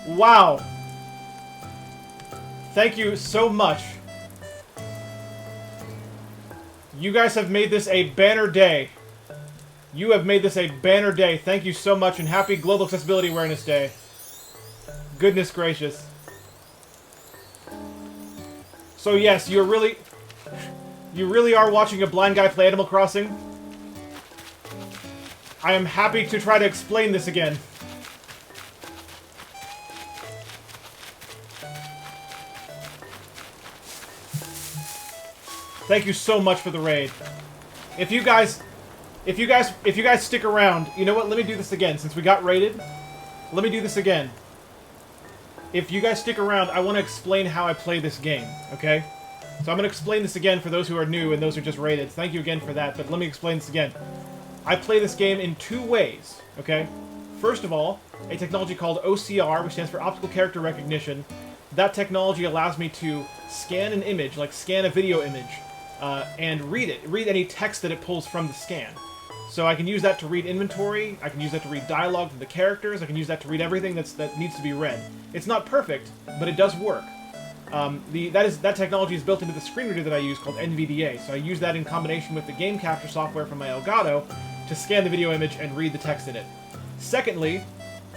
Wow. Thank you so much. You guys have made this a banner day. You have made this a banner day. Thank you so much, and happy Global Accessibility Awareness Day. Goodness gracious. So yes, you really are watching a blind guy play Animal Crossing. I am happy to try to explain this again. Thank you so much for the raid. If you guys stick around, you know what? Let me do this again since we got raided. Let me do this again. If you guys stick around, I want to explain how I play this game, okay? So I'm going to explain this again for those who are new and those who are just raided. Thank you again for that, but let me explain this again. I play this game in two ways, okay? First of all, a technology called OCR, which stands for Optical Character Recognition. That technology allows me to scan an image, like scan a video image, and read it. Read any text that it pulls from the scan. So I can use that to read inventory, I can use that to read dialogue from the characters, I can use that to read everything that needs to be read. It's not perfect, but it does work. That technology is built into the screen reader that I use called NVDA, so I use that in combination with the game capture software from my Elgato to scan the video image and read the text in it. Secondly,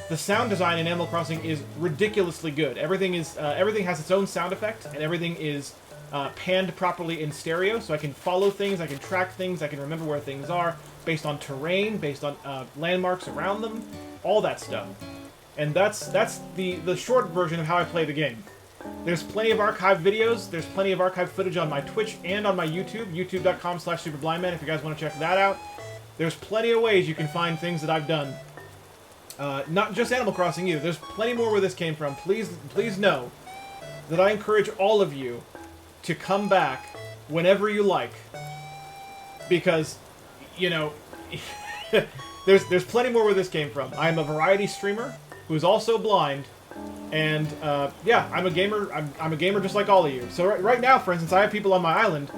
the sound design in Animal Crossing is ridiculously good. Everything has its own sound effect, and everything is panned properly in stereo, so I can follow things, I can track things, I can remember where things are, based on terrain, based on landmarks around them, all that stuff. And that's the short version of how I play the game. There's plenty of archived videos, there's plenty of archived footage on my Twitch and on my YouTube, youtube.com/superblindman if you guys want to check that out. There's plenty of ways you can find things that I've done. Not just Animal Crossing either, there's plenty more where this came from. Please know that I encourage all of you to come back whenever you like. Because, you know, there's plenty more where this came from. I'm a variety streamer who's also blind, and yeah, I'm a gamer. I'm a gamer just like all of you. So right now, for instance, I have people on my island,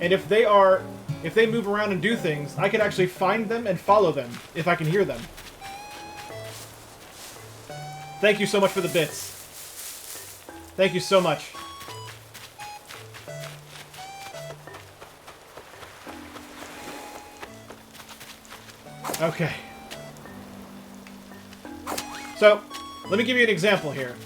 and if they move around and do things, I can actually find them and follow them if I can hear them. Thank you so much for the bits. Thank you so much. Okay. So, let me give you an example here.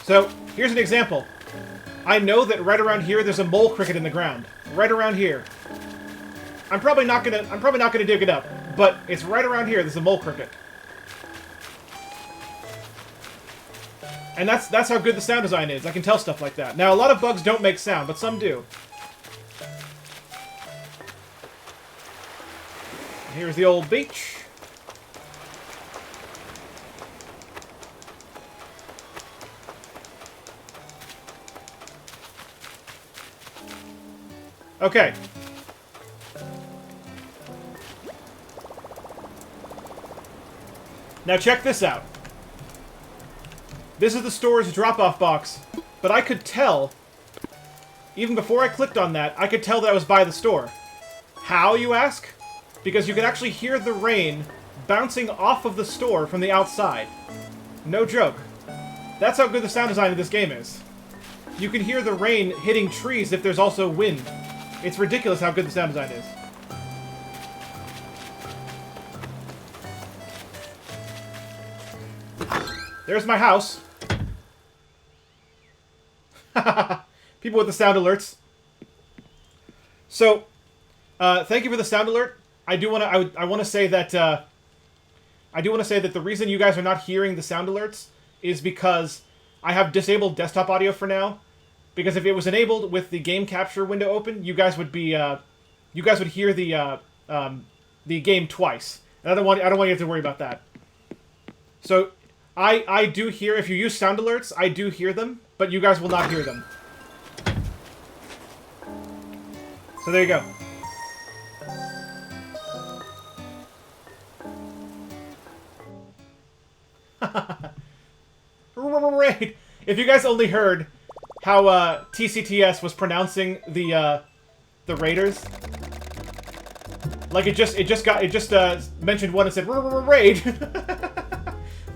So, here's an example. I know that right around here there's a mole cricket in the ground. Right around here. I'm probably not gonna dig it up, but it's right around here. There's a mole cricket. And that's how good the sound design is. I can tell stuff like that. Now, a lot of bugs don't make sound, but some do. Here's the old beach. Okay. Now check this out. This is the store's drop-off box, but I could tell, even before I clicked on that, I could tell that I was by the store. How, you ask? Because you can actually hear the rain bouncing off of the store from the outside. No joke. That's how good the sound design of this game is. You can hear the rain hitting trees if there's also wind. It's ridiculous how good the sound design is. There's my house. People with the sound alerts. So, thank you for the sound alert. I want to say that the reason you guys are not hearing the sound alerts is because I have disabled desktop audio for now. Because if it was enabled with the game capture window open, you guys would hear the game twice. And I don't want you to have to worry about that. So I do hear, if you use sound alerts, I do hear them, but you guys will not hear them. So there you go. Raid. If you guys only heard how TCTS was pronouncing the raiders, like it just mentioned one and said raid.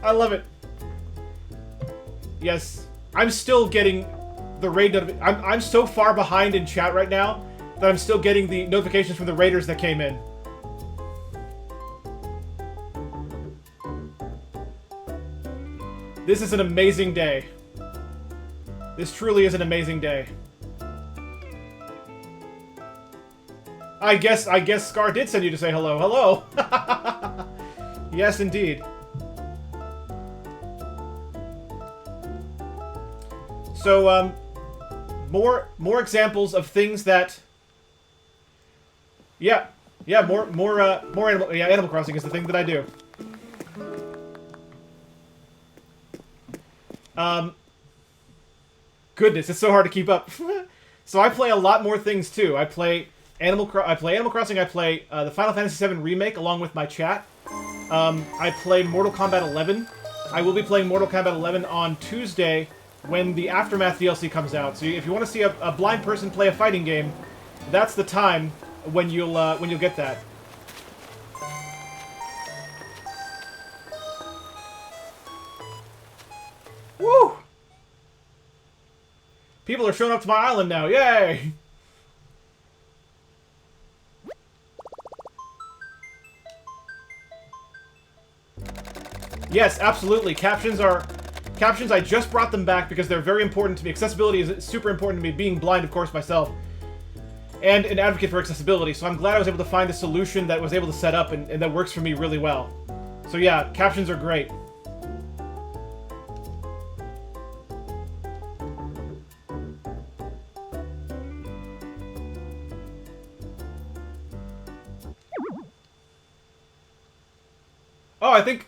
I love it. Yes, I'm still getting the raid notification. I'm so far behind in chat right now that I'm still getting the notifications from the raiders that came in. This is an amazing day. This truly is an amazing day. I guess Scar did send you to say hello. Hello. Yes, indeed. So, more examples of things that. Yeah, more Animal. Yeah, Animal Crossing is the thing that I do. Goodness, it's so hard to keep up. So I play a lot more things too. I play Animal Crossing. I play the Final Fantasy VII Remake along with my chat. I play Mortal Kombat 11. I will be playing Mortal Kombat 11 on Tuesday when the Aftermath DLC comes out. So if you want to see a blind person play a fighting game, that's the time when you'll get that. Woo! People are showing up to my island now. Yay! Yes, absolutely. Captions, I just brought them back because they're very important to me. Accessibility is super important to me, being blind, of course, myself. And an advocate for accessibility, so I'm glad I was able to find a solution that was able to set up and that works for me really well. So yeah, captions are great. Oh, I think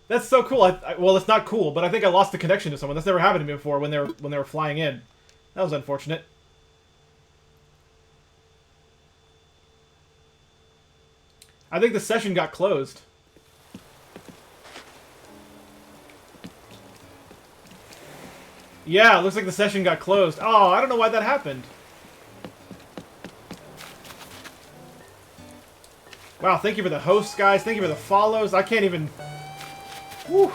that's so cool. Well, it's not cool, but I think I lost the connection to someone. That's never happened to me before when they were flying in. That was unfortunate. I think the session got closed. Yeah, it looks like the session got closed. Oh, I don't know why that happened. Wow, thank you for the hosts, guys. Thank you for the follows. I can't even... Whew.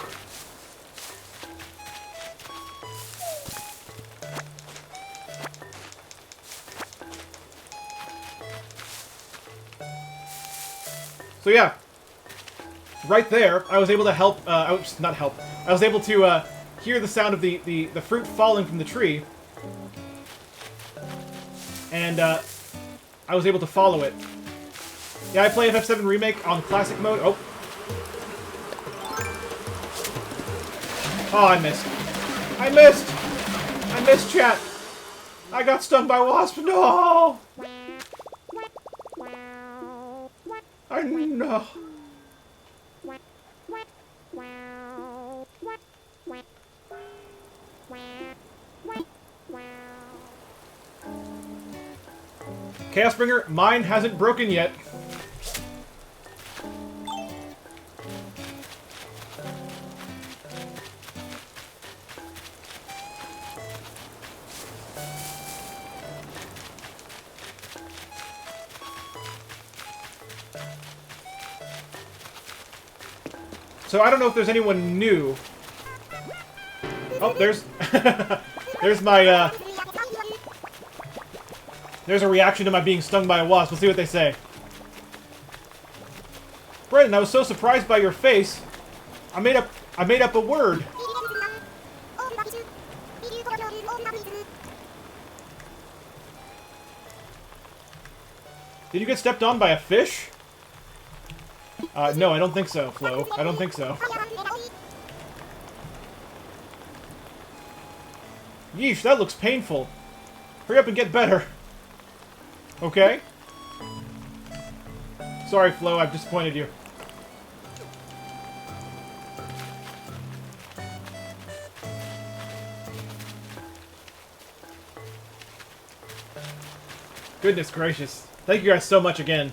So yeah, right there, I was able to help, not help, I was able to hear the sound of the fruit falling from the tree, and I was able to follow it. Yeah, I play FF7 Remake on Classic Mode. Oh. Oh, I missed. I missed, chat! I got stung by a wasp, no! I know. Chaosbringer, mine hasn't broken yet. So I don't know if there's anyone new. Oh, there's... there's my, there's a reaction to my being stung by a wasp. Let's see what they say. Brendan, I was so surprised by your face. I made up a word. Did you get stepped on by a fish? No, I don't think so, Flo. I don't think so. Yeesh, that looks painful. Hurry up and get better. Okay? Sorry, Flo, I've disappointed you. Goodness gracious. Thank you guys so much again.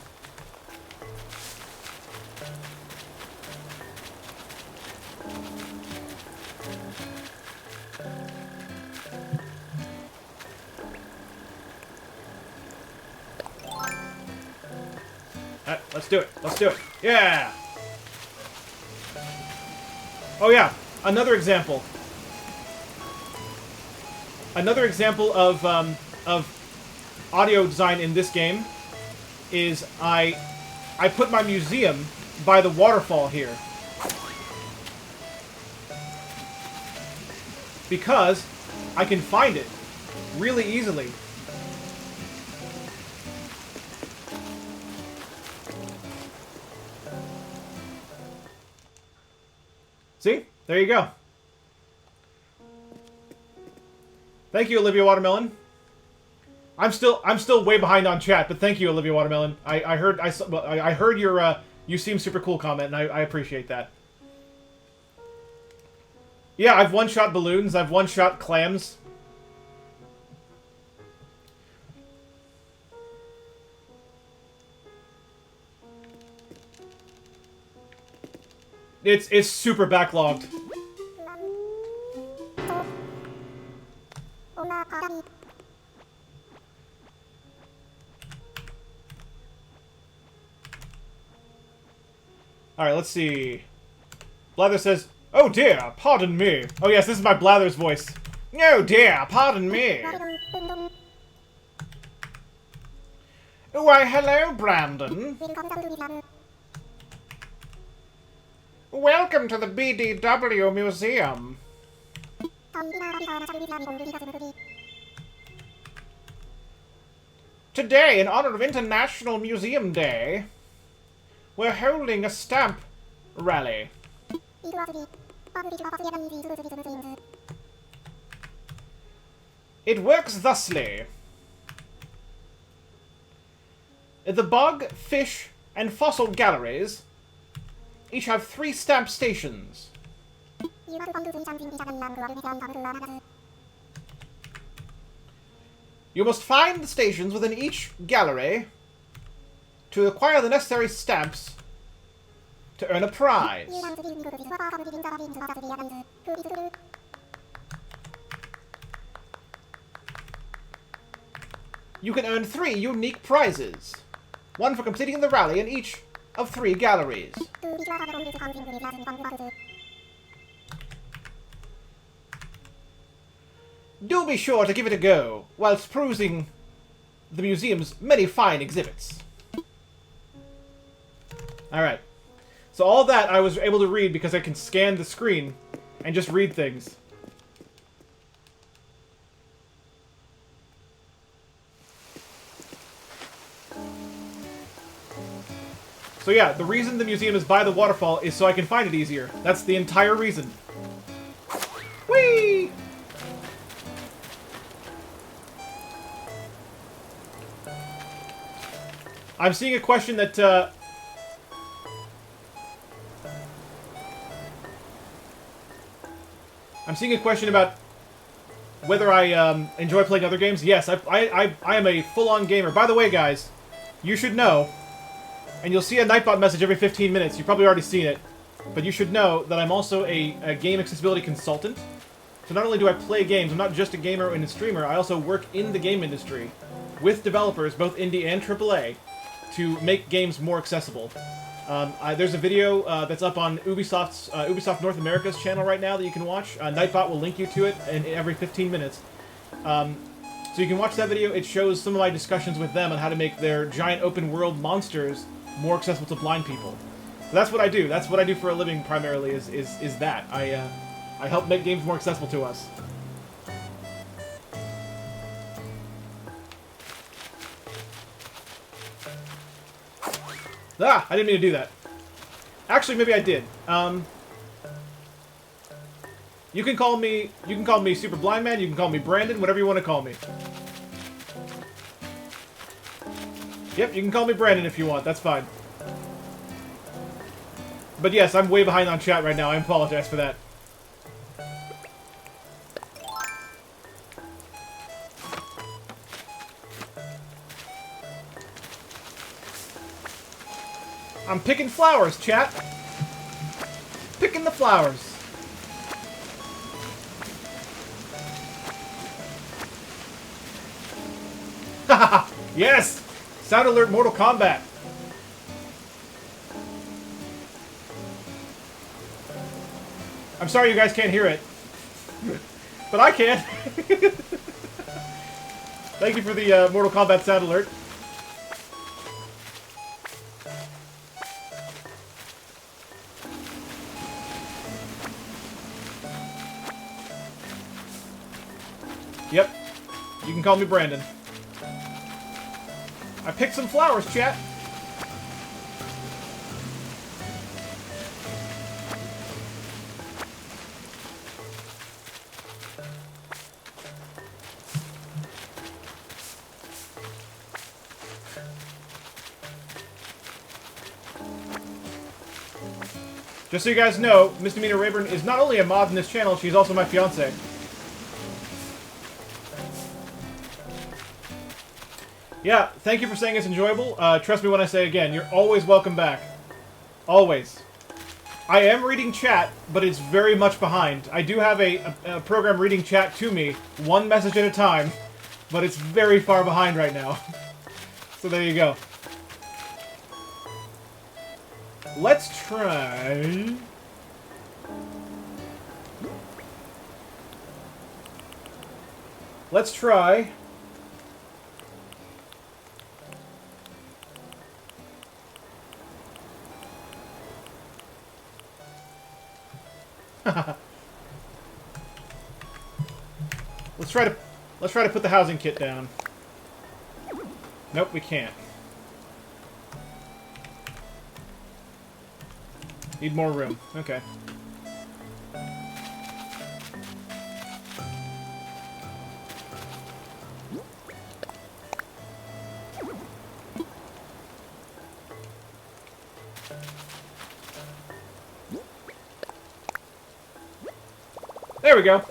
Alright, let's do it. Let's do it. Yeah! Oh yeah, another example. Another example of audio design in this game is I put my museum by the waterfall here. Because I can find it really easily. See? There you go. Thank you, Olivia Watermelon. I'm still way behind on chat, but thank you, Olivia Watermelon. I heard your you seem super cool comment, and I appreciate that. Yeah, I've one-shot balloons. I've one-shot clams. It's super backlogged. Alright, let's see. Blather says, "Oh dear, pardon me." Oh yes, this is my Blather's voice. "Oh dear, pardon me." Why, hello, Brandon. Welcome to the BDW Museum. Today, in honor of International Museum Day, we're holding a stamp rally. It works thusly. The bug, fish, and fossil galleries each have 3 stamp stations. You must find the stations within each gallery to acquire the necessary stamps to earn a prize. You can earn 3 unique prizes. 1 for completing the rally in each of 3 galleries. Do be sure to give it a go, whilst perusing the museum's many fine exhibits. Alright. So all that I was able to read because I can scan the screen and just read things. So yeah, the reason the museum is by the waterfall is so I can find it easier. That's the entire reason. Whee! I'm seeing a question that, I'm seeing a question about whether I enjoy playing other games. Yes, I am a full-on gamer. By the way, guys, you should know, and you'll see a Nightbot message every 15 minutes. You've probably already seen it, but you should know that I'm also a game accessibility consultant. So not only do I play games, I'm not just a gamer and a streamer, I also work in the game industry with developers, both indie and AAA, to make games more accessible. There's a video that's up on Ubisoft's Ubisoft North America's channel right now that you can watch. Nightbot will link you to it in every 15 minutes. So you can watch that video. It shows some of my discussions with them on how to make their giant open world monsters more accessible to blind people. So that's what I do. That's what I do for a living primarily, is that. I help make games more accessible to us. Ah! I didn't mean to do that. Actually, maybe I did. You can call me Super Blind Man, you can call me Brandon, whatever you want to call me. Yep, you can call me Brandon if you want, that's fine. But yes, I'm way behind on chat right now, I apologize for that. I'm picking flowers, chat. Picking the flowers. Haha! Yes! Sound alert Mortal Kombat. I'm sorry you guys can't hear it. But I can. Thank you for the Mortal Kombat sound alert. Yep. You can call me Brandon. I picked some flowers, chat. Just so you guys know, Misdemeanor Rayburn is not only a mod in this channel, she's also my fiancée. Yeah, thank you for saying it's enjoyable. Trust me when I say again, you're always welcome back. Always. I am reading chat, but it's very much behind. I do have a program reading chat to me, one message at a time, but it's very far behind right now. So there you go. Let's try... Let's try... Let's try to put the housing kit down. Nope, we can't. Need more room. Okay. There we go.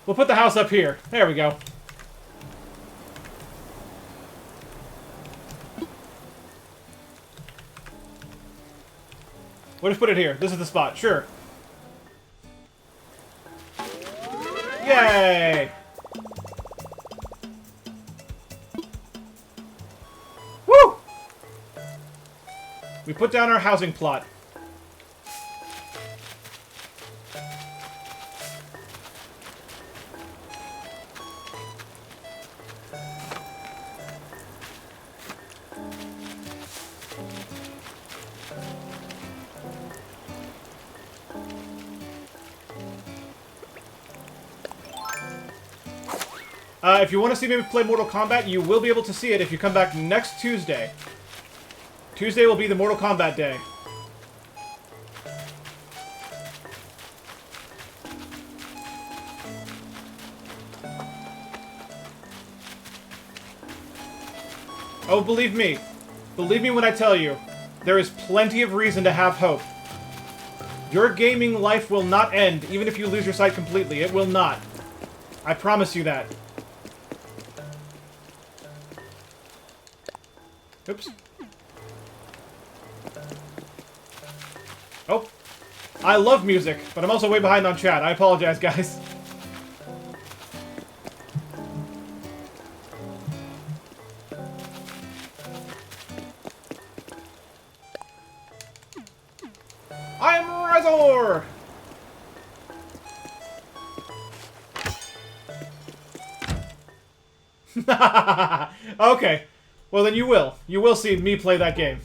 We'll put the house up here. There we go. We'll just put it here. This is the spot. Sure. Yay! Woo! We put down our housing plot. If you want to see me play Mortal Kombat, you will be able to see it if you come back next Tuesday. Tuesday will be the Mortal Kombat day. Oh, believe me. Believe me when I tell you, there is plenty of reason to have hope. Your gaming life will not end, even if you lose your sight completely. It will not. I promise you that. Oops. Oh. I love music, but I'm also way behind on chat. I apologize, guys. I'm Razor! Okay. Well, then you will. You will see me play that game.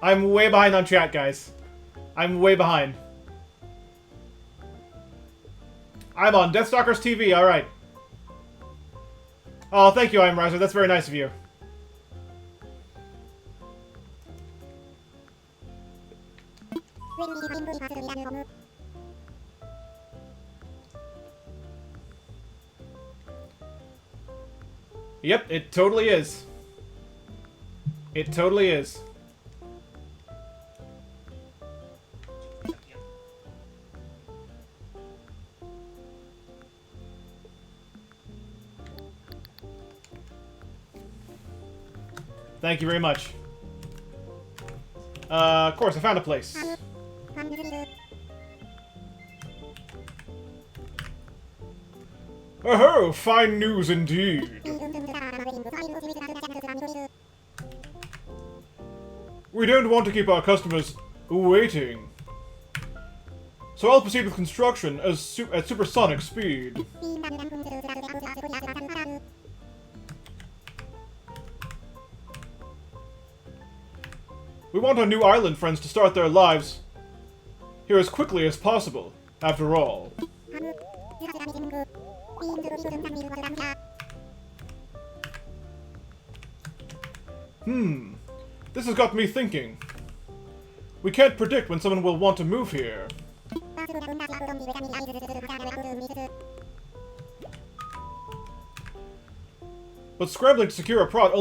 I'm way behind on chat, guys. I'm way behind. I'm on Deathstalkers TV, alright. Oh, thank you, I'm Riser. That's very nice of you. Yep, it totally is. It totally is. Thank you very much. Of course, I found a place. Oh, fine news indeed. We don't want to keep our customers waiting. So I'll proceed with construction at supersonic speed. We want our new island friends to start their lives here as quickly as possible, after all. This has got me thinking. We can't predict when someone will want to move here. But scrambling to secure a plot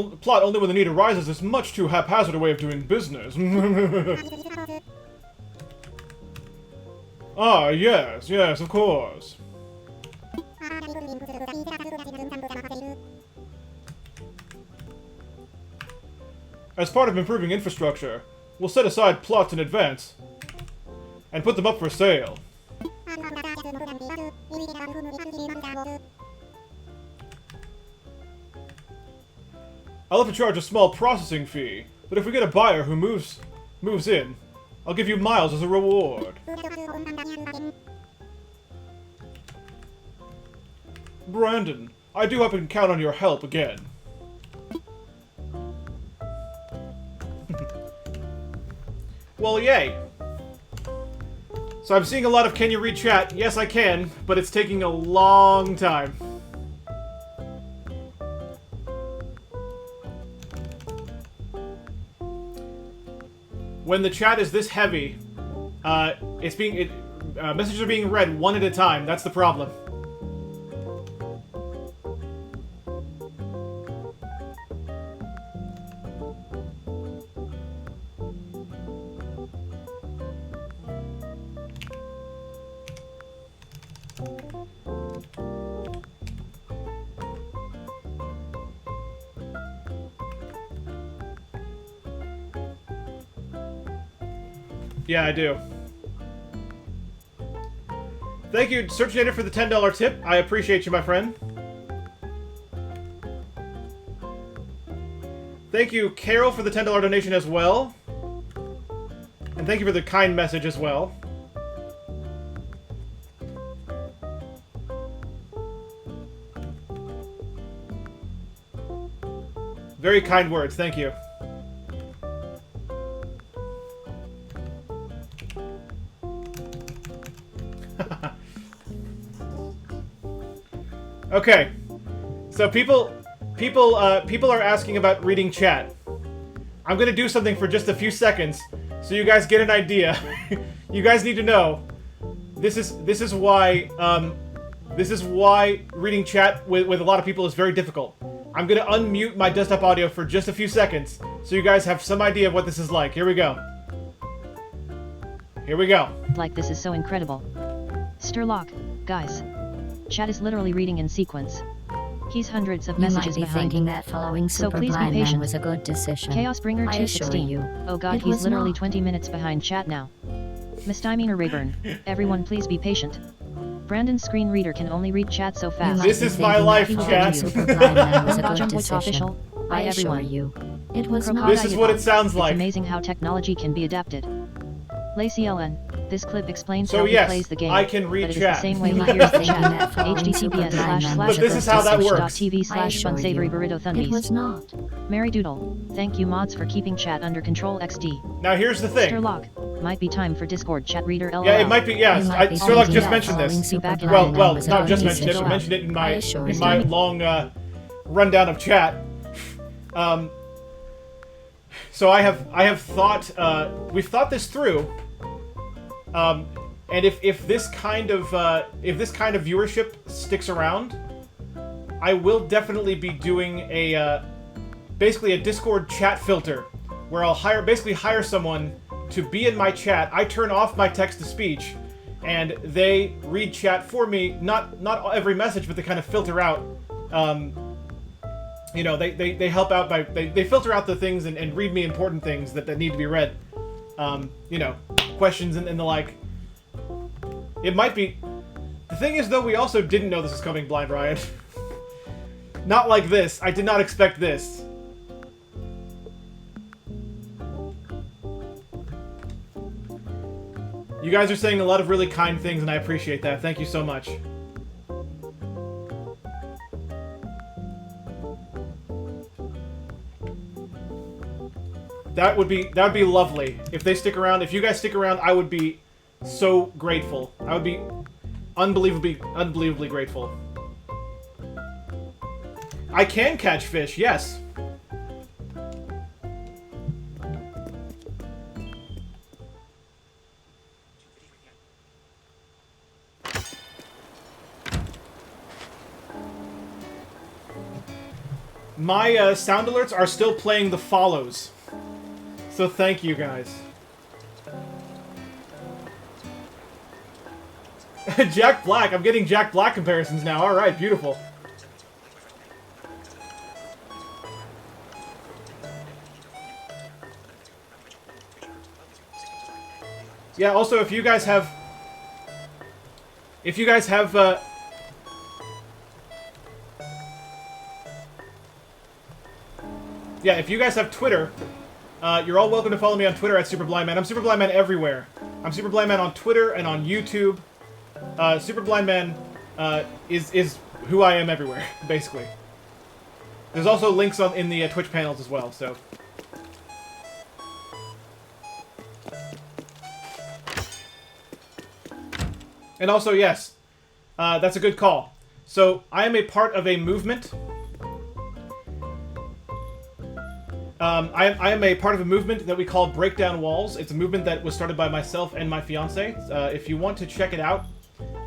only when the need arises is much too haphazard a way of doing business. Ah, yes, of course. As part of improving infrastructure, we'll set aside plots in advance and put them up for sale. I'll have to charge a small processing fee, but if we get a buyer who moves in, I'll give you miles as a reward. Brandon, I do hope I can count on your help again. Well, yay. So I'm seeing a lot of can you read chat? Yes, I can, but it's taking a long time. When the chat is this heavy, messages are being read one at a time. That's the problem. Yeah, I do. Thank you, Search Native, for the $10 tip. I appreciate you, my friend. Thank you, Carol, for the $10 donation as well. And thank you for the kind message as well. Very kind words, thank you. Okay, so people are asking about reading chat. I'm gonna do something for just a few seconds, so you guys get an idea. You guys need to know. This is why reading chat with a lot of people is very difficult. I'm gonna unmute my desktop audio for just a few seconds, so you guys have some idea of what this is like. Here we go. Here we go. Like, this is so incredible. Sturlock, guys. Chat is literally reading in sequence. He's hundreds of messages you might be behind. thinking that following So please be Superblind Man patient. was a good decision. Chaosbringer I assure 216. you, Oh god, it he's was literally not. 20 minutes behind chat now. Misdemeanor Rayburn. Everyone please be patient. Brandon's screen reader can only read chat so You fast. might This be is my thinking life, that following chat. Superblind Man was a good Jumbo decision. official. I By assure everyone. you, it was Crocodile not. This is what it sounds like. It's amazing how technology can be adapted. Lacey Ellen, this clip explains So how yes, he plays the game. I can read but it is chat. the same way You he might be hears the thinking chat. that following Superblind Man was But a this good is how that decision. works. TV I slash assure Unsavory you, Burrito it Thundies. was not. Mary Doodle, thank you mods for keeping chat under control XD. Now here's the thing. Sturlock, might be time for Discord chat reader LOL. Yeah, it might be. Yeah, You might be Sherlock thinking just that mentioned following this. Superblind Well, Man was a not good just mentioned it. decision. I mentioned it in I my assure you. long rundown of chat. So I have thought. We've thought this through. And if this kind of viewership sticks around, I will definitely be doing basically a Discord chat filter where I'll hire someone to be in my chat. I turn off my text to speech, and they read chat for me. Not every message, but they kind of filter out. You know, they help out by they filter out the things and read me important things that need to be read. You know, questions and the like. It might be. The thing is, though, we also didn't know this was coming, Blind Ryan. Not like this. I did not expect this. You guys are saying a lot of really kind things, and I appreciate that. Thank you so much. That would be lovely. If they stick around, if you guys stick around, I would be so grateful. I would be unbelievably grateful. I can catch fish, yes. My sound alerts are still playing the follows. So thank you guys. Jack Black. I'm getting Jack Black comparisons now. Alright, beautiful. Yeah, also, if you guys have... yeah, if you guys have Twitter, you're all welcome to follow me on Twitter at SuperBlindMan. I'm SuperBlindMan everywhere. I'm SuperBlindMan on Twitter and on YouTube. SuperBlindMan is who I am everywhere, basically. There's also links in the Twitch panels as well, so... And also, yes, that's a good call. So, I am a part of a movement. I am a part of a movement that we call Breakdown Walls. It's a movement that was started by myself and my fiance. If you want to check it out,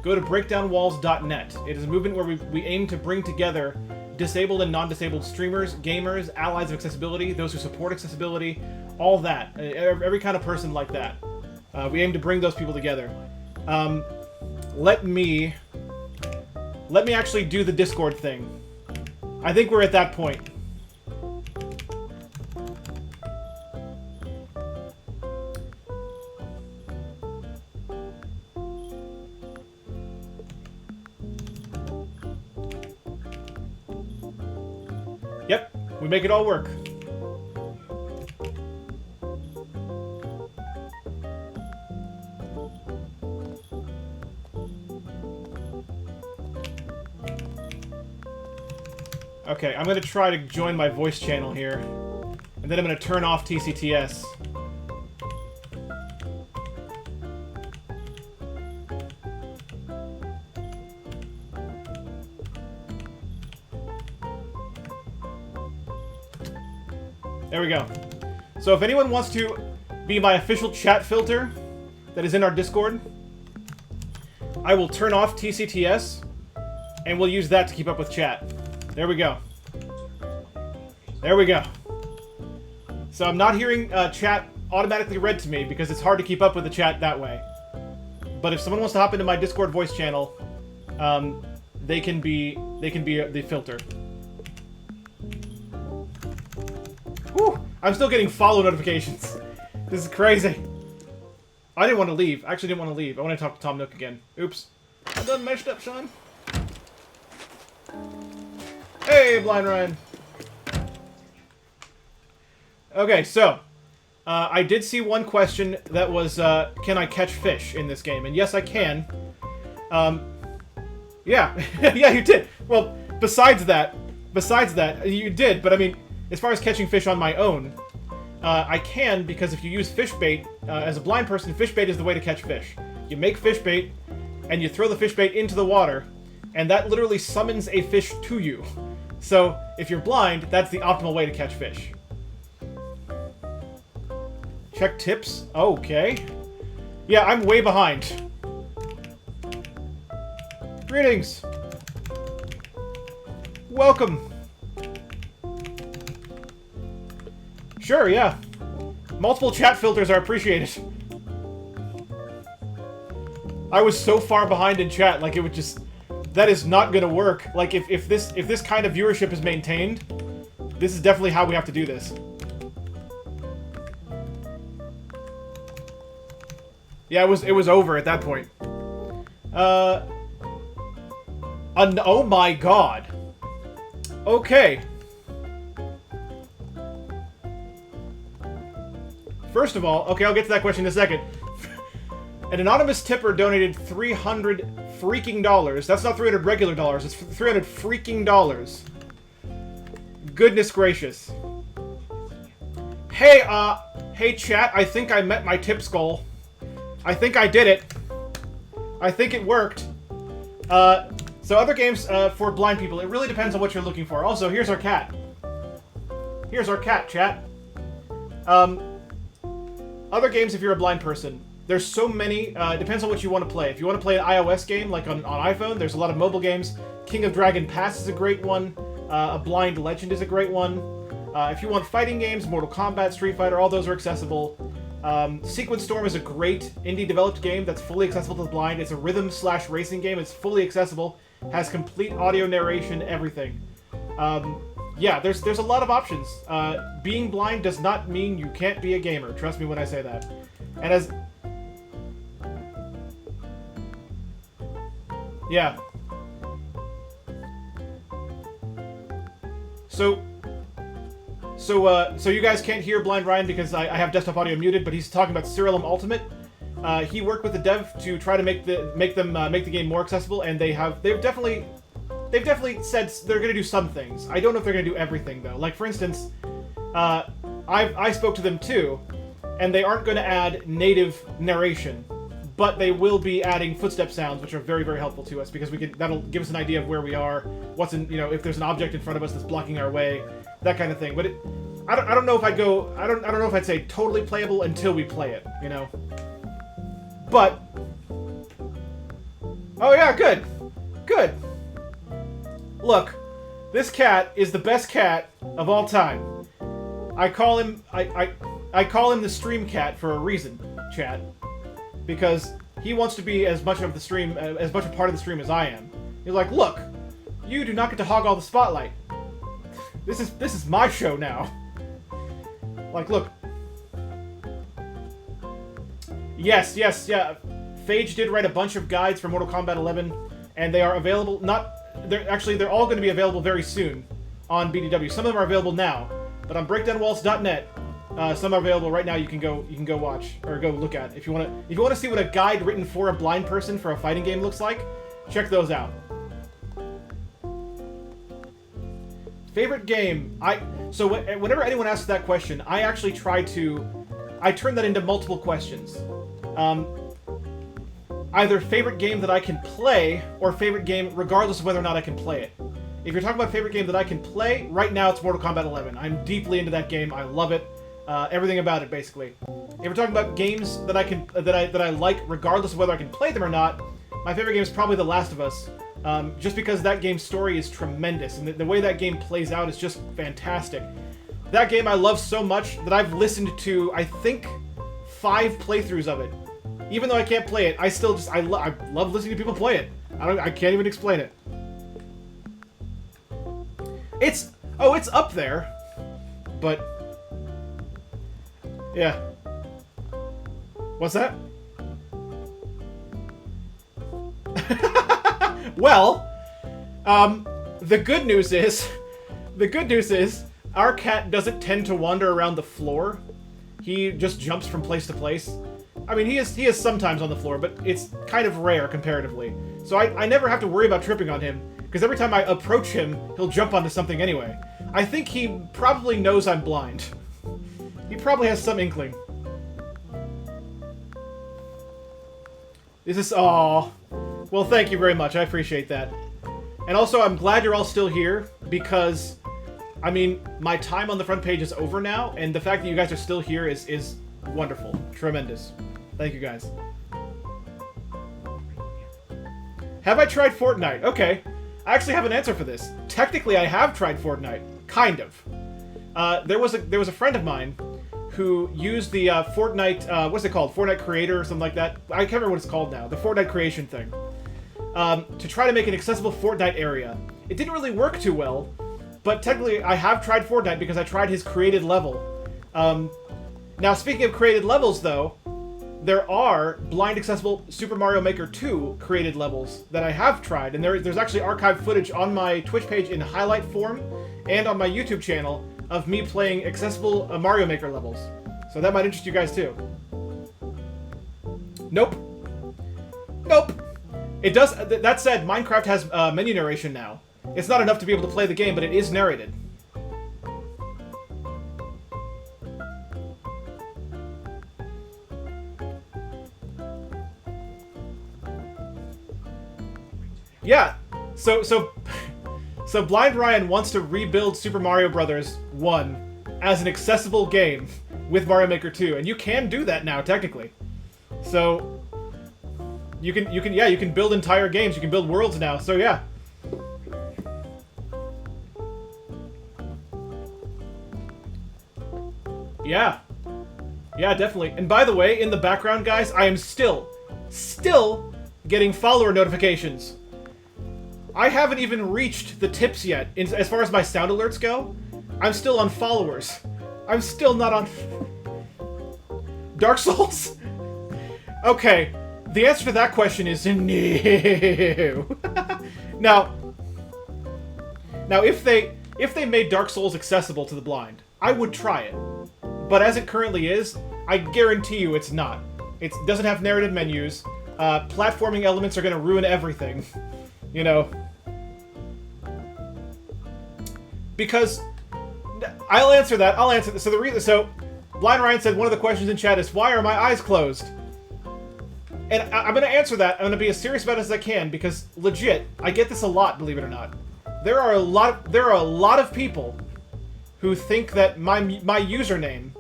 go to breakdownwalls.net. It is a movement where we aim to bring together disabled and non-disabled streamers, gamers, allies of accessibility, those who support accessibility, all that. Every kind of person like that. We aim to bring those people together. Let me actually do the Discord thing. I think we're at that point. Yep, we make it all work. Okay, I'm going to try to join my voice channel here. And then I'm going to turn off TCTS. There we go. So if anyone wants to be my official chat filter that is in our Discord, I will turn off TCTS, and we'll use that to keep up with chat. There we go. There we go. So I'm not hearing chat automatically read to me because it's hard to keep up with the chat that way. But if someone wants to hop into my Discord voice channel, they can be the filter. Whew, I'm still getting follow notifications. This is crazy. I didn't want to leave. I actually didn't want to leave. I want to talk to Tom Nook again. Oops. I done messed up, Sean. Hey, Blind Ryan. Okay, so I did see one question that was, can I catch fish in this game? And yes, I can. Yeah, yeah, you did. Well, besides that, you did. But I mean, as far as catching fish on my own, I can, because if you use fish bait, as a blind person, fish bait is the way to catch fish. You make fish bait, and you throw the fish bait into the water, and that literally summons a fish to you. So, if you're blind, that's the optimal way to catch fish. Check tips? Okay. Yeah, I'm way behind. Greetings! Welcome! Sure, yeah. Multiple chat filters are appreciated. I was so far behind in chat, like it would just... That is not gonna work. Like, if this kind of viewership is maintained, this is definitely how we have to do this. Yeah, it was over at that point. Oh my god. Okay. First of all, okay, I'll get to that question in a second. An anonymous tipper donated $300 freaking dollars. That's not 300 regular dollars. It's 300 freaking dollars. Goodness gracious. Hey, hey chat, I think I met my tips goal. I think I did it. I think it worked. So other games for blind people, it really depends on what you're looking for. Also, here's our cat. Here's our cat, chat. Other games if you're a blind person. There's so many, depends on what you want to play. If you want to play an iOS game, like on iPhone, there's a lot of mobile games. King of Dragon Pass is a great one. A Blind Legend is a great one. If you want fighting games, Mortal Kombat, Street Fighter, all those are accessible. Sequence Storm is a great indie-developed game that's fully accessible to the blind. It's a rhythm/racing game. It's fully accessible. Has complete audio narration, everything. Yeah, there's a lot of options. Being blind does not mean you can't be a gamer. Trust me when I say that. And as... Yeah. So you guys can't hear Blind Ryan because I have desktop audio muted, but he's talking about Serialum Ultimate. He worked with the dev to try to make the game more accessible, and they've definitely said they're going to do some things. I don't know if they're going to do everything though. Like for instance, I spoke to them too, and they aren't going to add native narration, but they will be adding footstep sounds, which are very, very helpful to us because that'll give us an idea of where we are, what's in, if there's an object in front of us that's blocking our way, that kind of thing. But I don't know if I'd go, I don't know if I'd say totally playable until we play it, But oh yeah, good. Look, this cat is the best cat of all time. I call him the stream cat for a reason, chat. Because he wants to be as much of the stream, as much a part of the stream as I am. He's like, look, you do not get to hog all the spotlight. This is my show now. Like, look. Yes, yeah. Phage did write a bunch of guides for Mortal Kombat 11, and they are available. They're all going to be available very soon on BDW. Some of them are available now, but on BreakdownWaltz.net. Some are available right now. You can go watch or go look at if you want to see what a guide written for a blind person for a fighting game looks like. Check those out. Favorite game? So whenever anyone asks that question, I actually I turn that into multiple questions. Either favorite game that I can play or favorite game regardless of whether or not I can play it. If you're talking about favorite game that I can play, right now it's Mortal Kombat 11. I'm deeply into that game. I love it. Everything about it, basically. If we're talking about games that I like, regardless of whether I can play them or not, my favorite game is probably The Last of Us, just because that game's story is tremendous, and the way that game plays out is just fantastic. That game I love so much that I've listened to, I think, 5 playthroughs of it. Even though I can't play it, I still I love listening to people play it. I can't even explain it. It's up there, but. Yeah. What's that? Well, the good news is our cat doesn't tend to wander around the floor. He just jumps from place to place. I mean, he is sometimes on the floor, but it's kind of rare comparatively. So I never have to worry about tripping on him, because every time I approach him, he'll jump onto something anyway. I think he probably knows I'm blind. He probably has some inkling. This is... Aw. Well, thank you very much. I appreciate that. And also, I'm glad you're all still here, because, I mean, my time on the front page is over now, and the fact that you guys are still here is wonderful. Tremendous. Thank you, guys. Have I tried Fortnite? Okay. I actually have an answer for this. Technically, I have tried Fortnite. Kind of. There was a friend of mine who used the Fortnite, what's it called? Fortnite Creator or something like that. I can't remember what it's called now. The Fortnite creation thing. To try to make an accessible Fortnite area. It didn't really work too well, but technically I have tried Fortnite because I tried his created level. Now, speaking of created levels, though, there are blind accessible Super Mario Maker 2 created levels that I have tried, and there's actually archived footage on my Twitch page in highlight form and on my YouTube channel of me playing accessible Mario Maker levels. So that might interest you guys too. Nope. Nope. It does. That said, Minecraft has menu narration now. It's not enough to be able to play the game, but it is narrated. Yeah. So Blind Ryan wants to rebuild Super Mario Bros. 1 as an accessible game with Mario Maker 2, and you can do that now technically. So you can build entire games, you can build worlds now. So yeah. Yeah. Yeah, definitely. And by the way, in the background, guys, I am still getting follower notifications. I haven't even reached the tips yet. As far as my sound alerts go, I'm still on followers. I'm still not on... Dark Souls? Okay, the answer to that question is no. Now, if they made Dark Souls accessible to the blind, I would try it. But as it currently is, I guarantee you it's not. It doesn't have narrative menus. Platforming elements are going to ruin everything. You know. Because I'll answer that. I'll answer this. So Blind Ryan said one of the questions in chat is, why are my eyes closed? And I'm going to answer that. I'm going to be as serious about it as I can, because legit, I get this a lot, believe it or not. There are a lot of people who think that my username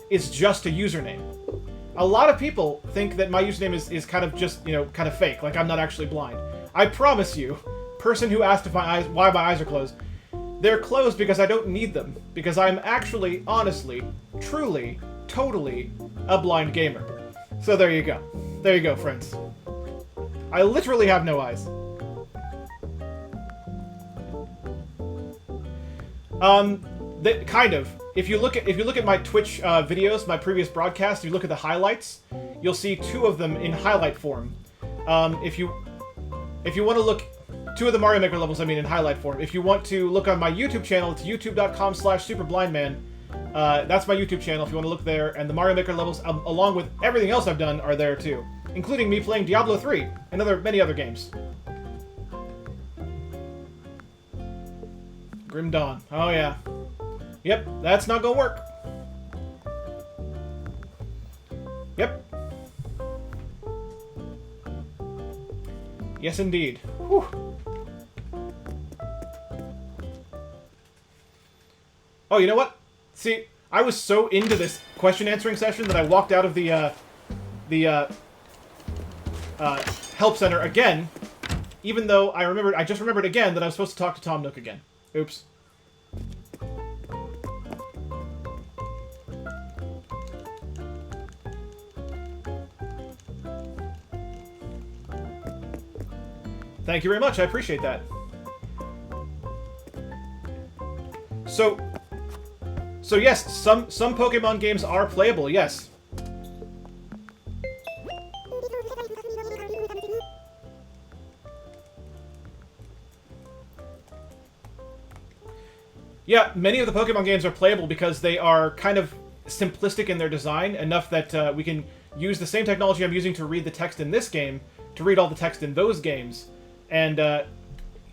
is just a username. A lot of people think that my username is kind of just, you know, kind of fake, like I'm not actually blind. I promise you, person who asked if why my eyes are closed, they're closed because I don't need them. Because I'm actually, honestly, truly, totally a blind gamer. So there you go. There you go, friends. I literally have no eyes. Kind of. If you look at my Twitch videos, my previous broadcasts, if you look at the highlights, you'll see 2 of them in highlight form. If you want to look, 2 of the Mario Maker levels, I mean, in highlight form. If you want to look on my YouTube channel, it's youtube.com/superblindman. That's my YouTube channel if you want to look there, and the Mario Maker levels, along with everything else I've done, are there too, including me playing Diablo 3 and many other games. Grim Dawn. Oh yeah. Yep, that's not gonna work. Yep. Yes, indeed. Whew. Oh, you know what? See, I was so into this question answering session that I walked out of the help center again, even though I just remembered again that I was supposed to talk to Tom Nook again. Oops. Thank you very much, I appreciate that. So yes, some Pokemon games are playable, yes. Yeah, many of the Pokemon games are playable because they are kind of simplistic in their design, enough that we can use the same technology I'm using to read the text in this game to read all the text in those games, and you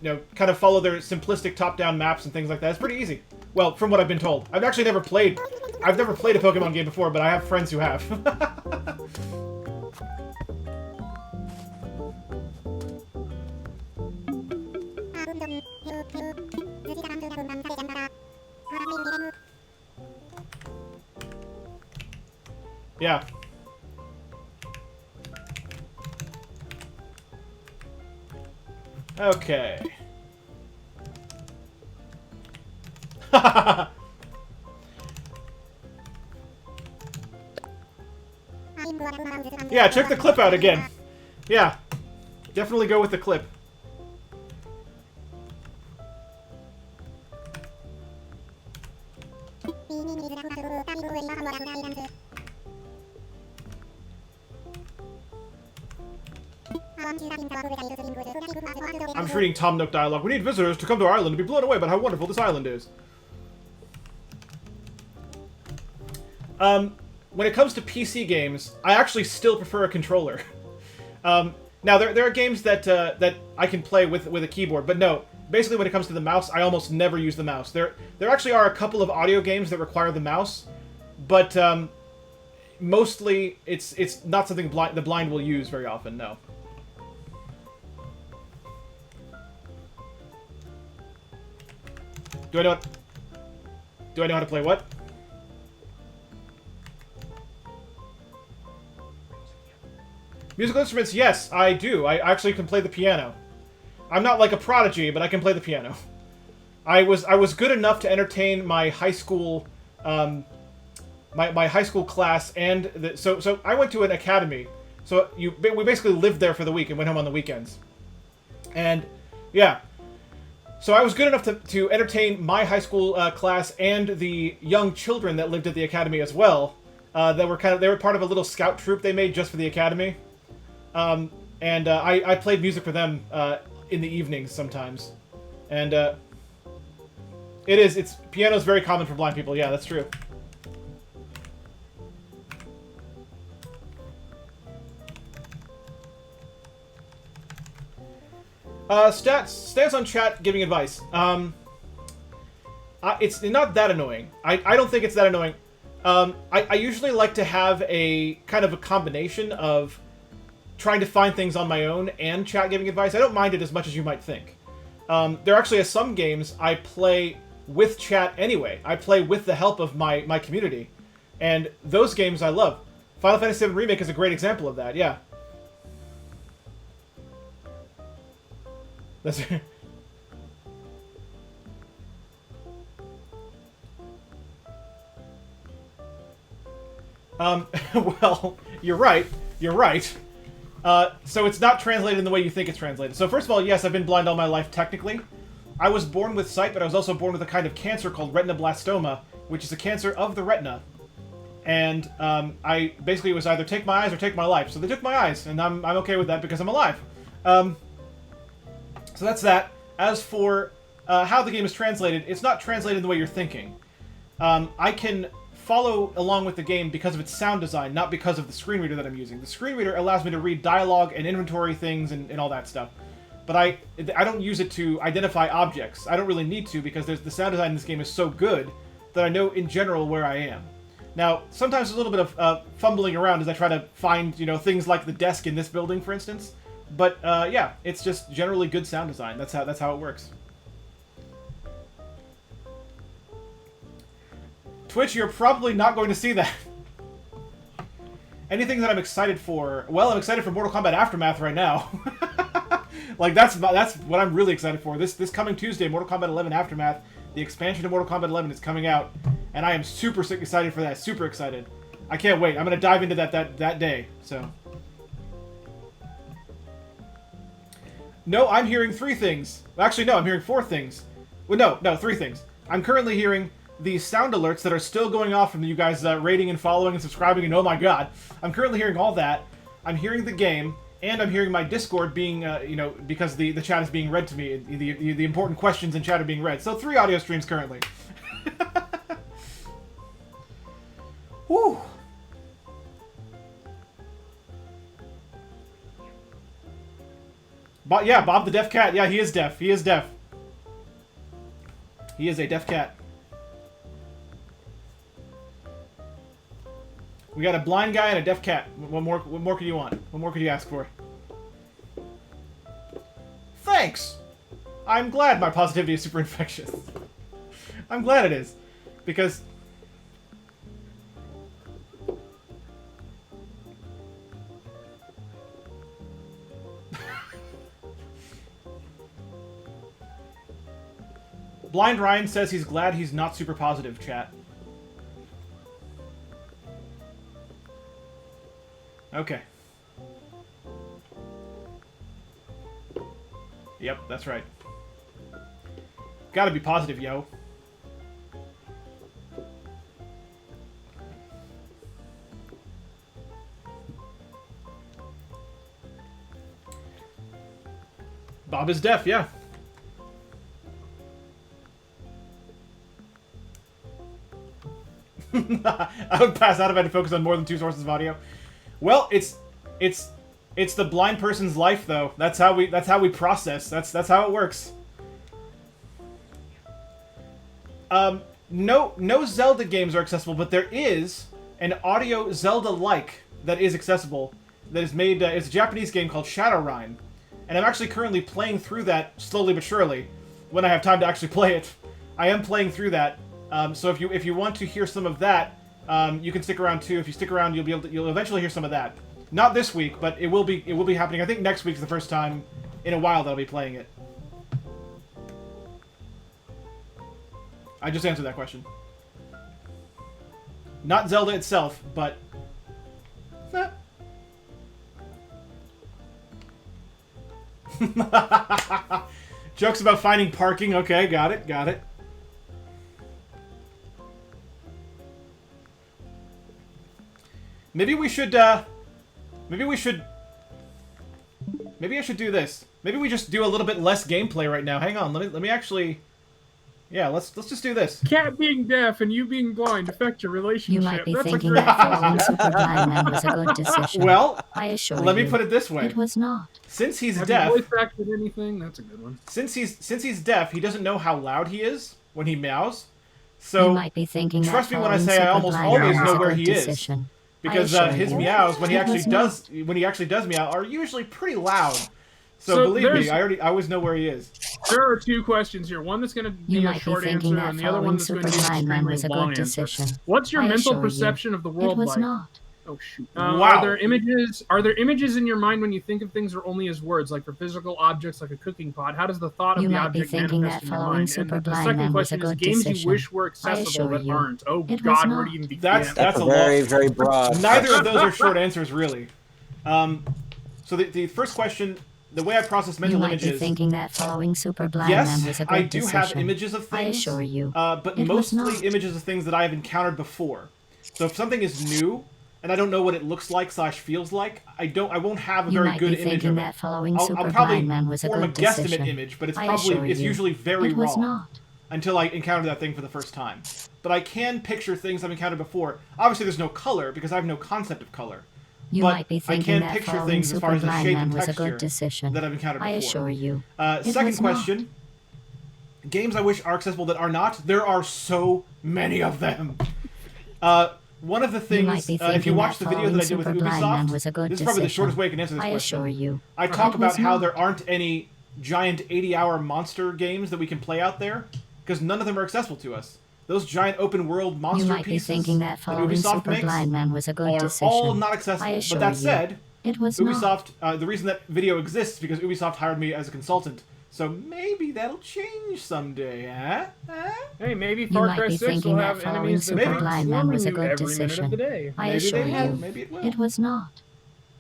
know, kind of follow their simplistic top-down maps and things like that. It's pretty easy. Well, from what I've been told. I've never played a Pokemon game before, but I have friends who have. Yeah. Okay. Yeah, check the clip out again. Yeah. Definitely go with the clip. I'm just reading Tom Nook dialogue. We need visitors to come to our island to be blown away by how wonderful this island is. When it comes to PC games, I actually still prefer a controller. Now there are games that that I can play with a keyboard, but no. Basically, when it comes to the mouse, I almost never use the mouse. There actually are a couple of audio games that require the mouse, but mostly it's not something the blind will use very often. No. Do I know how to play what? Musical instruments, yes, I do. I actually can play the piano. I'm not like a prodigy, but I can play the piano. I was good enough to entertain my high school, my high school class, and so I went to an academy. So we basically lived there for the week and went home on the weekends. And yeah, so I was good enough to entertain my high school class and the young children that lived at the academy as well. They were part of a little scout troop they made just for the academy. And I played music for them in the evenings sometimes, and piano's very common for blind people. Yeah, that's true. Stance on chat giving advice. It's not that annoying. I don't think it's that annoying. I usually like to have a kind of a combination of trying to find things on my own and chat giving advice. I don't mind it as much as you might think. There actually are some games I play with chat anyway. I play with the help of my community. And those games I love. Final Fantasy VII Remake is a great example of that, yeah. That's well, you're right. You're right. So it's not translated in the way you think it's translated. So first of all, yes, I've been blind all my life, technically. I was born with sight, but I was also born with a kind of cancer called retinoblastoma, which is a cancer of the retina. And I basically was either take my eyes or take my life. So they took my eyes, and I'm okay with that because I'm alive. So that's that. As for how the game is translated, it's not translated the way you're thinking. I can follow along with the game because of its sound design, not because of the screen reader that I'm using. The screen reader allows me to read dialogue and inventory things and all that stuff. But I don't use it to identify objects. I don't really need to because the sound design in this game is so good that I know in general where I am. Now, sometimes there's a little bit of fumbling around as I try to find, things like the desk in this building, for instance. But yeah, it's just generally good sound design. That's how it works. Twitch, you're probably not going to see that. Anything that I'm excited for? Well, I'm excited for Mortal Kombat Aftermath right now. Like that's what I'm really excited for. This coming Tuesday, Mortal Kombat 11 Aftermath, the expansion to Mortal Kombat 11 is coming out, and I am super excited for that. Super excited. I can't wait. I'm gonna dive into that day. So. No, I'm hearing 3 things. Actually, no, I'm hearing 4 things. Well, no, 3 things. I'm currently hearing the sound alerts that are still going off from you guys rating and following and subscribing, and oh my god. I'm currently hearing all that. I'm hearing the game, and I'm hearing my Discord being, because the chat is being read to me. The important questions in chat are being read. So 3 audio streams currently. Whew. Yeah, Bob the Deaf Cat. Yeah, he is deaf. He is deaf. He is a deaf cat. We got a blind guy and a deaf cat. What more could you want? What more could you ask for? Thanks! I'm glad my positivity is super infectious. I'm glad it is. Because... Blind Ryan says he's glad he's not super positive, chat. Okay. Yep, that's right. Gotta be positive, yo. Bob is deaf, yeah. I would pass out if I had to focus on more than 2 sources of audio. Well, it's It's the blind person's life, though. That's how we process. That's how it works. No Zelda games are accessible, but there is an audio Zelda-like that is accessible. That is made. It's a Japanese game called Shadowrun, and I'm actually currently playing through that slowly but surely. When I have time to actually play it, I am playing through that. So if you want to hear some of that, you can stick around too. If you stick around, you'll eventually hear some of that. Not this week, but it will be happening. I think next week's the first time in a while that I'll be playing it. I just answered that question. Not Zelda itself, but... Jokes about finding parking. Okay, got it. Maybe I should do this. Maybe we just do a little bit less gameplay right now. Hang on, let me actually... Yeah, let's just do this. Cat being deaf and you being blind affect your relationship. You might be That's thinking a great that following Super Blind Man was a good decision. Well, I assure let you, me put it this way. it was not. Since he's Have deaf... you voice acted anything? That's a good one. Since he's deaf, he doesn't know how loud he is when he meows. So You might be thinking trust that me when I following say I Super almost Blind always Man was know a where good he is. decision. Because I assure his you, meows when he it actually was does meow are usually pretty loud. So believe me, I always know where he is. There are two questions here. One that's going to You be a might be short thinking answer, that and the other one following that's going to Super be an Blind Man extremely was a long good answer. decision. What's your I mental assure you, perception of the It world was like? not. Oh shoot! Wow. Are there images in your mind when you think of things or only as words, like for physical objects, like a cooking pot? How does the thought of You the might be object thinking manifest that in your following mind? Super And the Blind second Man was question a is good games you decision. wish were I accessible assure that you, aren't. Oh it was God, not. where do you even begin? That's That's a very, lot. very broad. Neither of those are short answers, really. So the first question, the way I process You mental might be images... thinking that following Super Blind Man was Yes, a good I do decision. have images of I things. assure you, But it was mostly not. images of things that I have encountered before. So if something is new, and I don't know what it looks like / feels like, I won't have a You very might good be image thinking of it. that following I'll Super probably Blind Man was a form a good guesstimate decision. image, but it's I assure it's you, usually very it was wrong not. until I encounter that thing for the first time. But I can picture things I've encountered before. Obviously, there's no color because I have no concept of color. You But might be I thinking can that picture following things as far Super as the Blind shape Man and was a texture good decision. that I've encountered I before. assure you, it Second was not. question. Games I wish are accessible that are not. There are so many of them. One of the You might things, be if you thinking watch that the video that I did with following Super Blind Man was a Ubisoft, good this is probably the decision. shortest way I can answer this I question. assure you, I talk it about was how not. there aren't any giant 80-hour monster games that we can play out there, because none of them are accessible to us. Those giant open-world monster You might be pieces thinking that following Ubisoft Super makes Blind Man was a good are decision. all not I accessible. assure But that you, said, it was not. Ubisoft, the reason that video exists is because Ubisoft hired me as a consultant. So maybe that'll change someday, huh? Hey, maybe You Far might Cry be 6 will thinking that have following enemies that Super are Blind Man swarming was a you good every minute of decision. the day. I Maybe assure they will. you, Maybe it will. it was not.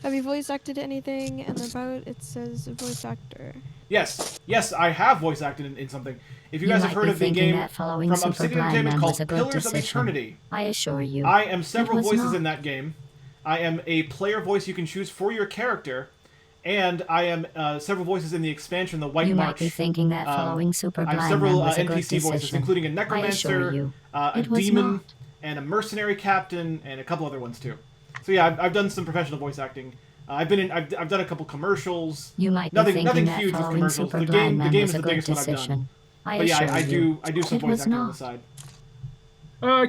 Have you voice acted anything? And about it says voice actor. Yes, I have voice acted in something. If you You guys might have heard be of the thinking game that following from Super Obsidian Blind Entertainment Man called was a good Pillars of decision. Eternity, I assure you, I am several it was voices not. in that game. I am a player voice you can choose for your character, and I am several voices in the expansion, the White You March. might be thinking that following Super I Blind have several Man was a good NPC voices, decision. including a I assure necromancer, you, a it was demon, not. and a mercenary captain, and a couple other ones too. So yeah, I've done some professional voice acting. I've done a couple commercials. You might be Nothing thinking that huge with following commercials. Super The Blind game Man is was the a good biggest one I've done. decision. I But yeah, assure I you, do some it voice was acting on the not. side.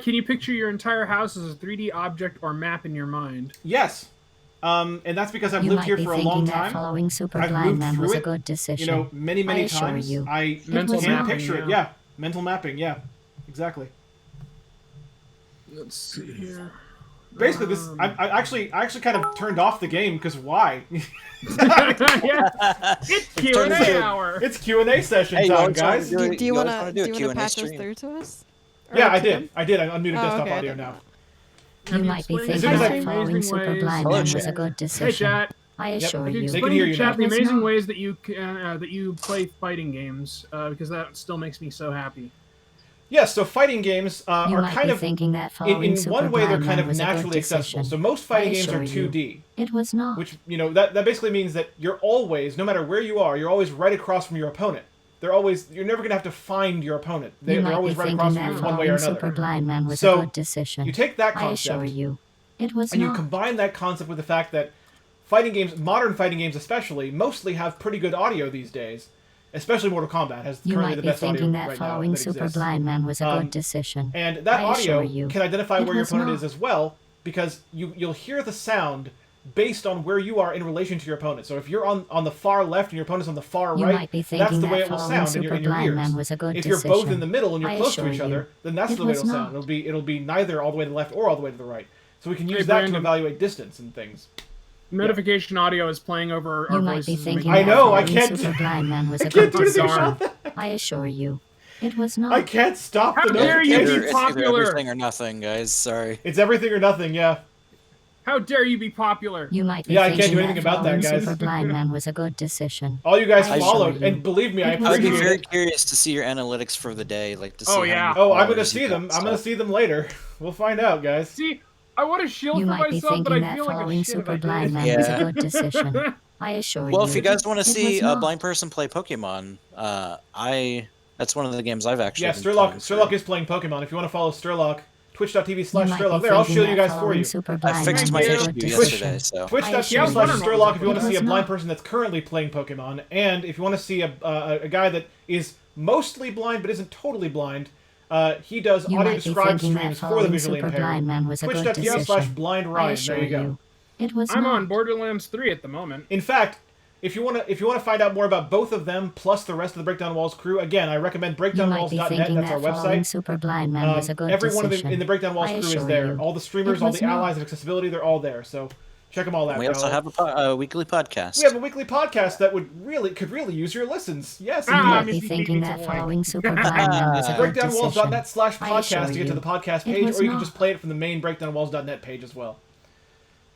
Can you picture your entire house as a 3D object or map in your mind? Yes. And that's because I've You lived might here be for a thinking long that time. following Super I've Blind moved Man through was a it, good decision. You know, many I assure times. you, I Mental can mapping, picture it. yeah. Yeah, mental mapping. Yeah, exactly. Let's see here. Basically, this I actually kind of turned off the game because why? Yeah. It's Q&A hour. It's Q&A session Hey, you time, always wanna guys. do it. Do you You always wanna wanna do a do you Q&A wanna patch us stream. through to us? Or Yeah, I to did. them? I unmuted desktop okay, I audio didn't now. know. You might be explained thinking as I- that following amazing Super ways- Blind Hello, Man was a chat. good Hey, decision. chat. I assure Have you you. They can explained hear to you chat now. the It was amazing not. ways that you play fighting games? Because that still makes me so happy. Yes, so fighting games You are might kind be of thinking that following in Super one way they're Blind kind Man of was a good naturally accessible. decision. So most fighting I games are assure you. 2D, It was not. which that basically means that you're always, no matter where you are, you're always right across from your opponent. You're never going to have to find your opponent. You They're might always be right thinking across from that you one way or following Super another. Blind Man was So, a good decision. You take that I assure concept you, it was and you not. combine that concept with the fact that fighting games, modern fighting games especially, mostly have pretty good audio these days. Especially Mortal Kombat has You currently might the be best audio thinking that right now following that Super exists. Blind Man was a good decision. And that I assure audio you, can identify it where your was opponent not. is as well, because you'll hear the sound based on where you are in relation to your opponent. So if you're on the far left and your opponent's on the far You right, might be that's thinking the way that it will following sound in your Super Blind ears. Man was a good If you're both in decision. the middle and you're I close to assure each you, other, then that's it the way was it'll sound. not. It'll be neither all the way to the left or all the way to the right. So we can use Hey, that to Brandon. evaluate distance and things. Notification audio is playing over our You might be voices. and thinking I making- that know, I following can't- Super Blind Man was I a can't good do anything decision. about that. I assure you, it was not. I can't stop How the dare you notification. be It's either popular. everything or nothing, guys. Sorry. It's everything or nothing, yeah. How dare you be popular? You might be Yeah, I can't thinking do anything about that, following guys. Super Blind Man was a good decision. All you guys I assure followed, you, and believe me, I it was I'd be appreciate very it. curious to see your analytics for the day, like to see Oh, how yeah. many Oh, I'm gonna followers see you them. got I'm gonna stuff. see them later. We'll find out, guys. See, I want to shield You for might be myself, but thinking I that feel like a following shit if Super I Blind did. Man was a Yeah. good decision. I assure Well, you. if you guys want to it see was a not. blind person play Pokemon, that's one of the games I've actually Yeah, been Sturlock playing Sturlock through. is playing Pokemon. If you want to follow Sturlock, twitch.tv You slash might Sturlock. be There, I'll thinking show you that guys for following you. Super I Blind fixed Man my was a issue good yesterday, decision. so Twitch.tv I slash assure you, Sturlock if you want it to see a was blind not. person that's currently playing Pokemon. And if you want to see a guy that is mostly blind but isn't totally blind, he does You audio might be described thinking that streams for the following visually Super impaired. Blind Man was a good Twitch.tv slash decision. blind I Ryan. assure There you go. you, it was I'm not. on Borderlands 3 at the moment. In fact, if you want to find out more about both of them plus the rest of the Breakdown Walls crew, again, I recommend You might be breakdownwalls.net. thinking That's that our following website. Super Blind Man was a good Every one decision. in the Breakdown Walls I crew is assure there. you, All the streamers, it all was the not. allies, and accessibility, they're all there. So check them all out. And we also y'all. have a weekly podcast. We have a weekly podcast that could really use your listens. Yes, You Ah, indeed. might be Missy thinking beat me that to the following line. Super Blind Man was a good decision. Breakdownwalls.net/podcast I assure to get to you, the podcast it page, was or you can not. just play it from the main breakdownwalls.net page as well.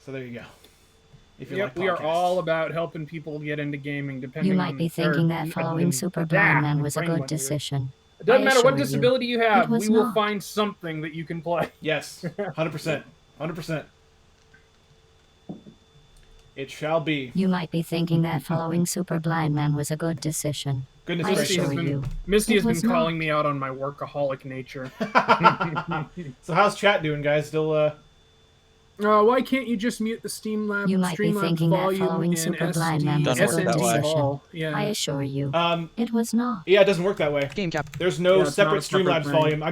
So there you go. If you Yep, like we are podcasts. all about helping people get into gaming, depending You on might be or- thinking that following Super Blind Man was a brain good went weird. decision. It doesn't I matter what assure you, disability you have, it was we will not. find something that you can play. Yes, 100%, 100%. It shall be. You might be thinking that following Super Blind Man was a good decision. Goodness I Misty gracious. assure has been you, Misty it has been was not. calling me out on my workaholic nature. So how's chat doing, guys? Still, Why can't you just mute the Streamlabs? You might be Streamlabs thinking that volume following in Super SD, Blind Man was a good SMD decision. vol? Yeah. I assure you, um, it was not. yeah, it doesn't work that way. Game cap. There's no Yeah, it's not separate a separate Streamlabs thing. volume.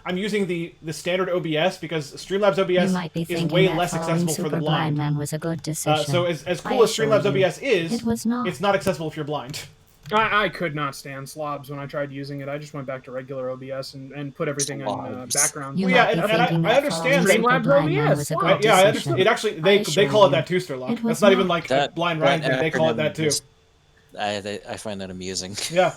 I'm using the standard OBS because Streamlabs You OBS might be is thinking way that less following accessible for Super the blind. Man was a good decision. So as I cool as assure Streamlabs you, OBS is, it was not. it's not accessible if you're blind. I could not stand slobs when I tried using it. I just went back to regular OBS and put everything on Slobs. background. You Well, yeah, might be and I thinking that understand following that- Super Blind Man Streamlabs was a OBS, good Yeah, I decision. understand. It actually I they assure call it you, that too, Sturlock. it was That's not even not. like That blind Ryan that thing. They call it that acronym too. is- I find that amusing. Yeah.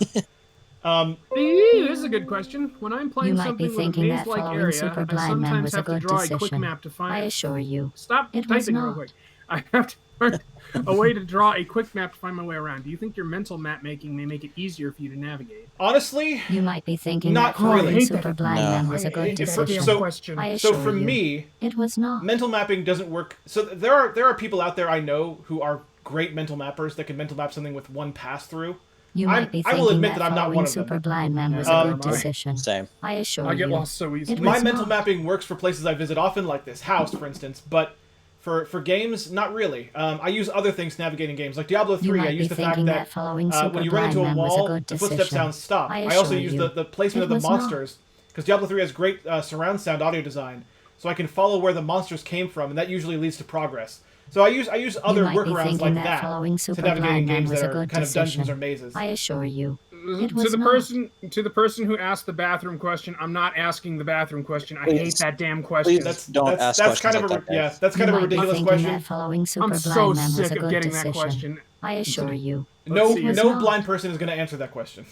This is a good question. When I'm playing You might be something with a thinking that maze-like following area, Super I Blind Man sometimes was a have to good draw a quick decision. map to I find. assure you, Stop it was typing real not. quick. I have to find a way to draw a quick map to find my way around. Do you think your mental map making may make it easier for you to navigate? Honestly, you might be thinking Not that following really. Super Blind No. Man was a I good hate that decision. damn So- question. I assure so for you, me, it was not. mental mapping doesn't work. So there are people out there I know who are great mental mappers that can mental map something with one pass through. You I'm- might be I will thinking admit that that I'm not following one of them. Super Blind Man was Um, a good decision. Same. I assure I get you, lost so easily. it My was mental not. mapping works for places I visit often, like this house, for instance, but for games, not really. I use other things to navigate in games, like Diablo 3. You I might use be the fact thinking that that following Super when you run Blind into a Man was a wall, good the footstep decision. sounds stop. I I also assure use you, the placement it of the was not. monsters, because Diablo 3 has great surround sound audio design, so I can follow where the monsters came from, and that usually leads to progress. So I use other You might be workarounds thinking like that that following to Super navigate in Blind Man games was that a are good kind of dungeons decision. or mazes. I assure you, it To was the not. person who asked the bathroom question, I'm not asking the bathroom question. I Please. hate that damn question. Please. Don't ask that's kind questions of a like that, yeah, guys. that's kind You of a might be ridiculous thinking question. that following Super I'm Blind so Man was sick a of good getting decision. that question. I assure you, No, Let's see. was no not. blind person is going to answer that question.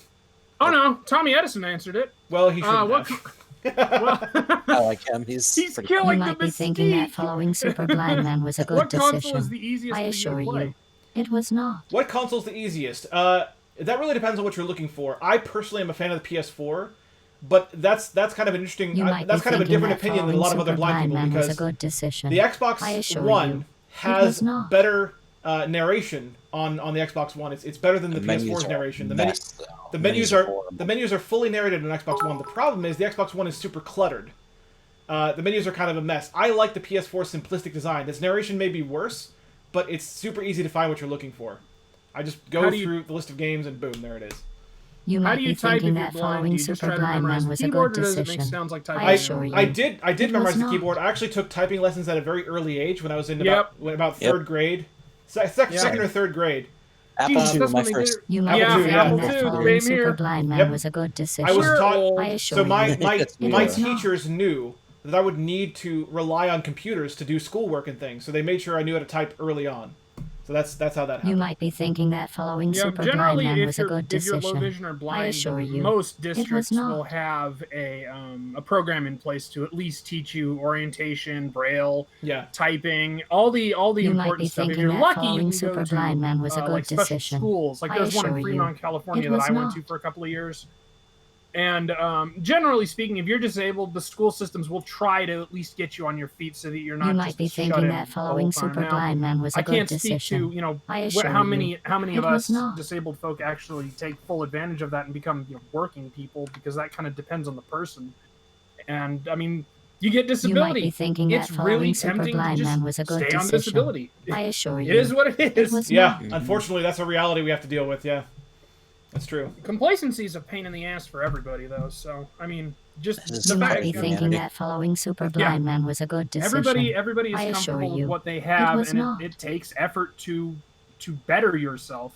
Oh no, Tommy Edison answered it. Well, he shouldn't What? have. Well, I like him. He's he's pretty you killing might the be thinking that mystique. following Super Blind Man was a good What console is decision. the easiest I for you assure to play? you, it was not. What console's the easiest? That really depends on what you're looking for. I personally am a fan of the PS4, but that's kind of an interesting. You might That's be kind of a thinking different that opinion than a lot of following other Super blind Blind people Man was a because good decision. the I Xbox assure One you, has was not. better narration on the Xbox One. It's better than the menus PS4's are narration. a The mess, though. the menus horrible. are fully narrated on Xbox One. The problem is the Xbox One is super cluttered. The menus are kind of a mess. I like the PS4 simplistic design. Its narration may be worse, but it's super easy to find what you're looking for. I just How go do you- through the list of games and boom, there it is. You How might do you be type if thinking you're that blind? Do following you just try Super to Blind memorize Man the was a keyboard, good or does it make decision. sounds like typing? I I, assure you. I did It memorize was the not. keyboard. I actually took typing lessons at a very early age when I was in Yep. about Yep. third grade, second or third grade. Apple Jesus, II, that's my when they did first. it. You might Yeah, be thinking Apple that II, following same here. Super Blind Man Yep. was a good decision. I was We're taught. old. I assure So my you. It my was not. teachers knew that I would need to rely on computers to do schoolwork and things, so they made sure I knew how to type early on. So that's how that happened. You might be thinking that following Yeah, Super Blind generally, Man if was a you're good if you're low decision. vision or blind, assure you, most it was districts not. will have a program in place to at least teach you orientation, braille, Yeah. typing, all the You might be important stuff. If thinking you're that lucky, you following can Super go to Blind Man was a good like special decision. schools. Like I there's one in assure you, Fremont, California it that was I went not. to for a couple of years. And generally speaking, if you're disabled, the school systems will try to at least get you on your feet so that you're not You just might be shut thinking in that the following whole time. Super Now, Blind Man was a I good can't speak decision. to I assure how you, many it of was us not. disabled folk actually take full advantage of that and become working people, because that kind of depends on the person. And I mean, you get You might disability. be thinking It's that following really Super tempting to Blind just Man was a good stay on decision. disability. I assure It you. is what it is. It was Yeah. not. Unfortunately, that's a reality we have to deal with. Yeah. That's true. Complacency is a pain in the ass for everybody, though. So I mean, just This is the You fact might be Yeah. thinking Yeah. that following Super Blind Man was a good decision. everybody I is assure comfortable with you, what they have, was and not. it takes effort to better yourself,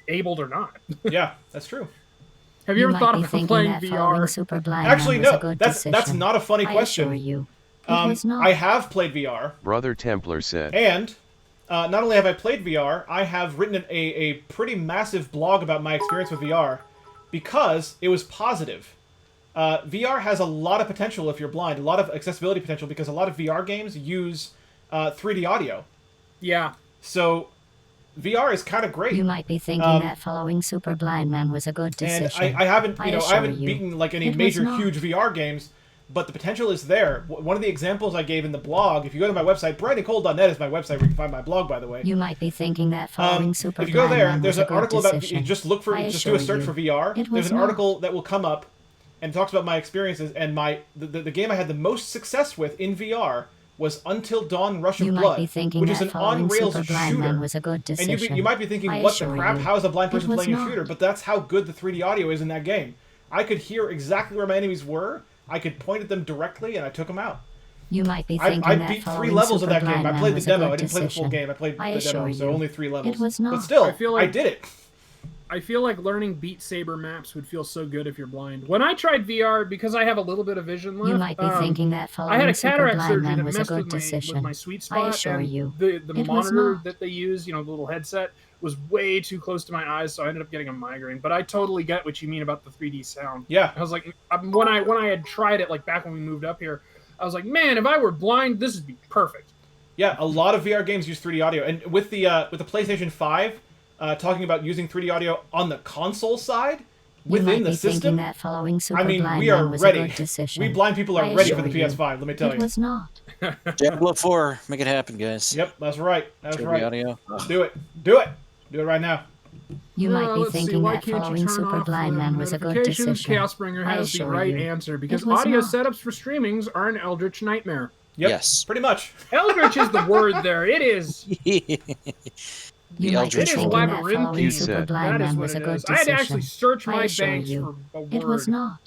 abled or not. Yeah, that's true. Have you ever might thought be of thinking playing that following VR? Super Blind Actually, Man was no. a good That's decision. not a funny I question. assure you, it was not. I have played VR, Brother Templar said. and not only have I played VR, I have written a pretty massive blog about my experience with VR because it was positive. VR has a lot of potential if you're blind, a lot of accessibility potential because a lot of VR games use 3D audio. Yeah. So VR is kind of great. You might be thinking that following Super Blind Man was a good And decision. I haven't, I I assure haven't you, beaten like any it was major not. huge VR games, but the potential is there. One of the examples I gave in the blog, if you go to my website, brightandcold.net is my website where you can find my blog, by the way. You might be thinking that following Super If you go Blind there, Man there's was an a good article about. decision. You just look for, I just do a assure search you, for VR. it There's was an not. article that will come up and talks about my experiences. And the game I had the most success with in VR was Until Dawn: Rush of You might Blood, be thinking which that is an following on-rails Super Blind Man shooter. was a good And decision. you might be thinking, I what the assure crap? you, How is a blind it person was playing a not. shooter? But that's how good the 3D audio is in that game. I could hear exactly where my enemies were. I could point at them directly, and I took them out. You might be thinking I that beat 3 following levels Super of that game. Blind I Man played the was a demo. good I didn't play the full decision. game. I played I the demo, assure so you, only 3 levels. it was not. But still, I feel like- did it. I feel like learning Beat Saber maps would feel so good if you're blind. When I tried VR, because I have a little bit of vision left, You might be thinking that I had following a Super cataract Blind surgery Man that was a messed good with decision. my sweet I spot, assure and you, the it was monitor not. that they use, the little headset, was way too close to my eyes, so I ended up getting a migraine. But I totally get what you mean about the 3D sound. Yeah. I was like, when I had tried it, like back when we moved up here, I was like, man, if I were blind, this would be perfect. Yeah, a lot of VR games use 3D audio, and with the PlayStation 5, talking about using 3D audio on the console side You within might the be thinking system. that following Super I mean, Blind we are Man was ready. a good decision. We blind people are I ready for the assure you, PS5. Let me tell it you. was not. Diablo 4, make it happen, guys. Yep, that's right. That's Turn right. the audio. Do it. Do it. Do it right now. You might be Let's see, thinking why that can't you following turn Super off Blind the Man was a good notifications? decision. Chaosbringer I has the assure right you, answer, because it was audio not. setups for streamings are an eldritch nightmare. Yep. Yes. Pretty much. Eldritch is the word there. It is. You The might be It is Eldritch thinking Lord. that labyrinthine. following Super said. Blind That is Man what was a it good is. I had to actually decision. search I my assure banks you, for a it was word. not.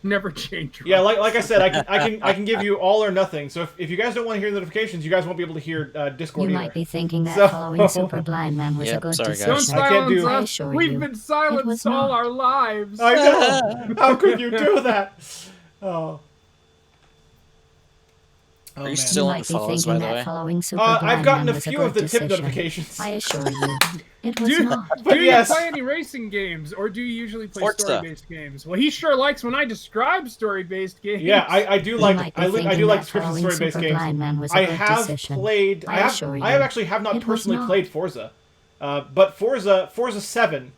Never change. Yeah, like I said, I can give you all or nothing. So if you guys don't want to hear the notifications, you guys won't be able to hear Discord You either. might be thinking that So- following Super Blind Man was a Yep, good sorry, guys. Don't decision. I can't silence do- I us. assure We've you, been it was silenced all not. our lives. I know. How could you do that? Oh. Oh, Are you man. still You on might be follows, by thinking the that way? following Super I've Blind gotten Man a was a few good of the tip decision. notifications. I assure you, it was Do, not. But do you yes. play any racing games, or do you usually play Forza. story-based games? Well, he sure likes when I describe story-based games. Yeah, I do You like might be I thinking do like that description following story-based Super games. Blind Man was a I good have decision. played. I assure you, I actually have not it was personally not. played Forza, but Forza 7,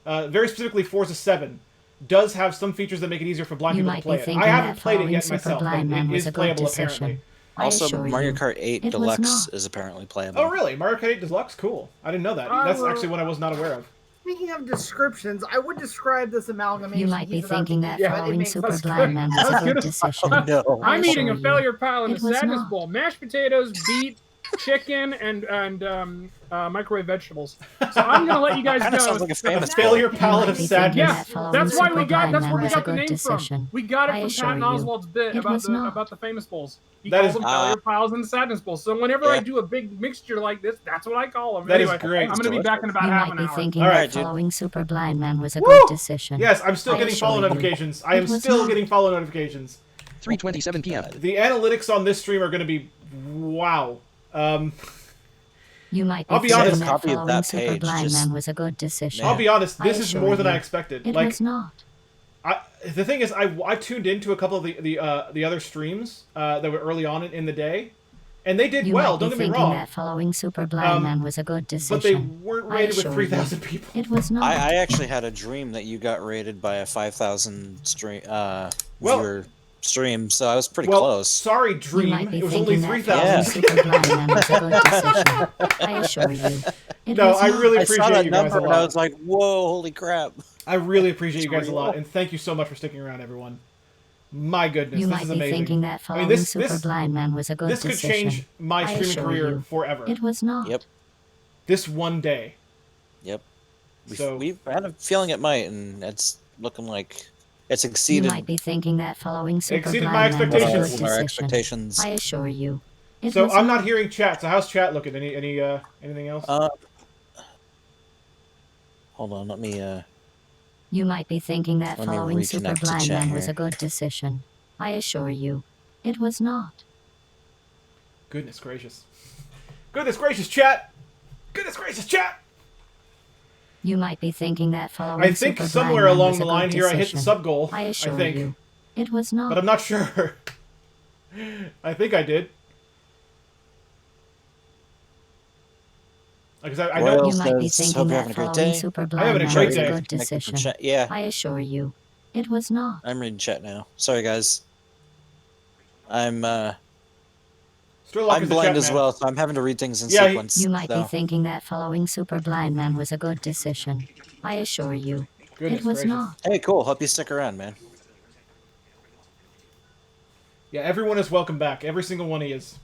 very specifically Forza 7, does have some features that make it easier for blind You people to might play be it. thinking I haven't that played it following yet Super myself, but Blind Man it was is a good playable decision. apparently. I Also, assure Mario you, Kart 8 it was Deluxe not. is apparently playable. Oh really? Mario Kart 8 Deluxe? Cool. I didn't know that. I That's will- actually one I was not aware of. Speaking of descriptions, I would describe this amalgamation. You might be he's about thinking to that do, but it following makes Super us Blind Man was a That's good good. decision. No. I I'm eating a assure you, failure pile in a it was sadness not. bowl. Mashed potatoes, beet, chicken, and microwave vegetables. So I'm gonna let you guys Kinda go. sounds like a famous Failure book. palette might of be thinking sadness. that following That's why we got. Superblind That's Man where we was a got the good name decision. from. We got I it from assure Patton you, Oswalt's bit it about was not. the famous bowls. He That calls is- them failure piles and sadness bowls. So whenever I Yeah. do a big mixture like this, that's what I call them. That is Anyway, great. I'm gonna be back in about You half might an be hour. thinking All that right, dude. following Superblind Man was a Woo! good decision. Yes, I'm still I getting assure follow you, notifications. I it am was still not. getting follow notifications. 3:27 p.m. The analytics on this stream are going to be wow. You might be I'll be thinking honest. that Copy of following that page, Superblind just- Man was a good decision. I'll be honest. I This is assure more than I you, expected. It Like, was not. the thing is, I tuned into a couple of the other streams that were early on in the day, and they did You well. might be Don't get me thinking wrong, that following Superblind Man was a good decision. but they weren't I rated with assure 3,000 you, people. It was not. I actually had a dream that you got rated by a 5,000 stream Well- viewer stream, so I was pretty Well, close. sorry, You Dream. might be It was only thinking that 3,000. following Superblind Man was a good decision. I assure you. It No, was I not. really I saw appreciate that you guys number a and I lot. was like, "Whoa, holy crap!" I really appreciate you It's guys a lot, real. and thank you so much for sticking around, everyone. My goodness, You this might is be amazing. thinking that I mean, following this Superblind Man was a good this could decision. change my I streaming assure career you. forever. It was not. Yep, This one day. yep. So- We've had a feeling it might, and it's looking like it's You exceeded might be thinking that following Exceeded Superblind my Man was a good expectations. our decision. expectations. I assure you. It So was I'm not hearing chat. So how's chat looking? Anything else? Hold on, let me. You might be thinking that Let me following reconnect to Superblind chat Man was here. a good decision. I assure you. It was not. Goodness gracious. Goodness gracious, chat. Goodness gracious, chat. You might be thinking that following I think Superblind somewhere Man along was the a line good here I hit the decision. sub goal. I assure think, you. It was not. but I'm not sure. I think I did. Because I know. Royal You might be says, thinking "Hope you're that having a great following day." Superblind I'm having a Man great was day. a good Connected from decision. chat. Yeah, I assure you. It was not. I'm reading chat now. Sorry, guys. I'm Sturlock I'm is the blind chat as man. well, so I'm having to read things in Yeah, sequence. You might be so. thinking that following Superblind Man was a good decision. I assure you. Goodness It was gracious. not. Hey, cool. Hope you stick around, man. Yeah, everyone is welcome back. Every single one of you is.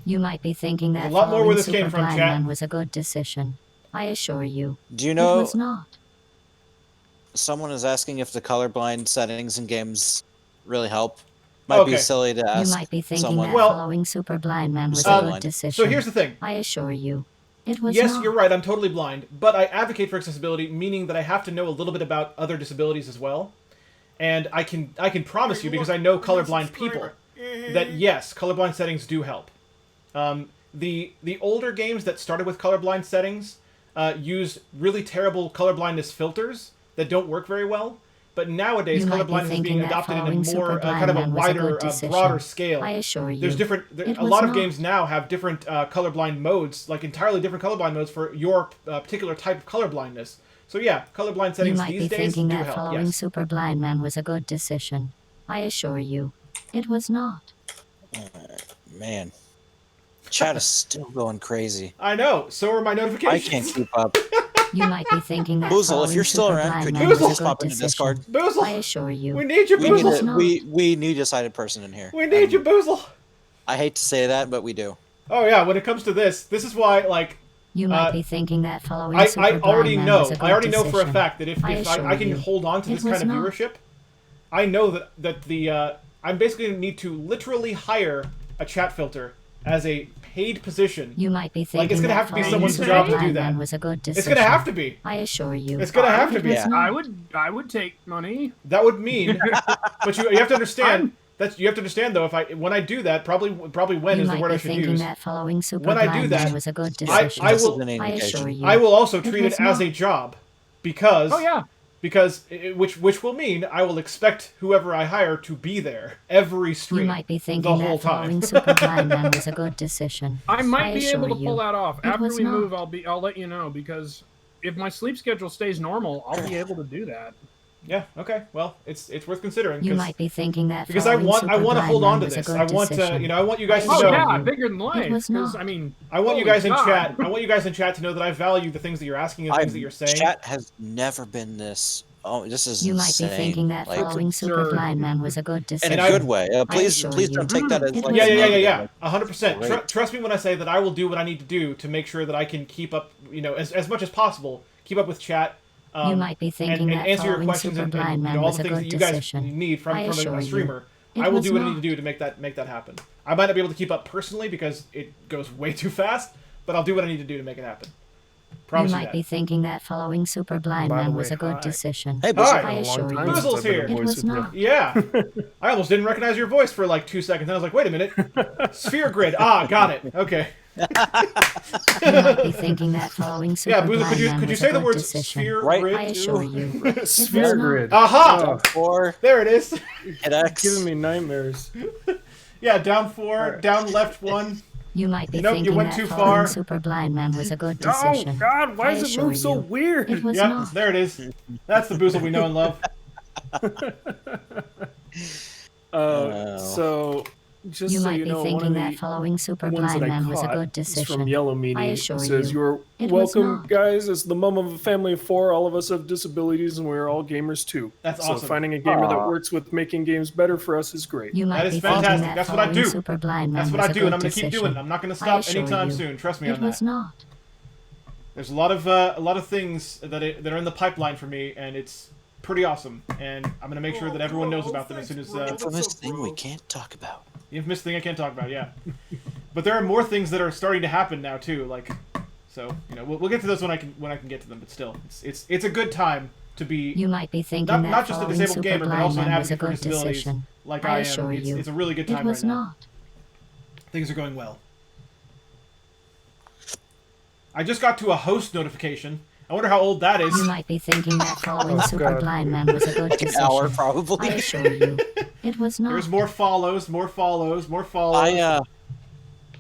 You might be thinking that There's a lot more following where this came from, Superblind chat. Man was a good decision. I assure you. Do you It know was not. someone is asking if the colorblind settings in games really help? Might be Okay. silly to You ask might be thinking someone. that Well, following Superblind Man was so a blind. good decision. So here's the thing. I assure you. It was Yes, not. you're right. I'm totally blind, but I advocate for accessibility, meaning that I have to know a little bit about other disabilities as well. And I can promise you, because I know colorblind people, that yes, colorblind settings do help. The older games that started with colorblind settings use really terrible colorblindness filters that don't work very well. But nowadays, You might be colorblindness is being thinking that adopted in a following more Superblind kind of a Man was a wider, good decision. broader scale. I assure you. There's different. It A was lot of not. games now have different colorblind modes, like entirely different colorblind modes for your particular type of colorblindness. So yeah, colorblind You settings might be these days thinking do that help. following Yes. Superblind Man was a good decision. I assure you. It was not. Man, chat is still going crazy. I know. So are my I notifications. can't keep up. You might be thinking that Boozle, following if you're still around, Superblind could Man you was a please good pop into decision. Discord? I Boozle, assure you. we need you, We need Boozle. a we need a sighted person in here. We need you, Boozle. I hate to say that, but we do. Oh yeah, when it comes to this is why like You might be thinking that following I Superblind already Man know. was a good I already know for a decision. fact that if assure I can you. hold on to It this kind was of not. viewership, I know that the I'm basically gonna need to literally hire a chat filter as a paid position. You might be thinking Like, it's gonna that have to be following someone's job to do Superblind that. Man was a good decision. It's gonna have to be. I assure you. It's gonna have to It be. was Yeah. not. I would take money. That would mean, but you have to understand. You have to understand though. When I do that, probably when You is the might word be I should thinking use. that following When I do Superblind that, Man was a good I decision. will- This is an I indication. assure you. I will also It treat it was as not. a job, because Oh yeah. which will mean I will expect whoever I hire to be there every You stream might be the thinking whole that following time. Superblind Man was a good decision. I might be assure able to you. pull that off. It After was we not. move, I'll let you know, because if my sleep schedule stays normal, I'll be able to do that. Yeah. Okay. Well, it's worth considering. You 'cause- might be thinking that because I following want to Superblind hold on Man to was a this. good I want decision. I want you guys to Oh know. yeah, bigger than life. was 'cause, not. I mean, I want you holy guys in God. chat. I want you guys in chat to know that I value the things that you're asking and things that you're saying. Chat has never been this Oh, this is You might be insane. thinking that Like, following Super absurd. Blind Man was a good in decision. a good way. Please, assure please you. don't take that as It like. was a not. Yeah. negative. 100%. Great. Trust me when I say that I will do what I need to do to make sure that I can keep up, as much as possible, keep up with chat. You might be thinking and that answer your following questions Super and Blind Man all was the a things good that you guys decision. need from I assure a you. streamer. It I will was do what I need not. to do to make that happen. I might not be able to keep up personally because it goes way too fast, but I'll do what I need to do to make it happen. Promise You you might that. be thinking that following Super Blind By the Man way, was a good hi. decision. Hey, Hi. Boozle. I Been a long assure time you. since Boozle's I've been here. a It voice was with you. not. Yeah. I almost didn't recognize your voice for like 2 seconds. I was like, wait a minute. Sphere grid. Ah, got it. Okay. You might be thinking that following Super Yeah, Boozle, Blind Man could you was say a the good words decision. sphere Right. grid? I assure you. It was Sphere not. grid. Aha! Oh, 4, There it is. hit X. giving me nightmares. Yeah, down 4, Alright. down left 1. You might be Nope, you thinking went that too following far. Super Blind Man was a good Oh decision. God! Why I does it assure move so you. weird? It was Yep, not. there it is. That's the Boozle we know and love. So just You so might you be know, one of thinking the that following Super ones Blind that I Man was a caught good is from decision. Yellow Meaty. I It assure says, you. "You're It was welcome, not. guys. As the mom of a family of 4, all of us have disabilities, and we're all gamers too. That's so awesome. finding a gamer that Aw. works with making games better for us is great." You might That is be thinking fantastic. that That's what I following do. Super Blind Man That's what was I a do, good and I'm going to keep decision. doing it. I'm not going to I stop assure anytime you. soon. Trust me It on was that. not. There's a lot of things that are in the pipeline for me, and it's pretty awesome. And I'm going to make sure that everyone knows about them as soon as Infamous thing we can't talk about. the infamous thing I can't talk about. Yeah, but there are more things that are starting to happen now too. Like, so we'll get to those when I can get to them. But still, it's a good time to be You might be thinking that not just a following disabled Super gamer, but Blind also an Man was a advocate for good disabilities decision. like I I am. assure you. It's a really good It time was right now. not. Things are going well. I just got to a host notification. I wonder how old that is. You might be thinking that following Oh, Super God. Blind Man was a good Like an hour, decision. probably. I assure you. It was not. There's more follows, more follows, more follows.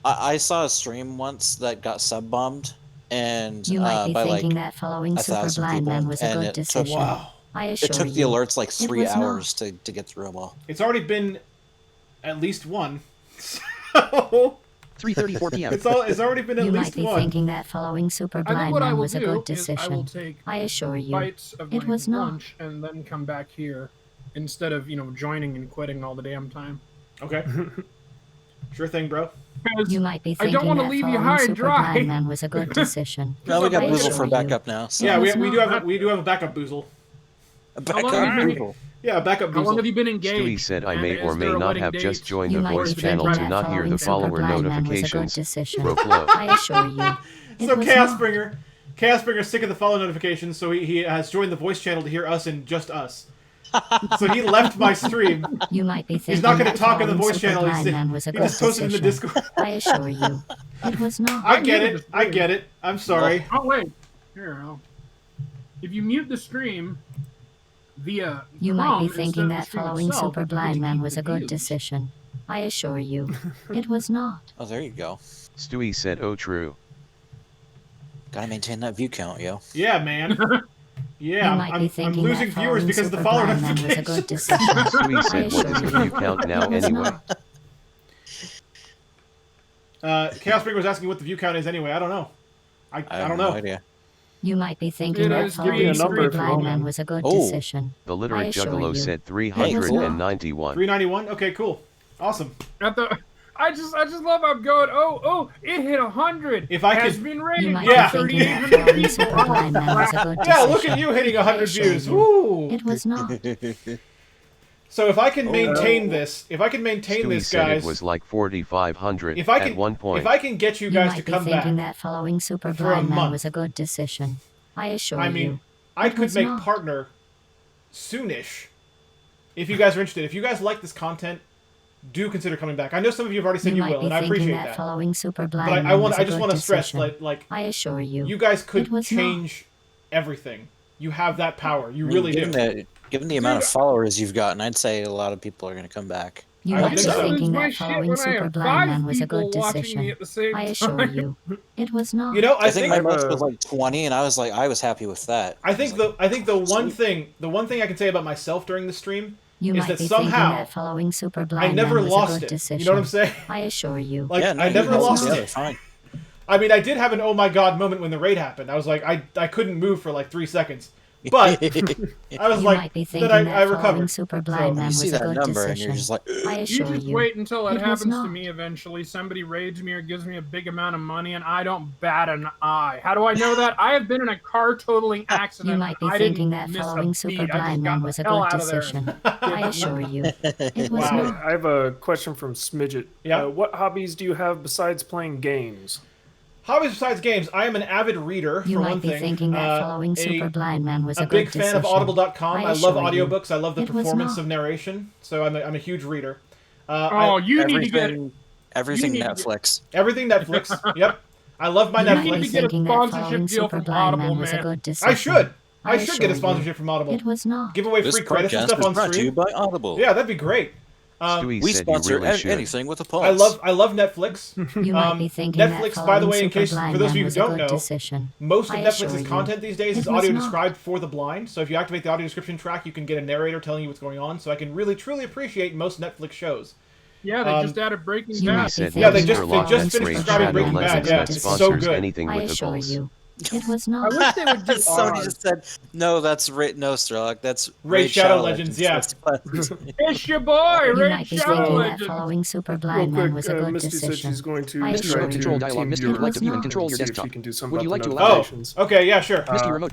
I saw a stream once that got sub bombed, and You might be by thinking like that following 1,000 Super Blind Man people, was a and good it took- decision. Wow. I assure it took the you. alerts like It 3 was not. hours to get through them all. It's already been at least one. So 3:34 p.m. it's already been at You least might be one. thinking that following Super I think Blind what I Man will was a do good is I will decision. take I assure you. bites of It my was not. lunch and then come back here instead of joining and quitting all the damn time. Okay. Sure thing, bro. Because You might be I don't thinking want to that leave you following high and Super dry. Blind Man was a good decision. No, we got I Boozle assure for you. backup now. So. Yeah, was we do not. have a backup Boozle. Backup long have you been- Boozle. Yeah, backup How long have Boozle. you been engaged? Stewie said I And may is or may there a not wedding have date? just joined You the might be voice thinking channel that to not hear following the Super follower Blind Man was a good notifications. decision. Broke low. I assure you. It So was Chaos not. Springer's sick of the follow notifications, so he has joined the voice channel to hear us and just us. So he left my stream. You might be thinking He's not going that to talk in the following voice Super channel. Blind Man was a He good just posted in the decision. Discord. I assure you. It was not. I get it. I'm sorry. Oh wait, here. If you mute the stream via You might be Chrome thinking instead of the that stream following itself, Super you get Blind to Man keep was the a good views. decision. I assure you. It was not. Oh, there you go. Stewie said, "Oh, true." Gotta maintain that view count, yo. Yeah, man. Yeah, You might be I'm thinking losing that viewers following because of the Super follower Blind Man was a good notifications. decision. Stewie I said, "What is assure the you. view count now It was anyway?" not. Chaos Springer was asking what the view count is anyway. I don't know. I I don't have know. no idea. You might be thinking It that is. Give me following a number Super if you Blind want. Man was a good Oh. decision. The I literate assure Juggalo you. said It was 391. 391. Okay, cool, awesome. I just love how I'm going. Oh, it hit 100. If I has could- been You rated might Yeah. be by thinking that 3,800 following people. Super Blind Man was a good decision. Yeah, look at you hitting 100 assure views. you. Woo! It was not. So if I can maintain this, Stewie this, said guys, it was like 4,500 if I at can, one point. if I can get you You guys might to be come thinking back, that following Super for a Blind Man month. was a good decision. I assure I you. mean, I It could was make not. partner soonish. If you guys are interested, if you guys like this content, do consider coming back. I know some of you have already said You you might will, be and I thinking appreciate that that. following Super Blind But Man I was a just good want to stress, decision. like I assure you. you guys could It was not. change everything. You have that power. You I mean, really do. given the amount of followers you've gotten, I'd say a lot of people are gonna come back. You I might would be think so. thinking My that shit following when I Super have Blind 5 Man was a good people watching me decision. at the same I assure time. you. It was not. You know, I think my think most was like 20, and I was happy with that. I think the one thing I can say about myself during the stream You is might that be somehow thinking that following Super Blind I never Man was a lost good it. decision. You know what I'm saying? I assure you. Like Yeah, no, I you never held lost together it. fine. I mean, I did have an oh my god moment when the raid happened. I was like, I couldn't move for like 3 seconds. But I was You like, might be then thinking I that following recovered. Super So- Blind Man You see was a that good number and decision. you're just like, I You assure just you. wait until it It was happens to not. me eventually. Somebody raids me or gives me a big amount of money and I don't bat an eye. How do I know that? I have been in a car totaling accident. You might be I thinking didn't that miss following a Super beat. I just Blind got Man the was a hell good out of there. decision. I assure you. It was Wow. not. I have a question from Smidget. Yeah? What hobbies do you have besides playing games? Hobbies besides games, I am an avid reader, You for might one be thing. thinking that following Super Blind Man was a a big good fan of decision. Audible.com. I love assure you. audiobooks. I love the It was performance not. of narration. So I'm a huge reader. Oh, you need to get everything need to get- Netflix. Everything Netflix. Yep. I love my You You need might Netflix. be to get a thinking that sponsorship following deal Super from Blind Audible, Man was a man. good decision. I should. I should get a assure sponsorship you. from Audible. It was not. Give away This free credits and podcast stuff is on brought to you stream. by Audible. Yeah, that'd be great. Stewie We said you sponsor really should. anything with a pulse. I love Netflix. You might be thinking Netflix, that by the following way, in Super case Blind for those of Man you who was a don't good know, decision. most of I Netflix's assure you. content these days is It was audio not. described for the blind. So if you activate the audio description track, you can get a narrator telling you what's going on. So I can really truly appreciate most Netflix shows. Yeah, they just added Breaking You Stewie might Bad. be said Yeah, they thinking just- that they just following finished Super describing Blind Breaking Man was a Bad, good yeah, it's decision. so good. anything I with the assure pulse. you. It was I not. wish they would do Somebody Oz. just said, no, that's no, Strelok. That's Raid Shadow Legends, yeah. That's pleasant. It's your boy, You Raid might be Shadow thinking that Legends. following Super Real Blind Man quick, was a good Misty said decision. she's going to I try assure to you. Control dialog. team Misty viewer would like to view and not. control your see if desktop. she can do some Would you about like the to Oh, notifications. okay, yeah, sure. Misty remote.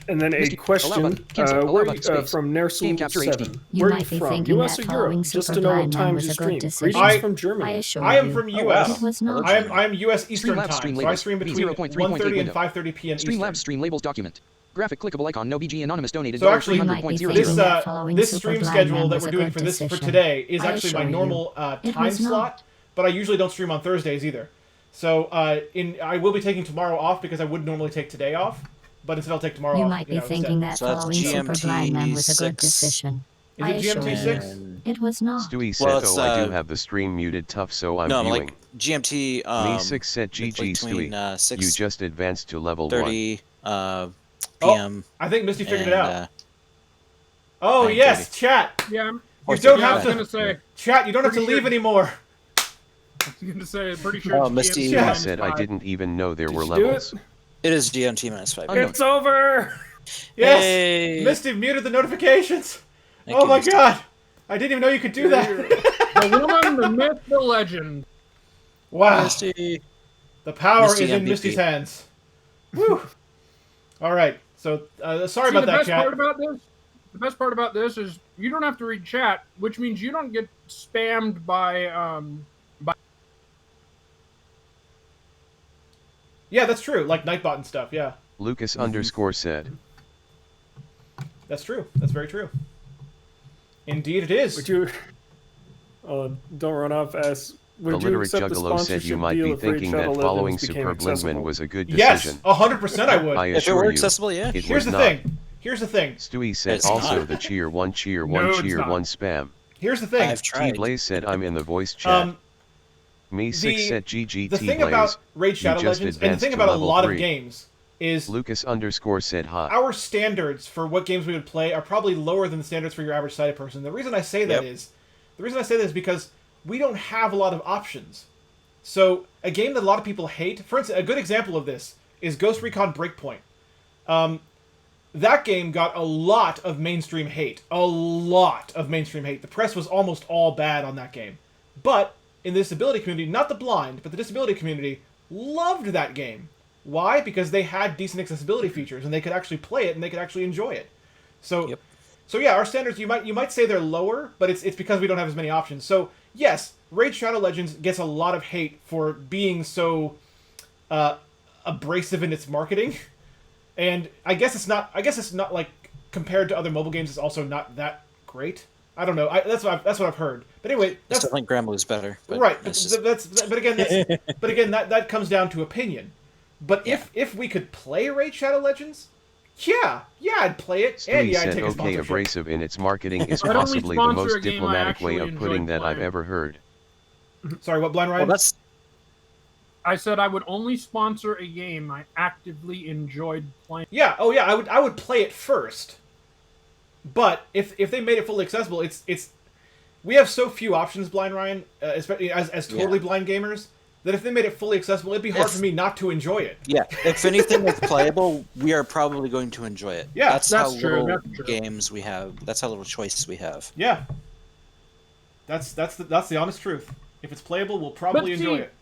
And then a Misty, question allow button, cancel, allow where button, you, space. from Game Nersul capture 7. HD. You Where are might you be from? thinking US that or following Europe? Just Super to know what Blind Man times was you a good stream. decision. Greetings from Germany. I assure I am you. from Oh, US. It was not. I am US Eastern Streamlabs time, stream so I labels. stream between 0.3.8 1:30 and window. 5:30 p.m. Eastern. Streamlabs stream labels document. Graphic clickable icon no BG anonymous donated So actually, You might be $300.00. thinking This that following this Super stream Blind schedule Man that was we're a doing good for this for decision. today is I actually my assure you. normal It time was not. slot, but I usually don't stream on Thursdays either. So I will be taking tomorrow off because I would normally take today off, but instead I'll take tomorrow You off. might be instead. thinking that So that's following Super Blind Man was a good GMT6. decision. Is I it assure GMT you. 6? And- It was not. Stewie said, Well, it's, I do have the stream muted tough, so I'm no, viewing. like GMT. Me 6 said like GG between, Stewie. You 6:30, just advanced to level 1. PM. I think Misty figured it and, out. Oh 9:30. yes, chat. Yeah, You don't yeah, I have was gonna to say. chat. You don't have to Pretty leave sure- anymore. I was gonna say. Pretty sure. Oh, it's Misty- GMT Yeah. Stewie said I 5. didn't even know there Did were you do levels. it? It is GMT minus 5. Unknown. It's over! Yes, Hey. Misty muted the notifications. Thank Oh you, my Misty. god, I didn't even know you could do that. The woman, the myth, the legend. Wow, Misty. the power Misty is in MVP. Misty's hands. Woo. All right, so sorry See, about the that, best chat. part about this. The best part about this is you don't have to read chat, which means you don't get spammed by Yeah, that's true. Like Nightbot and stuff. Yeah, Lucas underscore said. that's true. That's very true. Indeed, it is. Would you... don't run off, ass. The Would you literate accept the Juggalo said you sponsorship might deal be if Raid thinking Shadow that following Legends became Superb Linkman accessible? was a good Yes, decision. 100% I would. I If it assure were you, accessible, yeah. it Here's was the not. thing. Here's the thing. Stewie said It's also not. the cheer 1 cheer No, 1 it's cheer not. 1 spam. Here's the thing. I've T tried. Blaze said I'm in the voice chat. Me 6 said GG The T thing Blaze. about Raid You Shadow just Legends, and the advanced thing to about a level lot 3. of games, is Lucas underscore said hot. our standards for what games we would play are probably lower than the standards for your average sighted person. The reason I say that is because we don't have a lot of options. So a game that a lot of people hate, for instance, a good example of this is Ghost Recon Breakpoint. That game got a lot of mainstream hate. A lot of mainstream hate. The press was almost all bad on that game. But in the disability community, not the blind, but the disability community, loved that game. Why? Because they had decent accessibility features, and they could actually play it, and they could actually enjoy it. So, Yep. so yeah, our standards, you might say they're lower, but it's because we don't have as many options. So yes, Raid Shadow Legends gets a lot of hate for being so abrasive in its marketing, and I guess it's not like compared to other mobile games, it's also not that great. I don't know. That's what I've heard. But anyway, I that's still think Granblue's better. But right. that's But again, that comes down to opinion. But if we could play Raid Shadow Legends, yeah, I'd play it, and Stewie yeah, I'd said take a okay sponsorship. abrasive in its marketing is Why don't we possibly the sponsor a most game I diplomatic way actually of putting enjoyed that I've playing? ever heard. Sorry, what, Blind well, Ryan? that's I said I would only sponsor a game I actively enjoyed playing. Yeah, oh yeah, I would play it first. But if they made it fully accessible, it's we have so few options, Blind Ryan, especially as totally blind gamers. that if they made it fully accessible, it'd be hard for me not to enjoy it. Yeah, if anything is playable, we are probably going to enjoy it. Yeah, that's how true, little that's true. games we have. That's how little choices we have. Yeah. That's the honest truth. If it's playable, we'll probably enjoy it.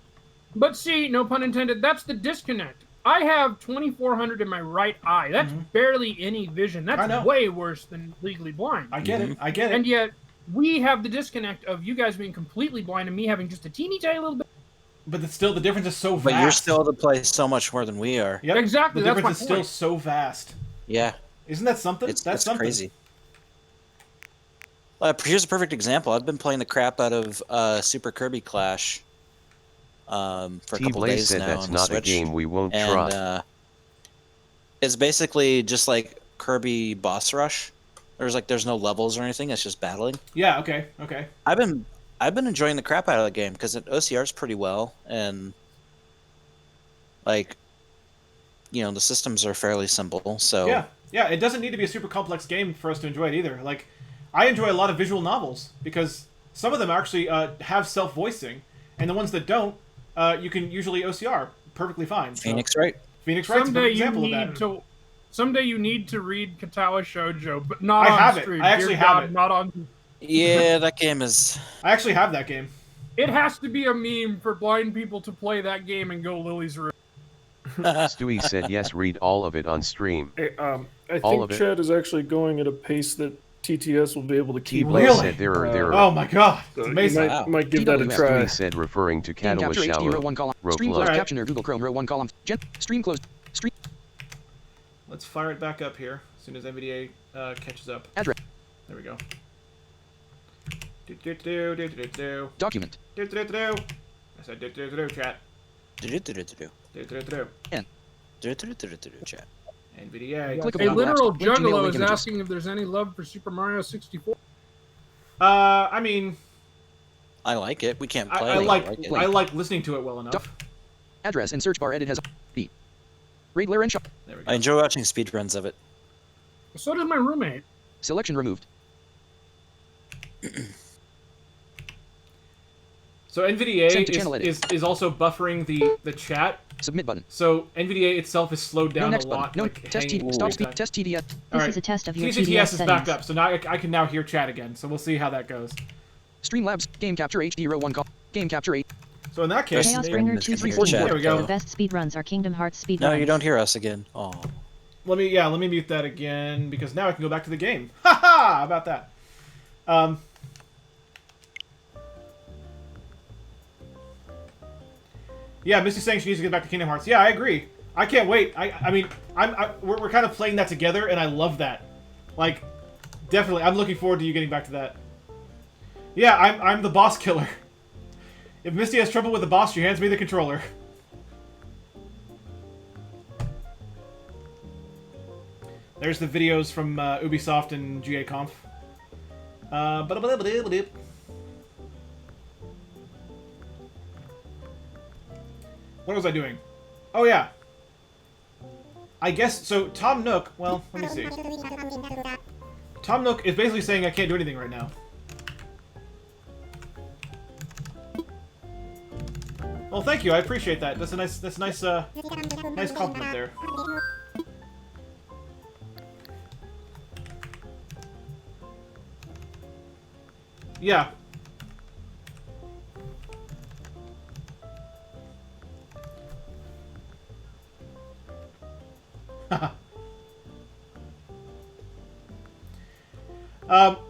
But see, no pun intended, that's the disconnect. I have 2400 in my right eye. That's barely any vision. That's way worse than legally blind. I get it. I get it. And yet, we have the disconnect of you guys being completely blind and me having just a teeny tiny little bit. But still, the difference is so vast. But you're still able to play so much more than we are. Yep. Exactly. The That's difference my is point. still so vast. Yeah. Isn't that something? That's something. Crazy. Here's a perfect example. I've been playing the crap out of Super Kirby Clash for a couple days said now that's on not the Switch. a game we won't and, try. It's basically just like Kirby Boss Rush. There's no levels or anything. It's just battling. Yeah. Okay. Okay. I've been enjoying the crap out of the game because it OCRs pretty well, and like, the systems are fairly simple. So yeah. It doesn't need to be a super complex game for us to enjoy it either. Like, I enjoy a lot of visual novels because some of them actually have self-voicing, and the ones that don't, you can usually OCR perfectly fine. Phoenix Wright. Phoenix Wright's a perfect example of that. Someday you need to read Katawa Shoujo, but not on stream. I actually have it. Not on. Yeah, that game is. I actually have that game. It has to be a meme for blind people to play that game and go Lily's room. Stewie said yes, read all of it on stream. Hey, I think Chad is actually going at a pace that TTS will be able to keep. Really? Said there are. Oh my god, so amazing. Might give that a try. Stewie said referring to Game Catalyst capture HD row Shower. 1 column. Row Stream flow. closed captioner Google Chrome row 1 column. Stream closed. Stream. Let's fire it back up here as soon as NVDA catches up. Address. There we go. Document. I said chat. N. Chat. NVDA. Clickable A literal Link to mail juggalo link is images. asking if there's any love for Super Mario 64. I mean, I like it. We can't play. I it. like listening to it well enough. Address and search bar edit has B. Raid Lair and shop. There we go. I enjoy watching speedruns of it. So does my roommate. Selection removed. So Send to channel NVDA edit. is also buffering the chat. Submit button. So NVDA itself is slowed No down next a button. lot. No like test hanging stop all the speed time. test TDS. All This right. is a test of your TCTS TDS is back settings. up, so now I can now hear chat again. So we'll see how that goes. Streamlabs game capture HD row 1 column. Game capture 8. So in that case, Chaos Maybe Bringer this can hear 264. chat, There we go. The best speedruns are Kingdom Hearts speedruns. No, you don't hear us again. Oh. let me mute that again because now I can go back to the game. Ha ha! How about that? Yeah, Misty's saying she needs to get back to Kingdom Hearts. Yeah, I agree. I can't wait. I mean, we're kind of playing that together, and I love that. Like, definitely, I'm looking forward to you getting back to that. Yeah, I'm the boss killer. If Misty has trouble with the boss, she hands me the controller. There's the videos from Ubisoft and GA Conf. What was I doing? Oh, yeah. I guess, so Tom Nook, well, let me see. Tom Nook is basically saying I can't do anything right now. Well, thank you, I appreciate that. That's a nice compliment there. Yeah.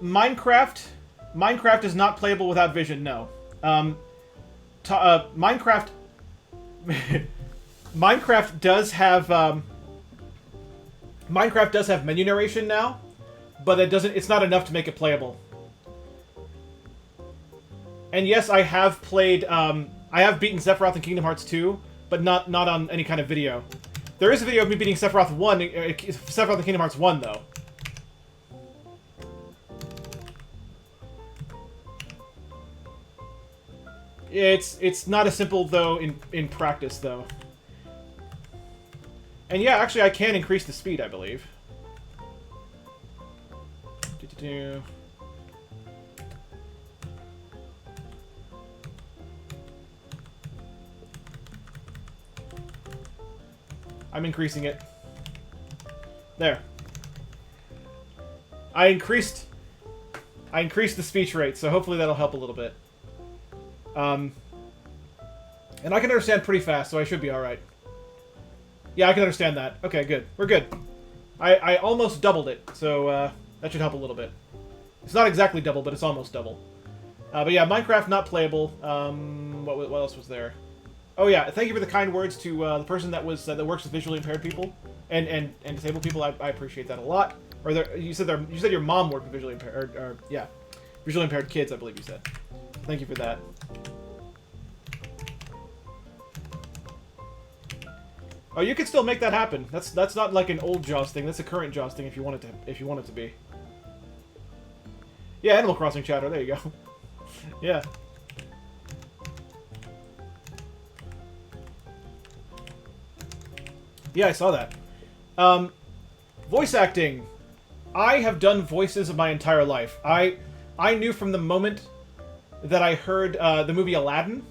Minecraft is not playable without vision, no. Minecraft does have menu narration now, but it's not enough to make it playable. And yes, I have played I have beaten Sephiroth in Kingdom Hearts 2, but not on any kind of video. There is a video of me beating Sephiroth in Kingdom Hearts 1 though. It's not as simple though in practice though. And yeah, actually I can increase the speed, I believe. I'm increasing it. There. I increased the speech rate, so hopefully that'll help a little bit. And I can understand pretty fast, so I should be alright. Yeah, I can understand that. Okay, good. We're good. I almost doubled it, so that should help a little bit. It's not exactly double, but it's almost double. But yeah, Minecraft not playable. What else was there? Oh yeah, thank you for the kind words to the person that works with visually impaired people and disabled people. I appreciate that a lot. Or you said your mom worked with visually impaired, or yeah, visually impaired kids. I believe you said. Thank you for that. Oh, you can still make that happen. That's not like an old Jaws thing. That's a current Jaws thing if you want it to be. Yeah, Animal Crossing chatter. There you go. Yeah. Yeah, I saw that. Voice acting. I have done voices of my entire life. I knew from the moment that I heard the movie Aladdin.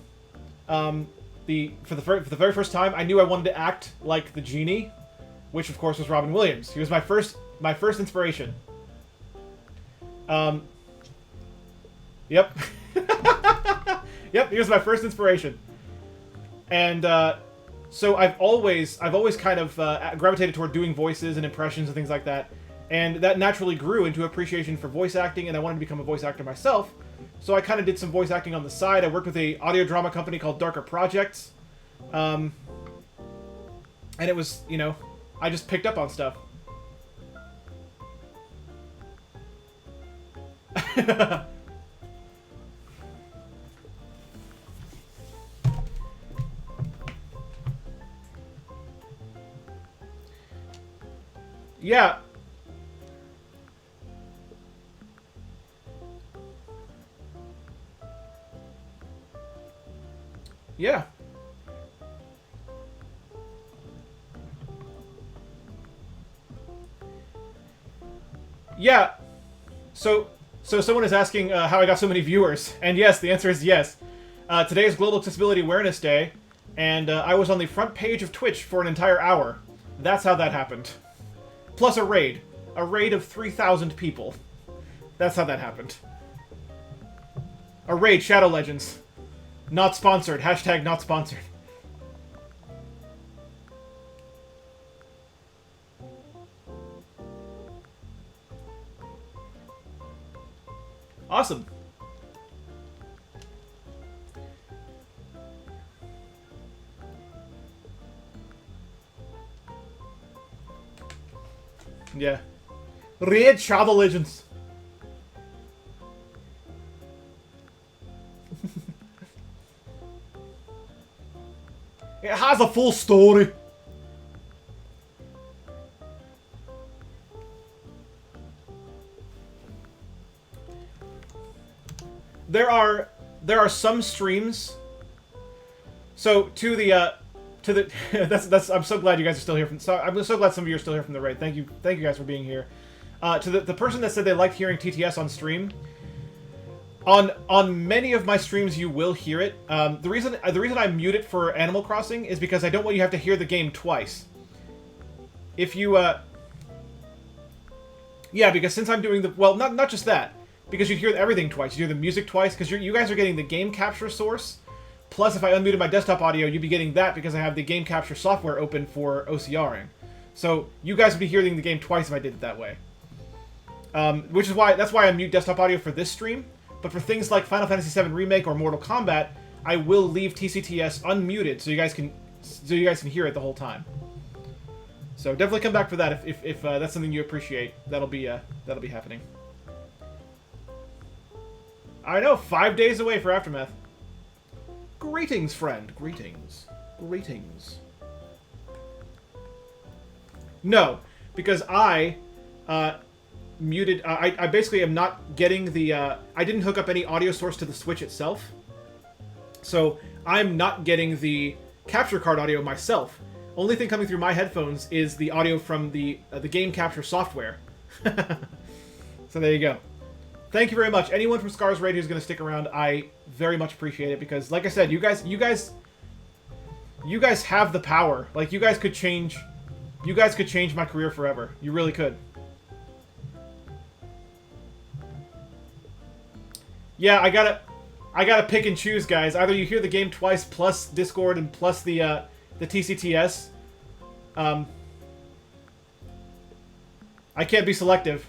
For the very first time, I knew I wanted to act like the genie, which of course was Robin Williams. He was my first inspiration. Yep. Yep, he was my first inspiration. And so I've always kind of gravitated toward doing voices and impressions and things like that. And that naturally grew into appreciation for voice acting, and I wanted to become a voice actor myself. So I kind of did some voice acting on the side. I worked with a audio drama company called Darker Projects. And it was, you know, I just picked up on stuff. Yeah. Yeah. Yeah. So someone is asking how I got so many viewers, and yes, the answer is yes. Today is Global Accessibility Awareness Day, and I was on the front page of Twitch for an entire hour. That's how that happened. Plus a raid of 3,000 people. That's how that happened. A raid, Shadow Legends. Not sponsored. Hashtag not sponsored. Awesome. Yeah. Raid Shadow Legends. It has a full story. There are some streams. So to the that's I'm so glad you guys are still here I'm so glad some of you are still here from the raid. Thank you guys for being here. To the person that said they liked hearing TTS on stream. On many of my streams, you will hear it. The reason I mute it for Animal Crossing is because I don't want you to have to hear the game twice. If you, yeah, because since I'm doing not just that, because you'd hear everything twice. You hear the music twice, because you guys are getting the game capture source. Plus, if I unmuted my desktop audio, you'd be getting that because I have the game capture software open for OCRing. So you guys would be hearing the game twice if I did it that way. That's why I mute desktop audio for this stream. But for things like Final Fantasy VII Remake or Mortal Kombat, I will leave TCTS unmuted so you guys can hear it the whole time. So definitely come back for that if that's something you appreciate. That'll be happening. I know, 5 days away for Aftermath. Greetings, friend. Greetings. No, because I muted. I basically am not getting the. I didn't hook up any audio source to the Switch itself, so I'm not getting the capture card audio myself. Only thing coming through my headphones is the audio from the game capture software. So there you go. Thank you very much. Anyone from Scars Radio who's going to stick around, I very much appreciate it because, like I said, you guys have the power. Like, you guys could change You guys could change my career forever. You really could. Yeah, I gotta pick and choose, guys. Either you hear the game twice plus Discord and plus the TCTS. I can't be selective.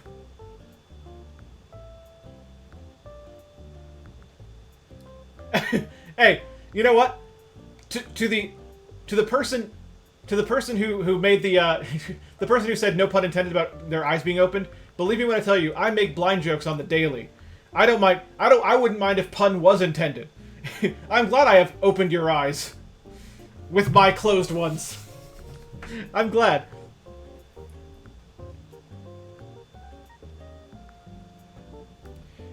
Hey, you know what? To the person who made the the person who said no pun intended about their eyes being opened. Believe me when I tell you, I make blind jokes on the daily. I don't mind. I wouldn't mind if pun was intended. I'm glad I have opened your eyes with my closed ones. I'm glad.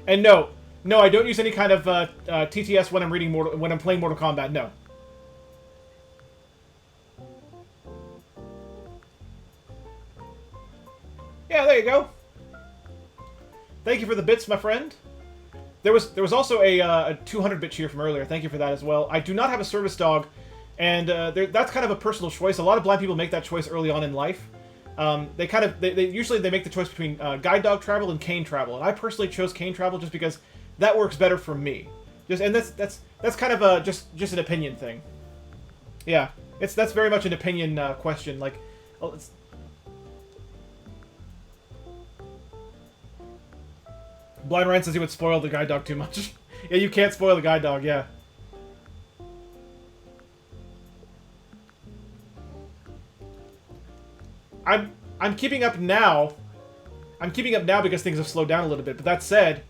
And no, I don't use any kind of TTS when I'm when I'm playing Mortal Kombat. No. Yeah, there you go. Thank you for the bits, my friend. There was also a 200-bit cheer from earlier. Thank you for that as well. I do not have a service dog, and that's kind of a personal choice. A lot of blind people make that choice early on in life. They usually make the choice between guide dog travel and cane travel, and I personally chose cane travel just because that works better for me. That's kind of just an opinion thing. Yeah, that's very much an opinion question. Like, Blind Ryan says he would spoil the guide dog too much. Yeah, you can't spoil the guide dog. Yeah. I'm keeping up now. I'm keeping up now because things have slowed down a little bit. But that said,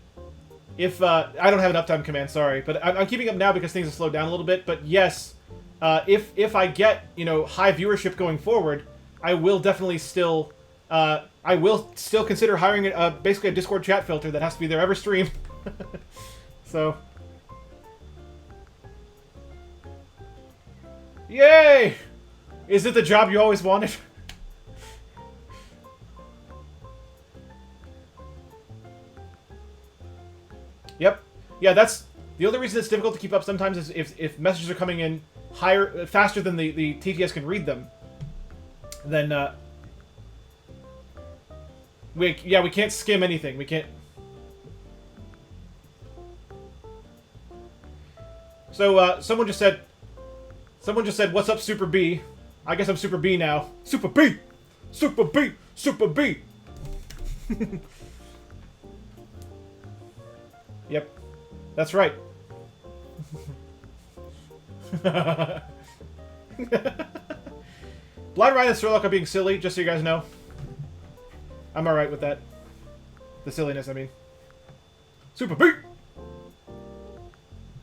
if I don't have an uptime command, sorry, but I'm keeping up now because things have slowed down a little bit. But yes, if I get high viewership going forward, I will definitely still consider hiring basically a Discord chat filter that has to be there every stream. So, yay! Is it the job you always wanted? Yep. Yeah, that's the only reason it's difficult to keep up sometimes is if messages are coming in faster than the TTS can read them. Then we can't skim anything. We can't. So someone just said, "What's up, Super B?" I guess I'm Super B now. Super B, Super B, Super B. Yep, that's right. Blind Ryan and Sherlock are being silly, just so you guys know. I'm alright with that. The silliness, I mean. Super B!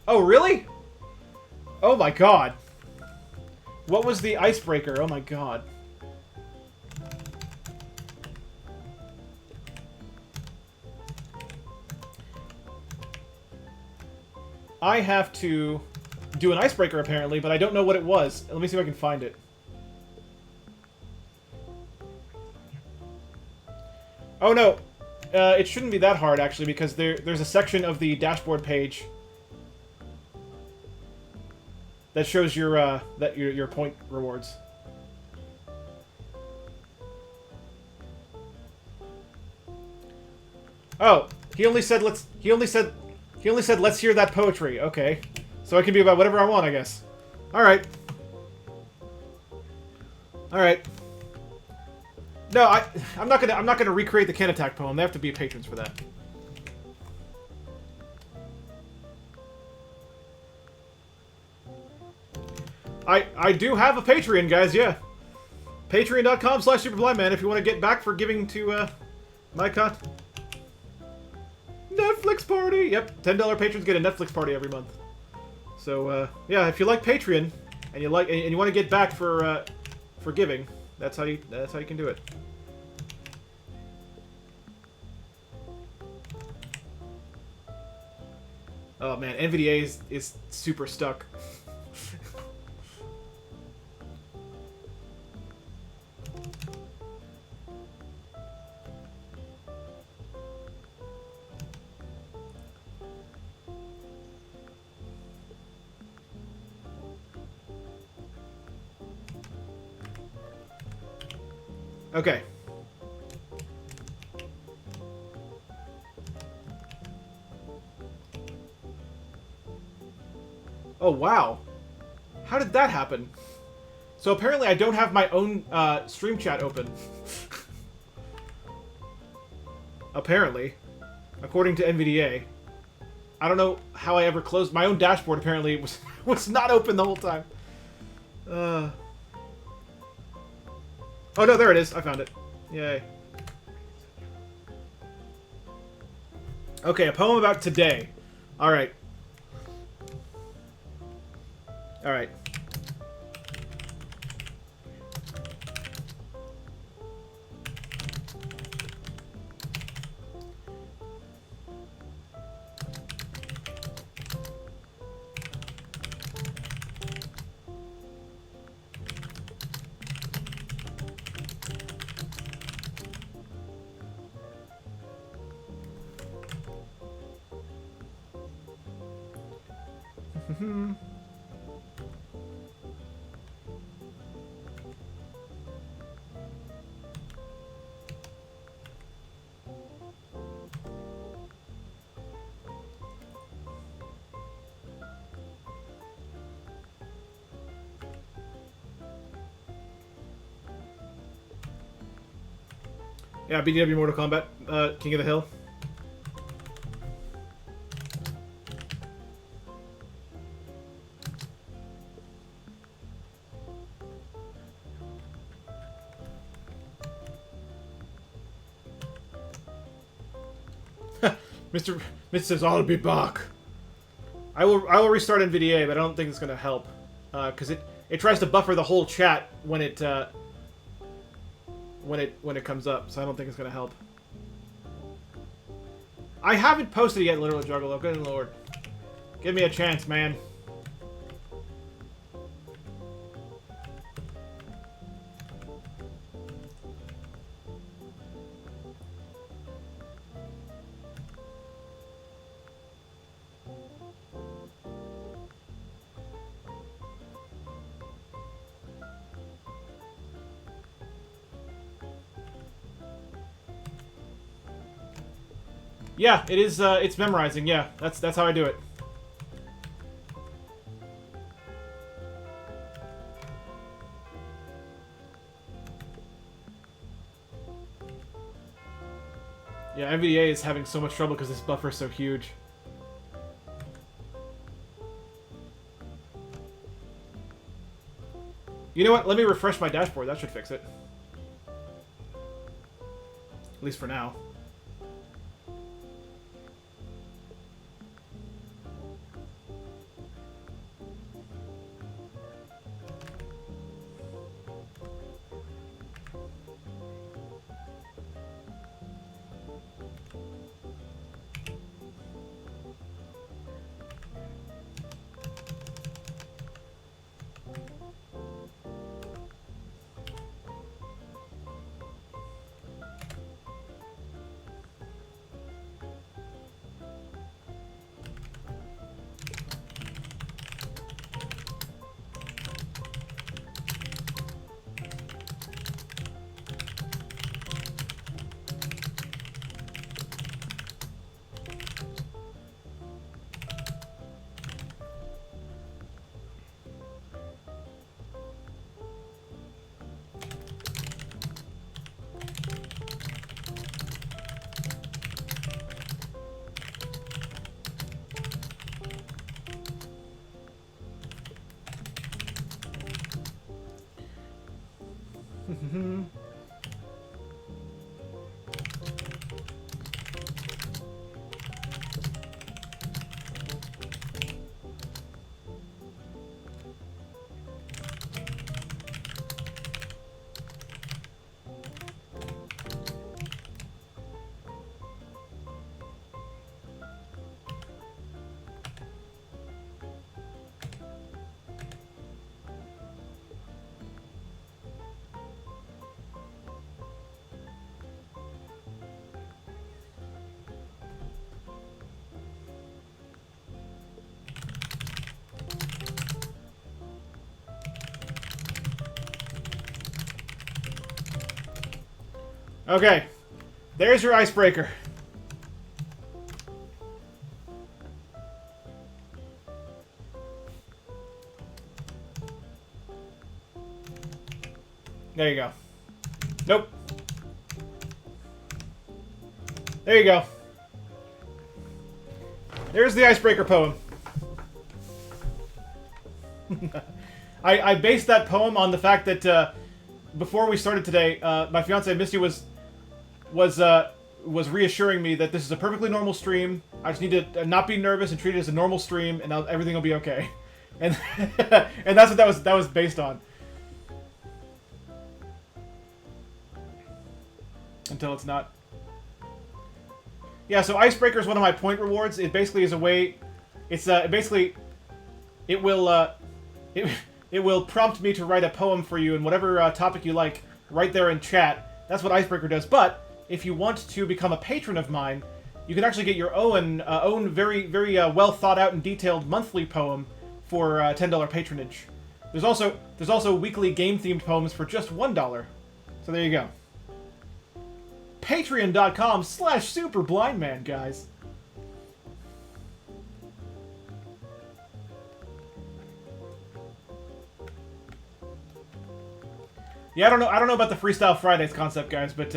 Oh, really? Oh my god. What was the icebreaker? Oh my god. I have to do an icebreaker, apparently, but I don't know what it was. Let me see if I can find it. Oh no, it shouldn't be that hard actually, because there's a section of the dashboard page that shows your your point rewards. Oh, he only said let's hear that poetry. Okay, so it can be about whatever I want, I guess. All right. All right. No, I'm not gonna recreate the Can Attack poem. They have to be patrons for that. I do have a Patreon, guys. Yeah, Patreon.com/SuperBlindMan if you want to get back for giving to my Netflix party. Yep, $10 patrons get a Netflix party every month. So yeah, if you like Patreon and you want to get back for giving. That's how you can do it. Oh man, NVDA is super stuck. Okay. Oh, wow. How did that happen? So apparently I don't have my own stream chat open. Apparently. According to NVDA. I don't know how I ever closed my own dashboard. Apparently it was not open the whole time. Oh no, there it is. I found it. Yay. Okay, a poem about today. Alright. Alright. Yeah, BDW Mortal Kombat, King of the Hill. Mr. says, I'll be back. I will restart NVDA, but I don't think it's gonna help. Because it tries to buffer the whole chat when it comes up, so I don't think it's gonna help. I haven't posted yet, Literal Juggalo. Good lord. Give me a chance, man. Yeah, it is. It's memorizing. Yeah, that's how I do it. Yeah, NVDA is having so much trouble because this buffer is so huge. You know what? Let me refresh my dashboard. That should fix it. At least for now. Okay. There's your icebreaker. There you go. Nope. There you go. There's the icebreaker poem. I based that poem on the fact that before we started today, my fiance Misty was reassuring me that this is a perfectly normal stream. I just need to not be nervous and treat it as a normal stream, and everything will be okay. And and that's what that was based on. Until it's not. Yeah, so Icebreaker is one of my point rewards. It basically is a way. It's basically it will it will prompt me to write a poem for you in whatever topic you like right there in chat. That's what Icebreaker does. But if you want to become a patron of mine, you can actually get your own very well thought out and detailed monthly poem for $10 patronage. There's also weekly game themed poems for just $1. So there you go. Patreon.com/SuperBlindMan, guys. Yeah, I don't know about the Freestyle Fridays concept, guys, but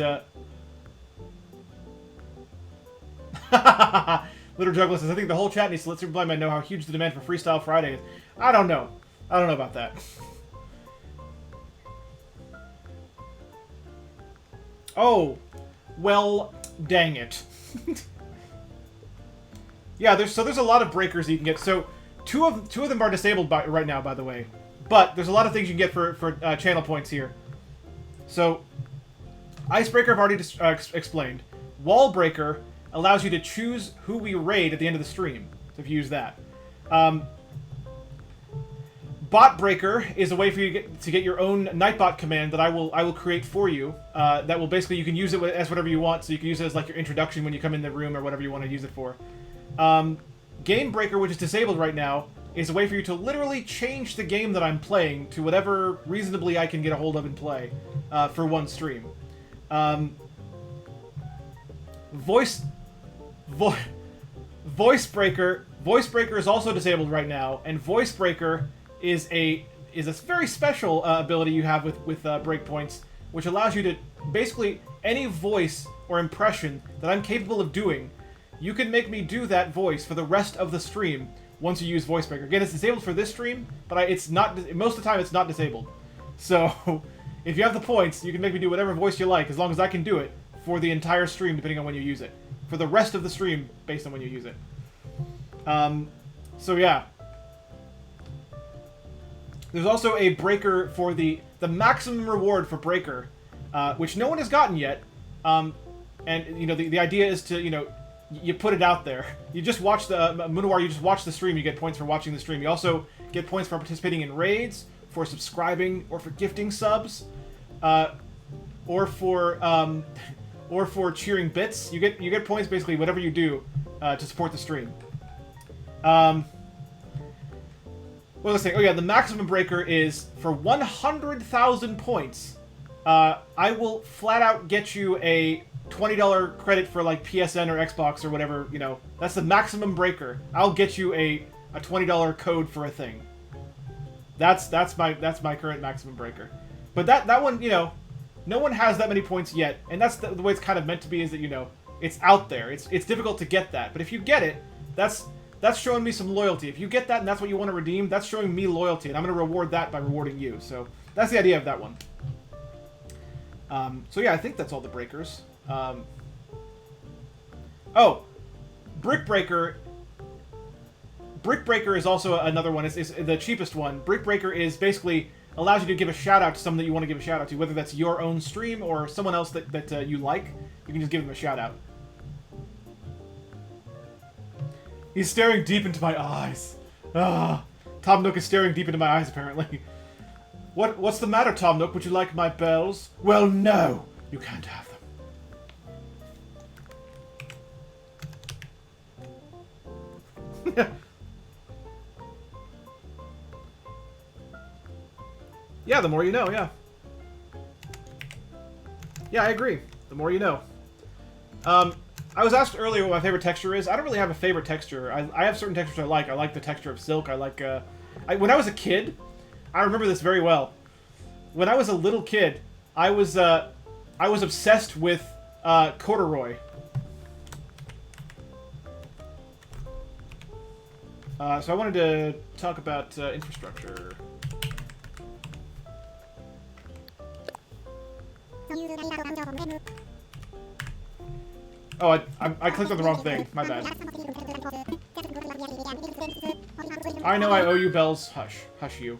Little Juggler says, I think the whole chat needs to let Super Blind Man know how huge the demand for Freestyle Friday is. I don't know. I don't know about that. Oh, well, dang it. Yeah, there's a lot of breakers you can get. So two of them are disabled right now, by the way. But there's a lot of things you can get for channel points here. So Icebreaker I've already explained. Wall Breaker allows you to choose who we raid at the end of the stream. So if you use that. Bot Breaker is a way for you to get your own Nightbot command that I will create for you. That will basically, you can use it as whatever you want. So you can use it as like your introduction when you come in the room or whatever you want to use it for. Game Breaker, which is disabled right now, is a way for you to literally change the game that I'm playing to whatever reasonably I can get a hold of and play for one stream. Voice Breaker is also disabled right now, and Voice Breaker is a very special ability you have with breakpoints, which allows you to basically any voice or impression that I'm capable of doing, you can make me do that voice for the rest of the stream once you use Voice Breaker. Again, it's disabled for this stream, but it's not most of the time it's not disabled. So if you have the points, you can make me do whatever voice you like as long as I can do it for the entire stream, depending on when you use it. For the rest of the stream, based on when you use it. So yeah. There's also a breaker for the maximum reward for breaker, which no one has gotten yet. And you know the idea is to you put it out there. You just watch the Munawar. You just watch the stream. You get points for watching the stream. You also get points for participating in raids, for subscribing, or for gifting subs, or for cheering bits. You get points basically whatever you do to support the stream. What was I saying? Oh yeah, the maximum breaker is for 100,000 points. I will flat out get you a $20 credit for like PSN or Xbox or whatever. That's the maximum breaker. I'll get you a $20 code for a thing. That's my current maximum breaker. But that one, no one has that many points yet, and that's the way it's kind of meant to be. Is that it's out there. It's difficult to get that, but if you get it, that's showing me some loyalty. If you get that and that's what you want to redeem, that's showing me loyalty, and I'm going to reward that by rewarding you. So that's the idea of that one. So yeah, I think that's all the breakers. Oh, Brick Breaker. Brick Breaker is also another one. It's the cheapest one. Brick Breaker is basically allows you to give a shout out to someone that you want to give a shout out to, whether that's your own stream or someone else that you like. You can just give them a shout out. He's staring deep into my eyes. Tom Nook is staring deep into my eyes, apparently. What's the matter, Tom Nook? Would you like my bells? Well, no. You can't have them. Yeah, the more you know, yeah. Yeah, I agree. The more you know. I was asked earlier what my favorite texture is. I don't really have a favorite texture. I have certain textures I like. I like the texture of silk. I like... when I was a kid, I remember this very well. When I was a little kid, I was obsessed with corduroy. So I wanted to talk about infrastructure. Oh, I clicked on the wrong thing. My bad. I know I owe you bells. Hush. Hush you.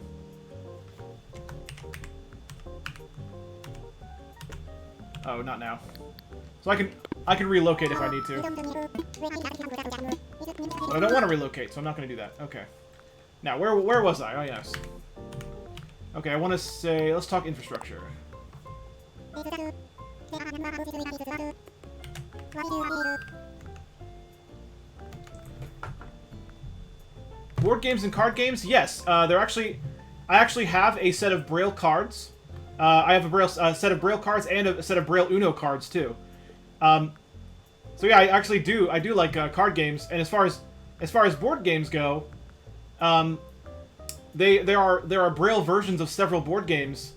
Oh, not now. So I can relocate if I need to. But I don't want to relocate, so I'm not going to do that. Okay. Now, where was I? Oh, yes. Okay, I want to say... Let's talk infrastructure. Board games and card games? Yes. I actually have a set of Braille cards. I have a set of Braille cards and a set of Braille Uno cards, too. So yeah, I do like card games, and as far as board games go, there are Braille versions of several board games,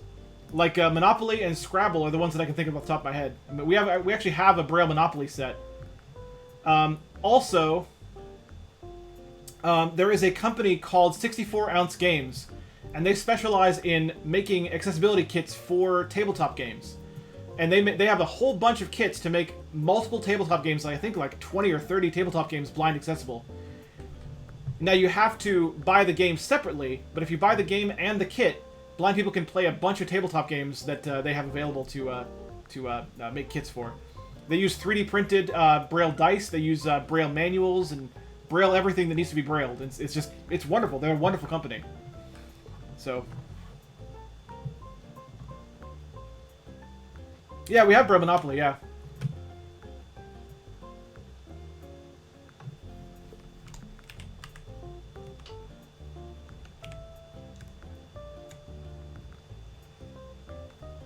like Monopoly and Scrabble are the ones that I can think of off the top of my head. I mean, we actually have a Braille Monopoly set. Also, there is a company called 64-ounce Games, and they specialize in making accessibility kits for tabletop games. And they have a whole bunch of kits to make multiple tabletop games, I think like 20 or 30 tabletop games blind accessible. Now you have to buy the game separately, but if you buy the game and the kit, blind people can play a bunch of tabletop games that they have available to make kits for. They use 3D printed Braille dice, they use Braille manuals, and Braille everything that needs to be Brailled. It's wonderful. They're a wonderful company. So... Yeah, we have Braille Monopoly, yeah.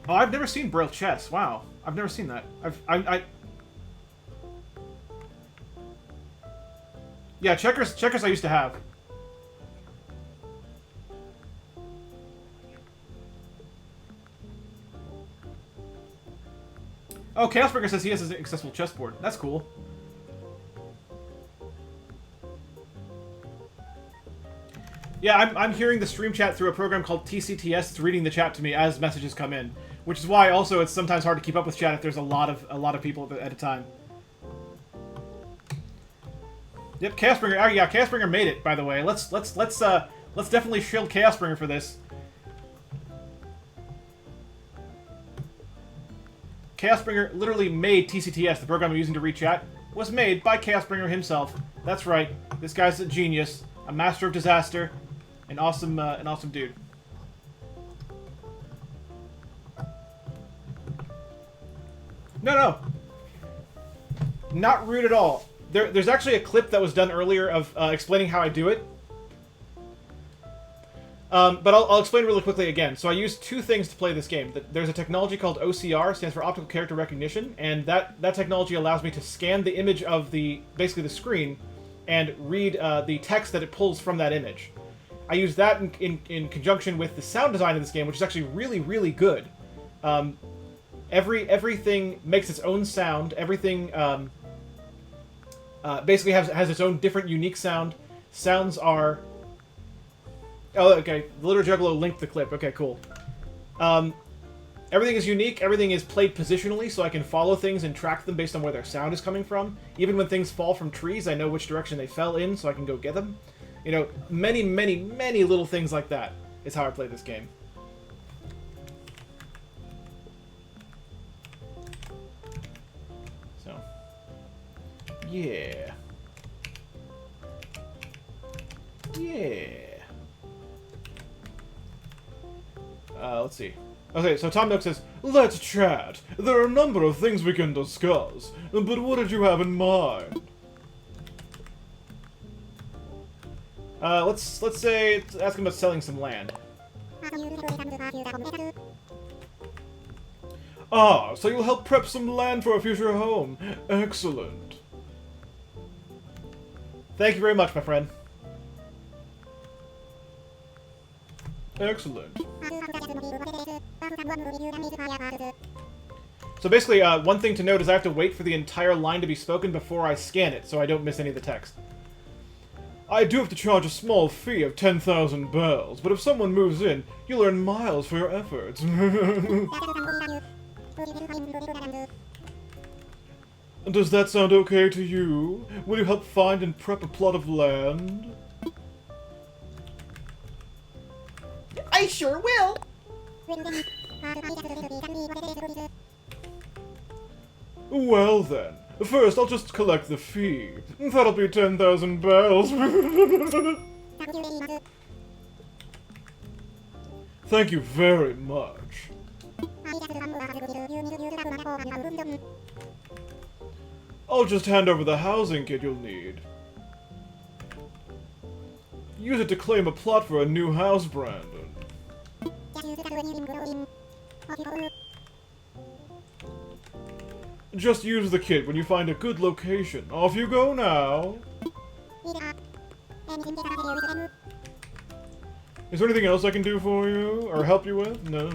Oh, I've never seen Braille chess. Wow. I've never seen that. Yeah, checkers I used to have. Oh, Chaosbringer says he has an accessible chessboard. That's cool. Yeah, I'm hearing the stream chat through a program called TCTS. It's reading the chat to me as messages come in, which is why also it's sometimes hard to keep up with chat if there's a lot of people at a time. Yep, Chaosbringer. Oh yeah, Chaosbringer made it. By the way, let's definitely shield Chaosbringer for this. Chaosbringer literally made TCTS, the program I'm using to read chat, was made by Chaosbringer himself. That's right. This guy's a genius, a master of disaster, an awesome dude. No. Not rude at all. There's actually a clip that was done earlier of explaining how I do it. But I'll explain really quickly again. So I use two things to play this game. There's a technology called OCR, stands for Optical Character Recognition, and that technology allows me to scan the image of basically the screen and read the text that it pulls from that image. I use that in conjunction with the sound design of this game, which is actually really, really good. Everything makes its own sound. Everything basically has its own different, unique sound. Sounds are... Oh, okay. The Litter Juggalo linked the clip. Okay, cool. Everything is unique. Everything is played positionally, so I can follow things and track them based on where their sound is coming from. Even when things fall from trees, I know which direction they fell in, so I can go get them. You know, many, many, many little things like that is how I play this game. So, yeah. Yeah. Let's see. Okay, so Tom Nook says, "Let's chat. There are a number of things we can discuss, but what did you have in mind?" Let's say, ask him about selling some land. Ah, so you'll help prep some land for a future home. Excellent. Thank you very much, my friend. Excellent. So basically, one thing to note is I have to wait for the entire line to be spoken before I scan it, so I don't miss any of the text. I do have to charge a small fee of 10,000 bells, but if someone moves in, you'll earn miles for your efforts. Does that sound okay to you? Will you help find and prep a plot of land? I sure will! Well then, first I'll just collect the fee. That'll be 10,000 bells. Thank you very much. I'll just hand over the housing kit you'll need. Use it to claim a plot for a new house, Brandon. Just use the kit when you find a good location. Off you go now. Is there anything else I can do for you? Or help you with? No.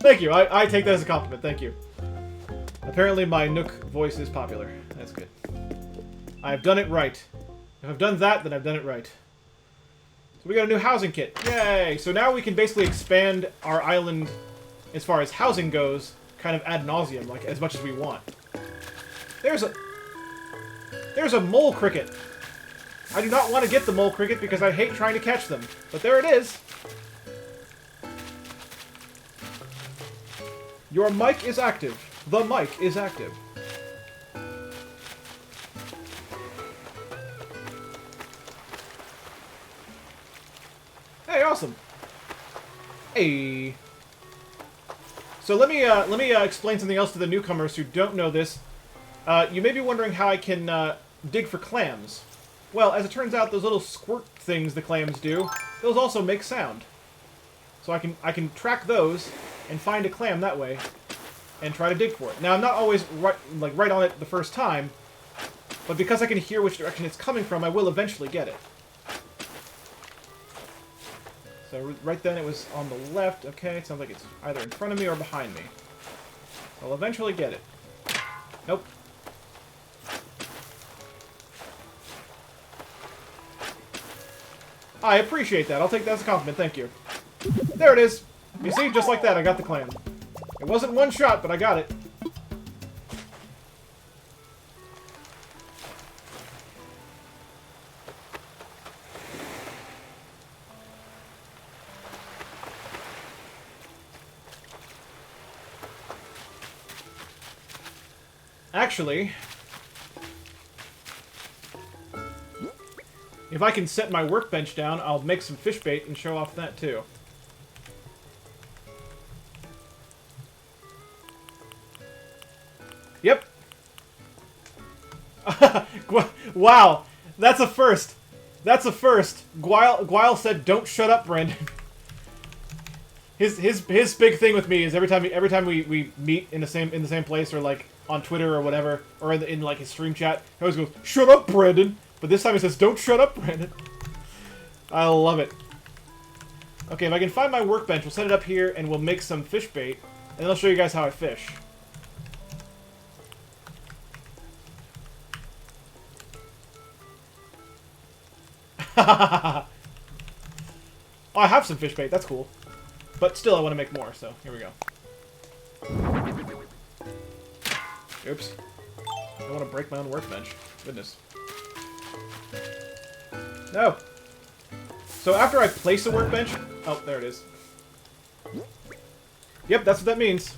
Thank you. I take that as a compliment. Thank you. Apparently my Nook voice is popular. That's good. I've done it right. If I've done that, then I've done it right. So we got a new housing kit. Yay! So now we can basically expand our island as far as housing goes, kind of ad nauseum, like as much as we want. There's a mole cricket. I do not want to get the mole cricket because I hate trying to catch them. But there it is. Your mic is active. The mic is active. Hey, awesome. Hey. So let me explain something else to the newcomers who don't know this. You may be wondering how I can dig for clams. Well, as it turns out, those little squirt things the clams do, those also make sound. So I can track those and find a clam that way and try to dig for it. Now, I'm not always right on it the first time, but because I can hear which direction it's coming from, I will eventually get it. So right then it was on the left. Okay, it sounds like it's either in front of me or behind me. I'll eventually get it. Nope. I appreciate that. I'll take that as a compliment. Thank you. There it is. You see, just like that, I got the clam. It wasn't one shot, but I got it. Actually, if I can set my workbench down, I'll make some fish bait and show off that too. Yep. Wow, that's a first. That's a first. Guile said, "Don't shut up, Brandon." His big thing with me is every time we meet in the same place or like on Twitter or whatever or in like his stream chat, he always goes, "Shut up, Brandon." But this time he says, "Don't shut up, Brandon." I love it. Okay, if I can find my workbench, we'll set it up here and we'll make some fish bait, and then I'll show you guys how I fish. Oh, I have some fish bait. That's cool. But still, I want to make more, so here we go. Oops. I don't want to break my own workbench. Goodness. No! So after I place a workbench... Oh, there it is. Yep, that's what that means.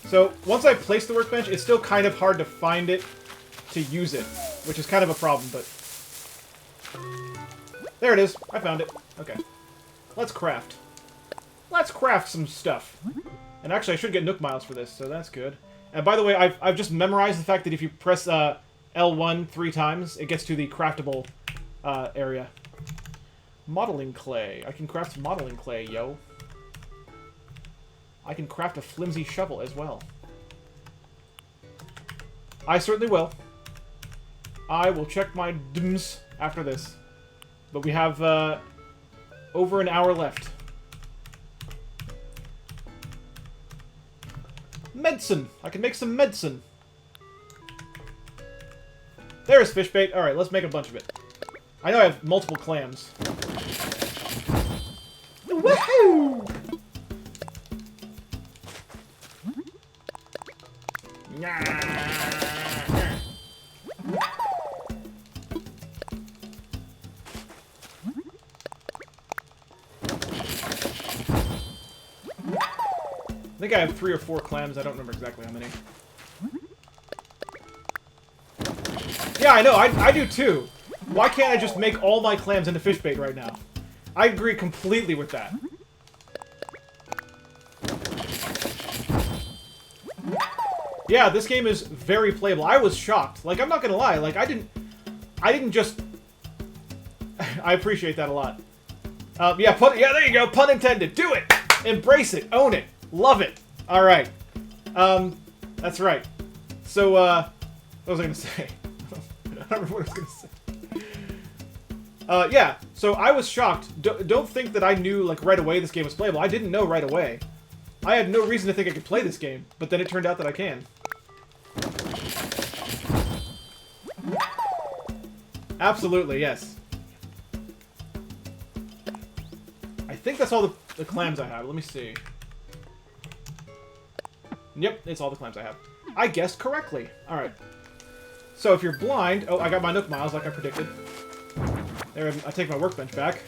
So, once I place the workbench, it's still kind of hard to find it to use it, which is kind of a problem, but... There it is. I found it. Okay. Let's craft. Let's craft some stuff. And actually, I should get Nook Miles for this, so that's good. And by the way, I've just memorized the fact that if you press L1 3 times, it gets to the craftable area. Modeling clay. I can craft modeling clay, yo. I can craft a flimsy shovel as well. I certainly will. I will check my DMs after this. But we have over an hour left. Medicine! I can make some medicine. There's fish bait. Alright, let's make a bunch of it. I know I have multiple clams. Woohoo! I think I have 3 or 4 clams. I don't remember exactly how many. Yeah, I know. I do too. Why can't I just make all my clams into fish bait right now? I agree completely with that. Yeah, this game is very playable. I was shocked. Like, I'm not gonna lie. Like, I didn't just... I appreciate that a lot. Yeah, there you go. Pun intended. Do it. Embrace it. Own it. Love it. All right. That's right. So, what was I gonna say? I don't remember what I was gonna say. Yeah. So I was shocked. Don't think that I knew like right away this game was playable. I didn't know right away. I had no reason to think I could play this game, but then it turned out that I can. Absolutely, yes. I think that's all the clams I have. Let me see. Yep, it's all the clams I have. I guessed correctly. Alright. So if you're blind... Oh, I got my Nook Miles like I predicted. There, I take my workbench back.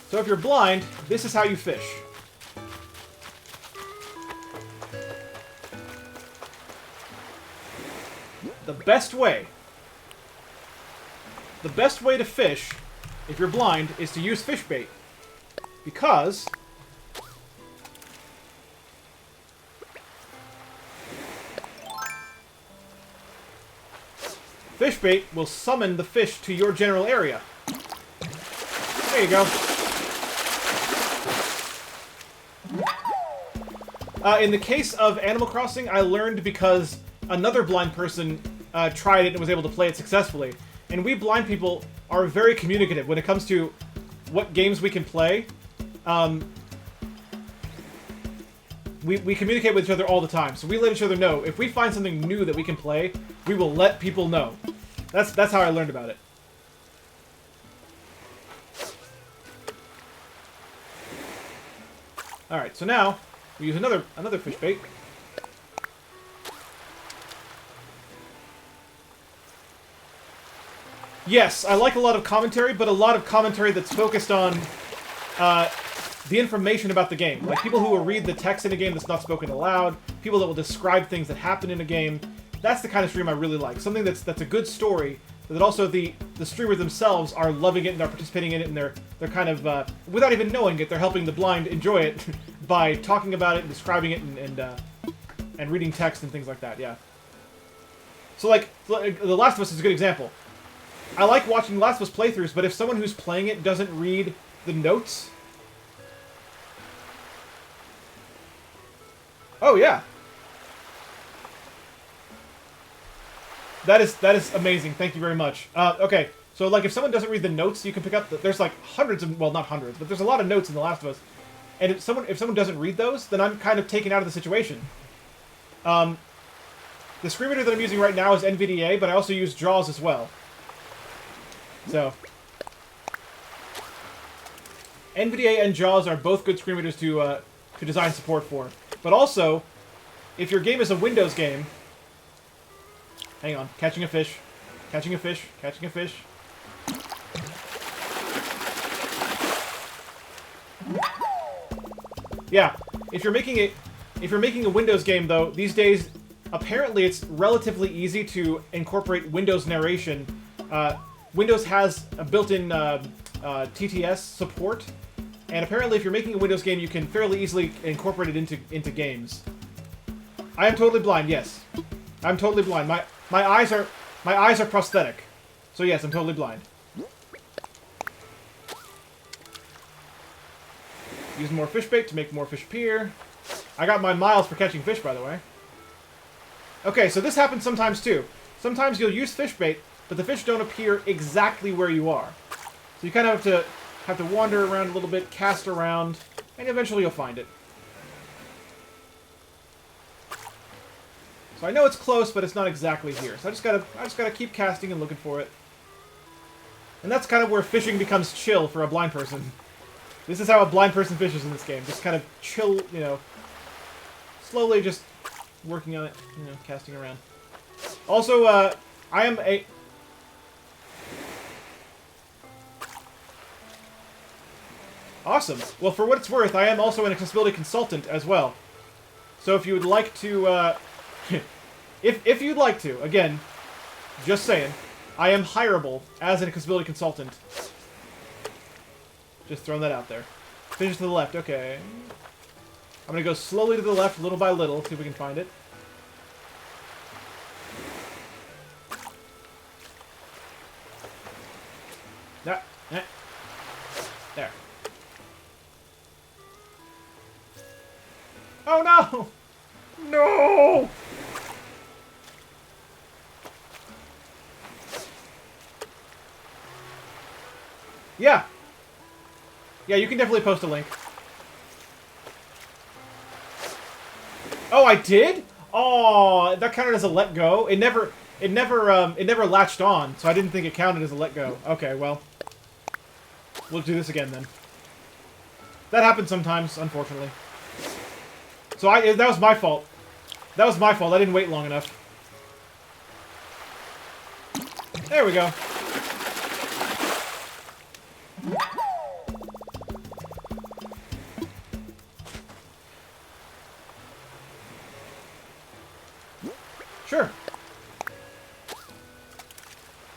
So if you're blind, this is how you fish. The best way to fish, if you're blind, is to use fish bait. Because... fish bait will summon the fish to your general area. There you go. In the case of Animal Crossing, I learned because another blind person tried it and was able to play it successfully. And we blind people are very communicative when it comes to what games we can play. We communicate with each other all the time, so we let each other know. If we find something new that we can play, we will let people know. That's how I learned about it. Alright, so now we use another fish bait. Yes, I like a lot of commentary, but a lot of commentary that's focused on the information about the game. Like people who will read the text in a game that's not spoken aloud, people that will describe things that happen in a game. That's the kind of stream I really like. Something that's a good story, but that also the streamers themselves are loving it and are participating in it, and they're kind of, without even knowing it, they're helping the blind enjoy it by talking about it and describing it and reading text and things like that, yeah. So like, The Last of Us is a good example. I like watching Last of Us playthroughs, but if someone who's playing it doesn't read the notes... Oh, yeah. That is amazing. Thank you very much. Okay, so like if someone doesn't read the notes, you can pick up... There's like hundreds of... Well, not hundreds, but there's a lot of notes in The Last of Us. And if someone doesn't read those, then I'm kind of taken out of the situation. The screen reader that I'm using right now is NVDA, but I also use JAWS as well. So... NVDA and JAWS are both good screen readers to design support for. But also, if your game is a Windows game... Hang on. Catching a fish. Catching a fish. Catching a fish. Yeah. If you're making a Windows game, though, these days, apparently it's relatively easy to incorporate Windows narration. Windows has a built-in TTS support, and apparently if you're making a Windows game, you can fairly easily incorporate it into games. I am totally blind, yes. I'm totally blind. My eyes are My eyes are prosthetic. So yes, I'm totally blind. Use more fish bait to make more fish appear. I got my miles for catching fish, by the way. Okay, so this happens sometimes too. Sometimes you'll use fish bait, but the fish don't appear exactly where you are. So you kind of have to wander around a little bit, cast around, and eventually you'll find it. So I know it's close, but it's not exactly here. So I just gotta keep casting and looking for it. And that's kind of where fishing becomes chill for a blind person. This is how a blind person fishes in this game. Just kind of chill, you know, slowly just working on it, you know, casting around. Also, I am a... Awesome. Well, for what it's worth, I am also an accessibility consultant as well. So if you would like to, if you'd like to, again, just saying, I am hireable as an accessibility consultant. Just throwing that out there. Finish to the left, okay. I'm gonna go slowly to the left, little by little, see if we can find it. There. Oh no! No! Yeah. Yeah, you can definitely post a link. Oh, I did? Oh, that counted as a let go. It never latched on, so I didn't think it counted as a let go. Okay, well, we'll do this again then. That happens sometimes, unfortunately. So that was my fault. That was my fault. I didn't wait long enough. There we go. Sure.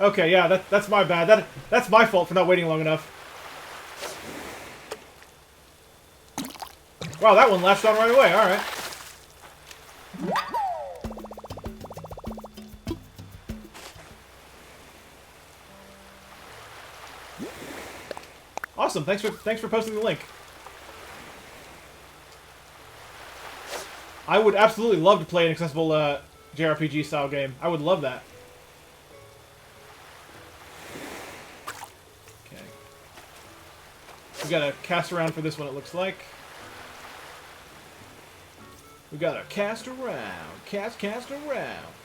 Okay, yeah, that's my bad. That's my fault for not waiting long enough. Wow, that one latched on right away. All right. Awesome. Thanks for posting the link. I would absolutely love to play an accessible JRPG style game. I would love that. Okay. We gotta cast around for this one, it looks like. We gotta cast around. Cast around.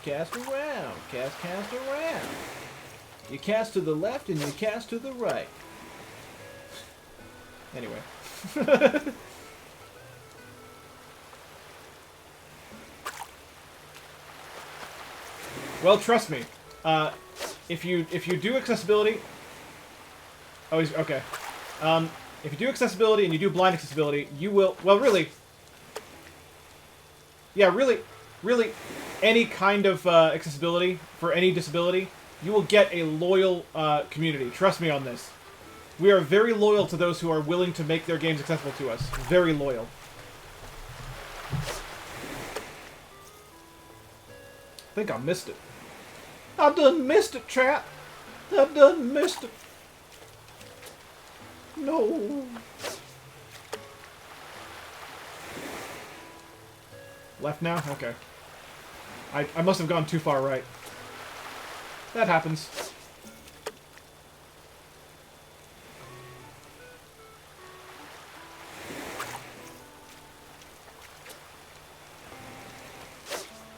Cast around. Cast around. You cast to the left and you cast to the right. Anyway. Well, trust me. If you do accessibility, oh, he's okay. If you do accessibility and you do blind accessibility, you will. Well, really. Yeah, really, any kind of accessibility for any disability, you will get a loyal community. Trust me on this. We are very loyal to those who are willing to make their games accessible to us. Very loyal. I think I missed it. I done missed it, chat. I done missed it. No. Left now? Okay. I must have gone too far right. That happens.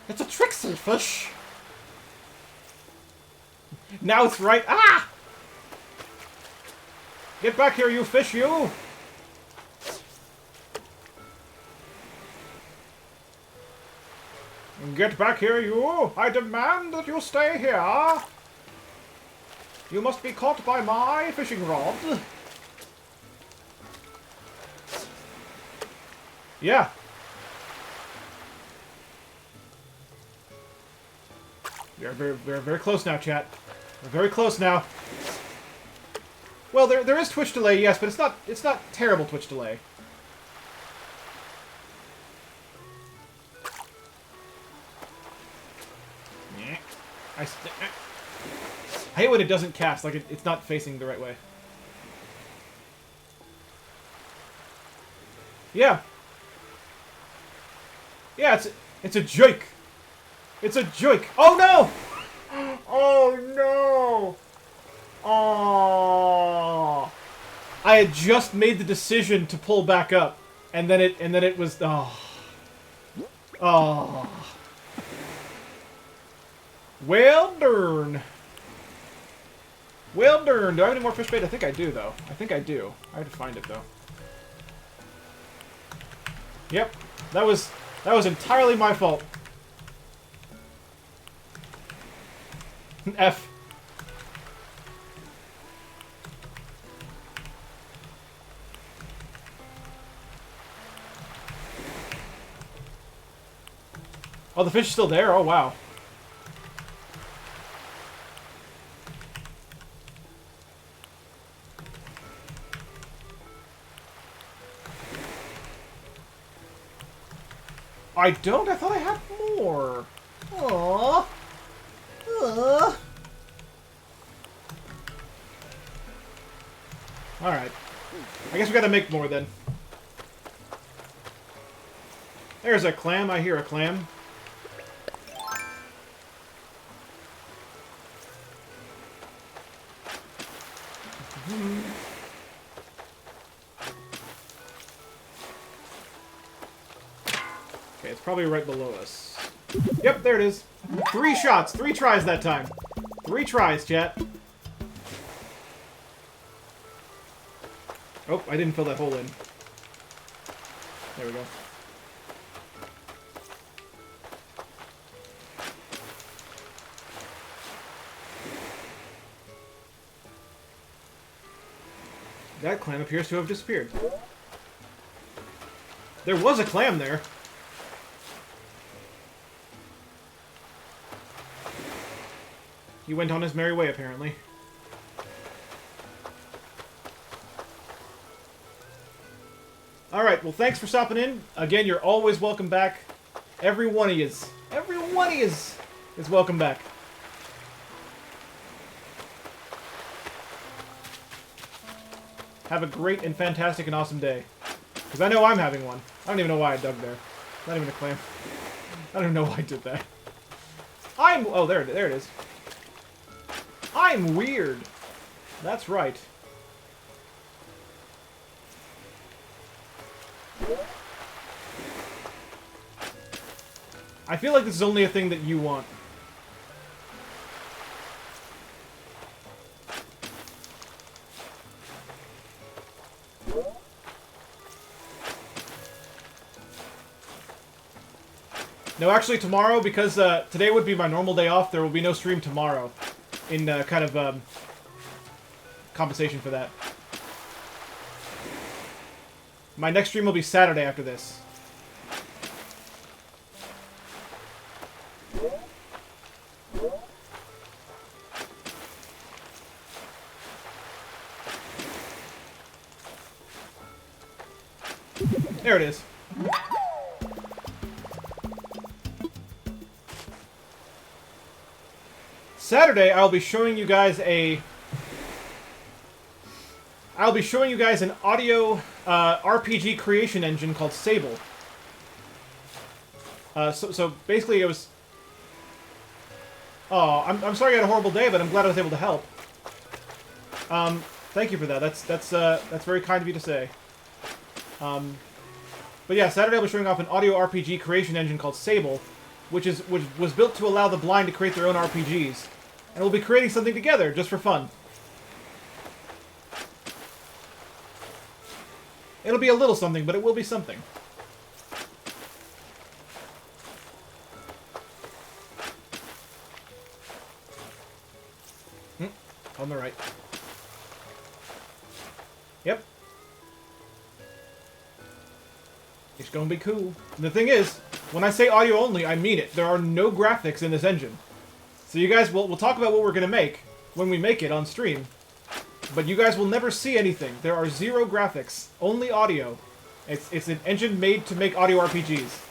It's a tricksy fish! Now it's right. Ah! Get back here, you fish, you! Get back here, you! I demand that you stay here! You must be caught by my fishing rod. Yeah. We're very close now, chat. We're very close now. Well, there is Twitch delay, yes, but it's not terrible Twitch delay. I hate when it doesn't cast, like it's not facing the right way. Yeah. Yeah, it's a joke. It's a joke. Oh no! Oh no! Oh! I had just made the decision to pull back up, and then it was oh. Oh. Well done. Well done. Do I have any more fish bait? I think I do, though. I think I do. I have to find it, though. Yep. That was entirely my fault. F. Oh, the fish is still there? Oh, wow. I don't? I thought I had more. Aww. Alright. I guess we gotta make more then. There's a clam. I hear a clam. Okay, it's probably right below us. Yep, there it is. 3 shots. 3 tries that time. 3 tries, chat. Oh, I didn't fill that hole in. There we go. That clam appears to have disappeared. There was a clam there. He went on his merry way, apparently. Alright, well, thanks for stopping in. Again, you're always welcome back. Every one of yous. Every one of yous is welcome back. Have a great and fantastic and awesome day. Because I know I'm having one. I don't even know why I dug there. Not even a clam. I don't even know why I did that. Oh, there it is. I'm weird. That's right. I feel like this is only a thing that you want. No, actually tomorrow, because today would be my normal day off, there will be no stream tomorrow. In kind of compensation for that. My next stream will be Saturday after this. There it is. Saturday, I'll be showing you guys an audio RPG creation engine called Sable. So basically it was... Oh, I'm sorry you had a horrible day, but I'm glad I was able to help. Thank you for that. That's very kind of you to say. But yeah, Saturday I'll be showing off an audio RPG creation engine called Sable, which was built to allow the blind to create their own RPGs. And we'll be creating something together, just for fun. It'll be a little something, but it will be something. On the right. Yep. It's gonna be cool. And the thing is, when I say audio only, I mean it. There are no graphics in this engine. So you guys, we'll talk about what we're gonna make when we make it on stream. But you guys will never see anything. There are 0 graphics, only audio. It's an engine made to make audio RPGs.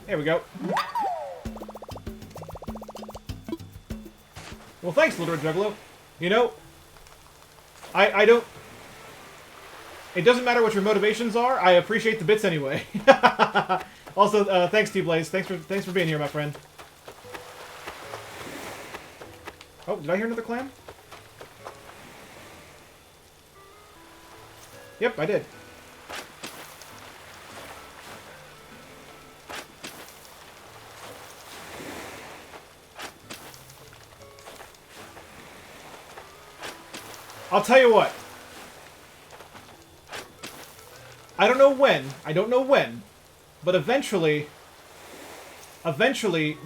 There we go. Well, thanks, Little Red Juggalo. You know, I don't... It doesn't matter what your motivations are. I appreciate the bits anyway. Also, thanks, T-Blaze. Thanks for being here, my friend. Oh, did I hear another clam? Yep, I did. I'll tell you what. I don't know when, but eventually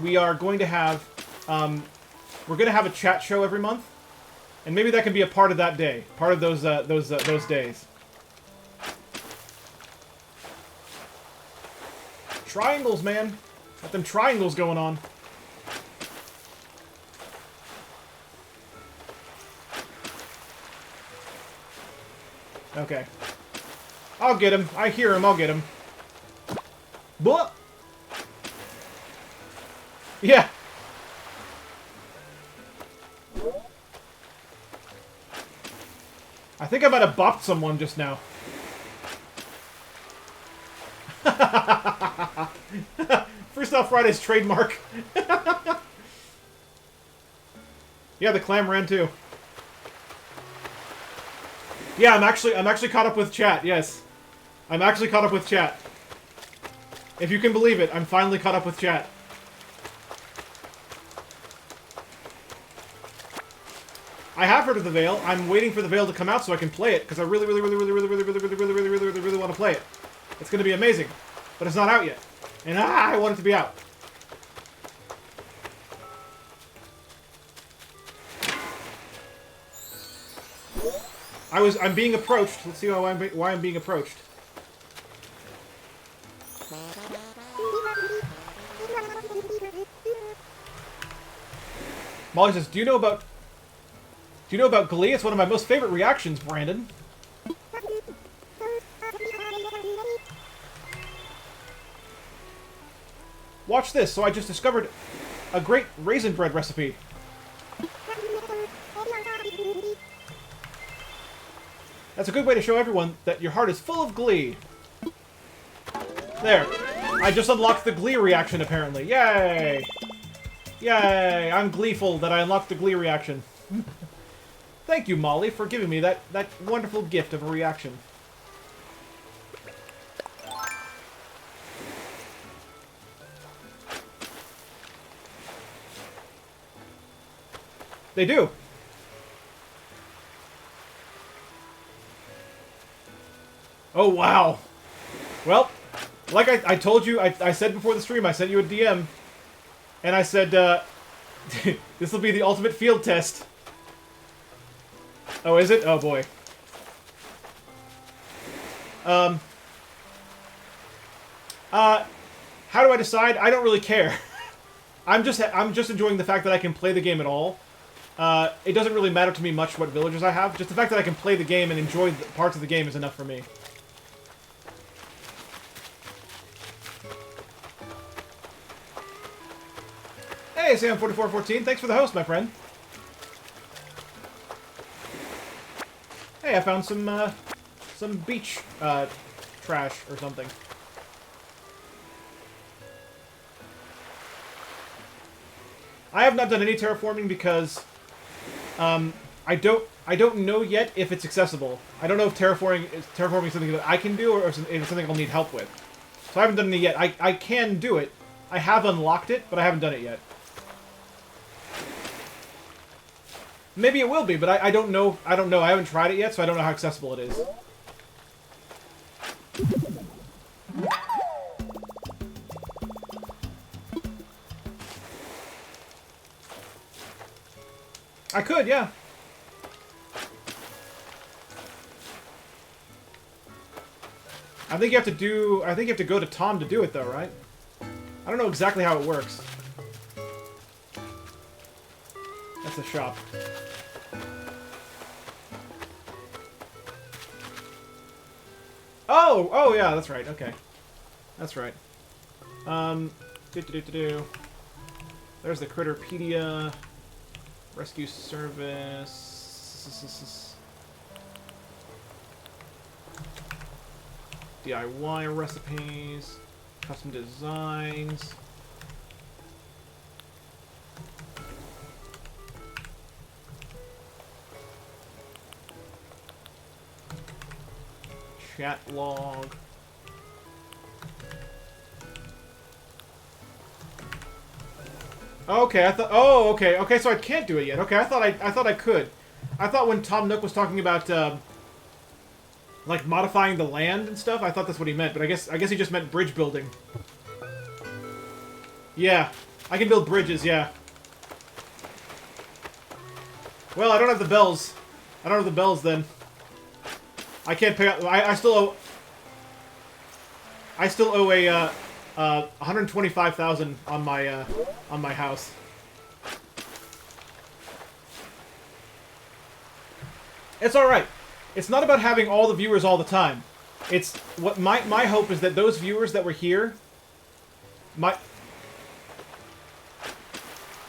we are going to have, we're going to have a chat show every month, and maybe that can be a part of that day, part of those days. Triangles, man. Got them triangles going on. Okay. I'll get him. I hear him. I'll get him. Blah! Yeah. I think I might have bopped someone just now. Freestyle Friday's trademark. Yeah, the clam ran too. Yeah, I'm actually caught up with chat. Yes, I'm actually caught up with chat. If you can believe it, I'm finally caught up with chat. I have heard of the Veil. I'm waiting for the Veil to come out so I can play it because I really want to play it. It's going to be amazing, but it's not out yet, and I want it to be out. I'm being approached. Let's see why I'm being approached. Molly says, "Do you know about Glee? It's one of my most favorite reactions, Brandon." Watch this. So I just discovered a great raisin bread recipe. That's a good way to show everyone that your heart is full of glee. There. I just unlocked the glee reaction, apparently. Yay! Yay! I'm gleeful that I unlocked the glee reaction. Thank you, Molly, for giving me that wonderful gift of a reaction. They do. Oh, wow. Well, like I told you, I said before the stream, I sent you a DM. And I said, this will be the ultimate field test. Oh, is it? Oh, boy. How do I decide? I don't really care. I'm just enjoying the fact that I can play the game at all. It doesn't really matter to me much what villagers I have. Just the fact that I can play the game and enjoy the parts of the game is enough for me. Hey, Sam4414, thanks for the host, my friend. Hey, I found some beach trash or something. I have not done any terraforming because I don't know yet if it's accessible. I don't know if terraforming is something that I can do or if it's something I'll need help with. So I haven't done it yet. I can do it. I have unlocked it, but I haven't done it yet. Maybe it will be, but I don't know. I don't know. I haven't tried it yet, so I don't know how accessible it is. I could, yeah. I think you have to go to Tom to do it, though, right? I don't know exactly how it works. That's the shop. Oh, yeah, that's right. Okay, that's right. There's the Critterpedia. Rescue Service. DIY recipes. Custom designs. Chat log. Okay, I thought. Oh, okay, okay. So I can't do it yet. Okay, I thought I could. I thought when Tom Nook was talking about like modifying the land and stuff, I thought that's what he meant. But I guess he just meant bridge building. Yeah, I can build bridges. Yeah. Well, I don't have the bells. I don't have the bells then. I can't pay. I still owe. I still owe a 125,000 on my house. It's all right. It's not about having all the viewers all the time. It's what my hope is that those viewers that were here. My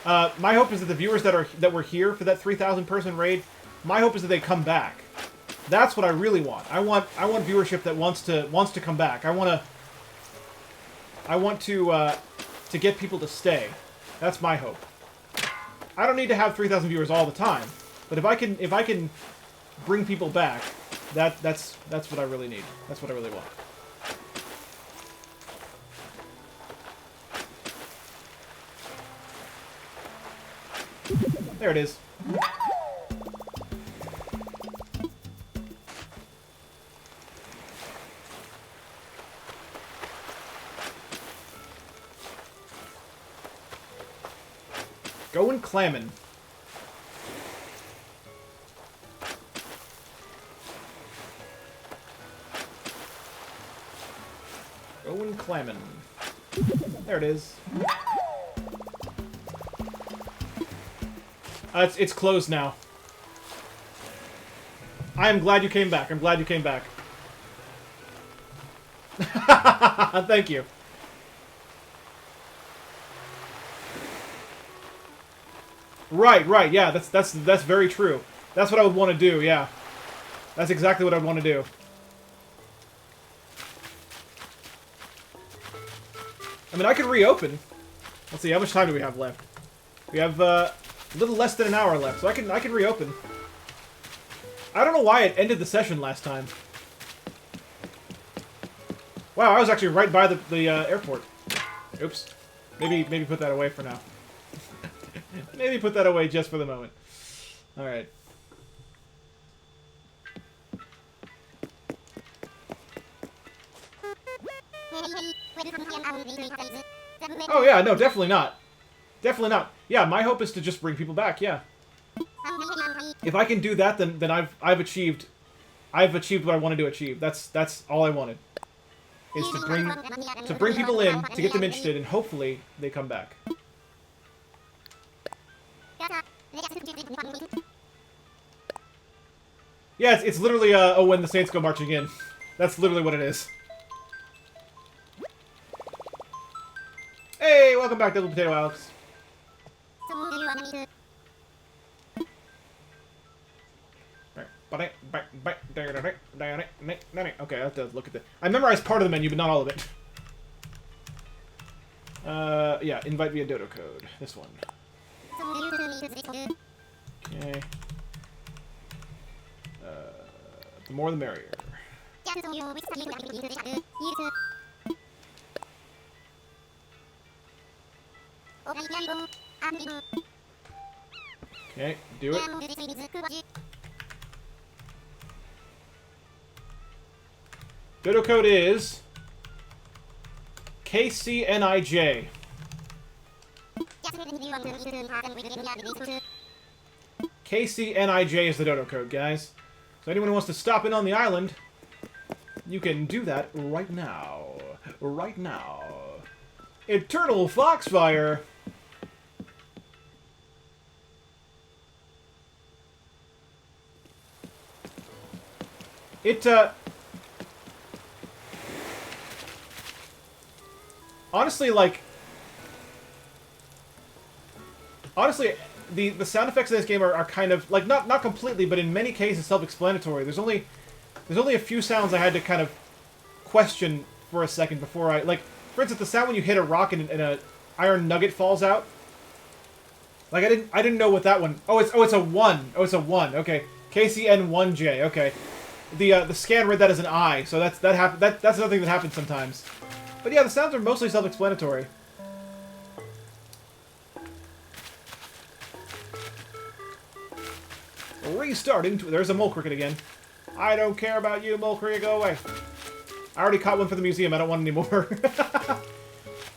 hope is that the viewers that were here for that 3,000 person raid. My hope is that they come back. That's what I really want. I want viewership that wants to come back. I want to get people to stay. That's my hope. I don't need to have 3,000 viewers all the time, but if I can bring people back, that's what I really need. That's what I really want. There it is. Going clammin'. Going clammin'. There it is. It's closed now. I am glad you came back. I'm glad you came back. Thank you. Right, yeah, that's very true. That's what I would want to do, yeah. That's exactly what I'd want to do. I mean, I could reopen. Let's see, how much time do we have left? We have a little less than an hour left, so I can reopen. I don't know why it ended the session last time. Wow, I was actually right by the airport. Oops. Maybe put that away for now. Maybe put that away just for the moment. Alright. Oh yeah, no, definitely not. Definitely not. Yeah, my hope is to just bring people back, yeah. If I can do that, then I've achieved what I wanted to achieve. That's all I wanted. Is to bring people in, to get them interested, and hopefully they come back. Yeah, it's literally oh, when the Saints go marching in. That's literally what it is. Hey, welcome back, Double Potato Alex. Okay, I have to look at the... I memorized part of the menu, but not all of it. Yeah, invite via dodo code. This one. Okay. The more the merrier. Okay, do it. Dodo code is KCNIJ. KCNIJ is the dodo code, guys. So anyone who wants to stop in on the island, you can do that right now. Right now. Eternal Foxfire! honestly, like... Honestly, the sound effects in this game are kind of, like, not completely, but in many cases self-explanatory. There's only a few sounds I had to kind of question for a second before I... Like, for instance, the sound when you hit a rock and a iron nugget falls out. Like, I didn't know what that one... Oh, it's a 1. Oh, it's a 1. Okay. KCN1J. Okay. The scan read that as an I, so that's another thing that happens sometimes. But yeah, the sounds are mostly self-explanatory. Restarting. There's a mole cricket again. I don't care about you, mole cricket. Go away. I already caught one for the museum. I don't want any more.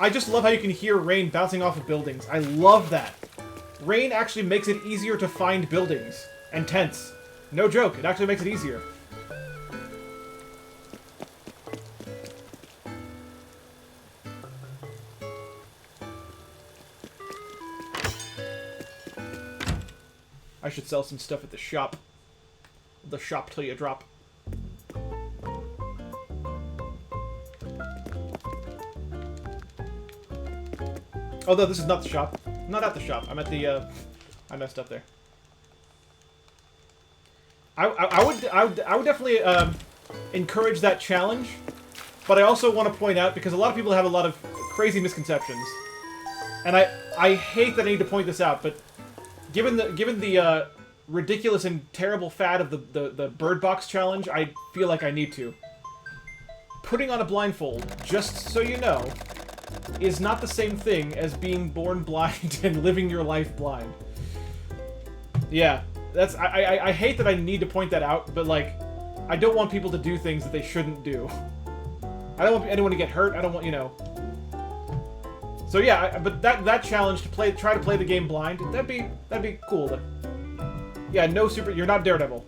I just love how you can hear rain bouncing off of buildings. I love that. Rain actually makes it easier to find buildings and tents. No joke. It actually makes it easier. I should sell some stuff at the shop. The shop till you drop. Oh, no, this is not the shop. I'm not at the shop. I'm at the, I messed up there. I would definitely, encourage that challenge, but I also want to point out, because a lot of people have a lot of crazy misconceptions, and I hate that I need to point this out, but given the ridiculous and terrible fad of the bird box challenge, I feel like I need to. Putting on a blindfold, just so you know, is not the same thing as being born blind and living your life blind. Yeah, that's I hate that I need to point that out, but like, I don't want people to do things that they shouldn't do. I don't want anyone to get hurt. I don't want, you know. So yeah, but that challenge to try to play the game blind, that'd be cool. But yeah, you're not Daredevil.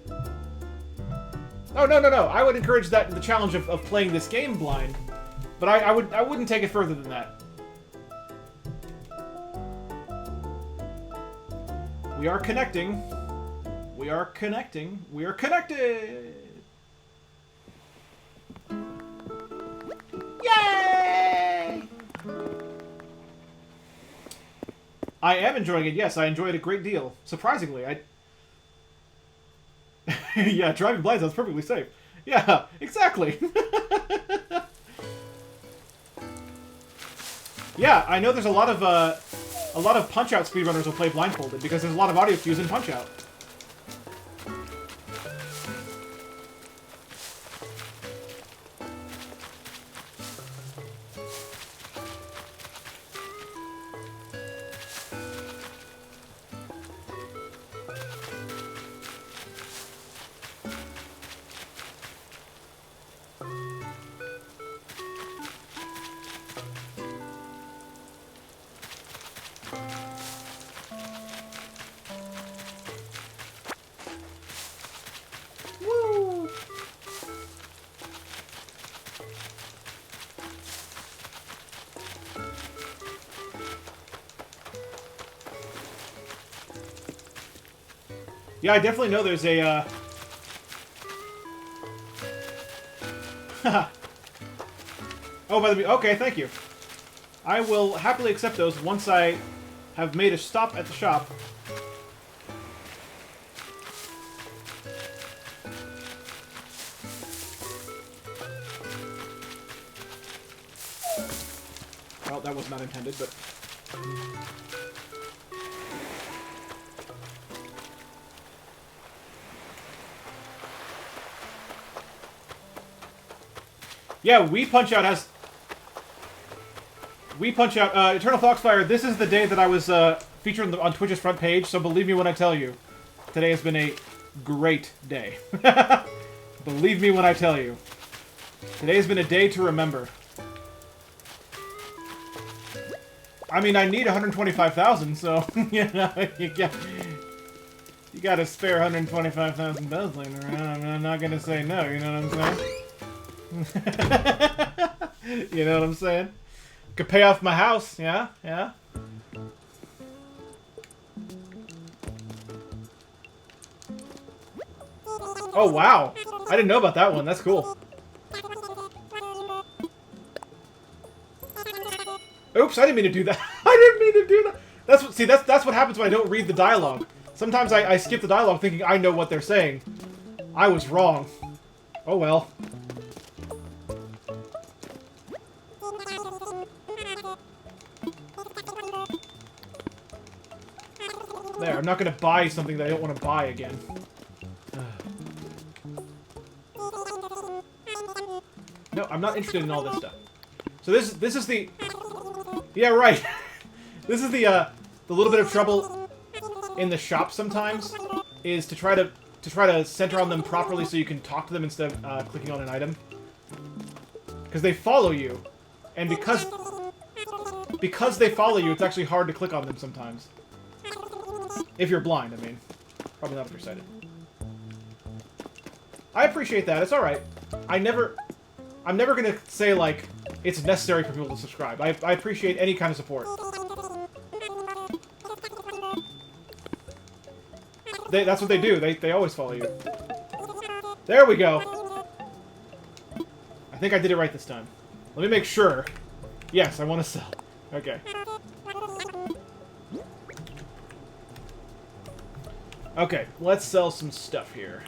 Oh no. I would encourage the challenge of playing this game blind, but I wouldn't take it further than that. We are connecting. We are connecting. We are connected. Yay! I am enjoying it, yes. I enjoy it a great deal. Surprisingly, yeah, driving blind sounds perfectly safe. Yeah, exactly. Yeah, I know there's a lot of Punch-Out speedrunners will play blindfolded, because there's a lot of audio cues in Punch-Out. Yeah, I definitely know there's a, Oh, by the way, okay, thank you. I will happily accept those once I have made a stop at the shop. Well, that was not intended, but... Yeah, Wii Punch-Out has... Wii Punch-Out, Eternal Foxfire, this is the day that I was featured on Twitch's front page, so believe me when I tell you, today has been a great day. Believe me when I tell you. Today has been a day to remember. I mean, I need 125,000, so, you know, you gotta spare 125,000 bells laying around. I'm not gonna say no, you know what I'm saying? You know what I'm saying? Could pay off my house, yeah? Yeah? Oh, wow. I didn't know about that one. That's cool. Oops, I didn't mean to do that. I didn't mean to do that. That's what happens when I don't read the dialogue. Sometimes I skip the dialogue thinking I know what they're saying. I was wrong. Oh well. There, I'm not gonna buy something that I don't want to buy again. No, I'm not interested in all this stuff. So this is the... Yeah, right. This is the little bit of trouble in the shop sometimes, is to try to center on them properly so you can talk to them instead of clicking on an item. Because they follow you, and because they follow you, it's actually hard to click on them sometimes. If you're blind, I mean. Probably not if you're sighted. I appreciate that. It's alright. I'm never gonna say, like, it's necessary for people to subscribe. I appreciate any kind of support. That's what they do. They always follow you. There we go. I think I did it right this time. Let me make sure. Yes, I want to sell. Okay. Okay, let's sell some stuff here.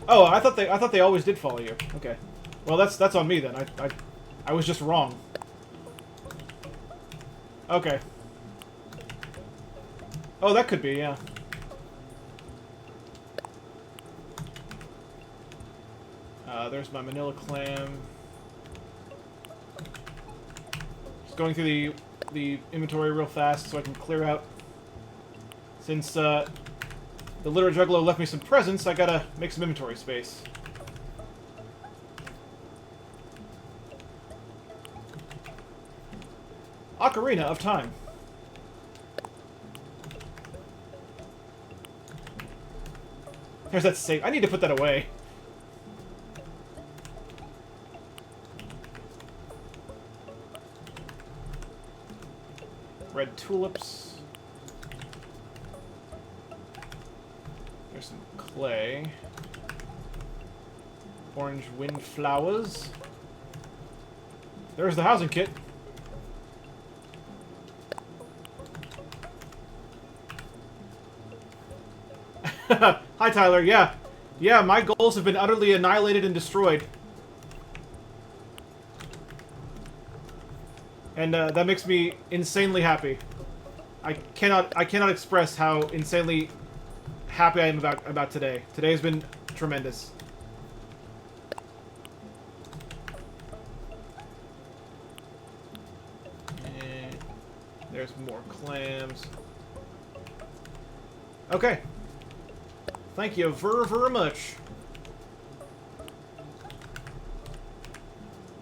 Oh, I thought they always did follow you. Okay. Well, that's on me then. I was just wrong. Okay. Oh, that could be, yeah. There's my manila clam. Just going through the inventory real fast so I can clear out. Since the Literate Juggalo left me some presents, I gotta make some inventory space. Ocarina of Time. There's that save. I need to put that away. Red tulips. There's some clay. Orange windflowers. There's the housing kit. Hi, Tyler. Yeah. Yeah, my goals have been utterly annihilated and destroyed. And that makes me insanely happy. I cannot express how insanely happy I am about today. Today has been tremendous. And there's more clams. Okay. Thank you very much.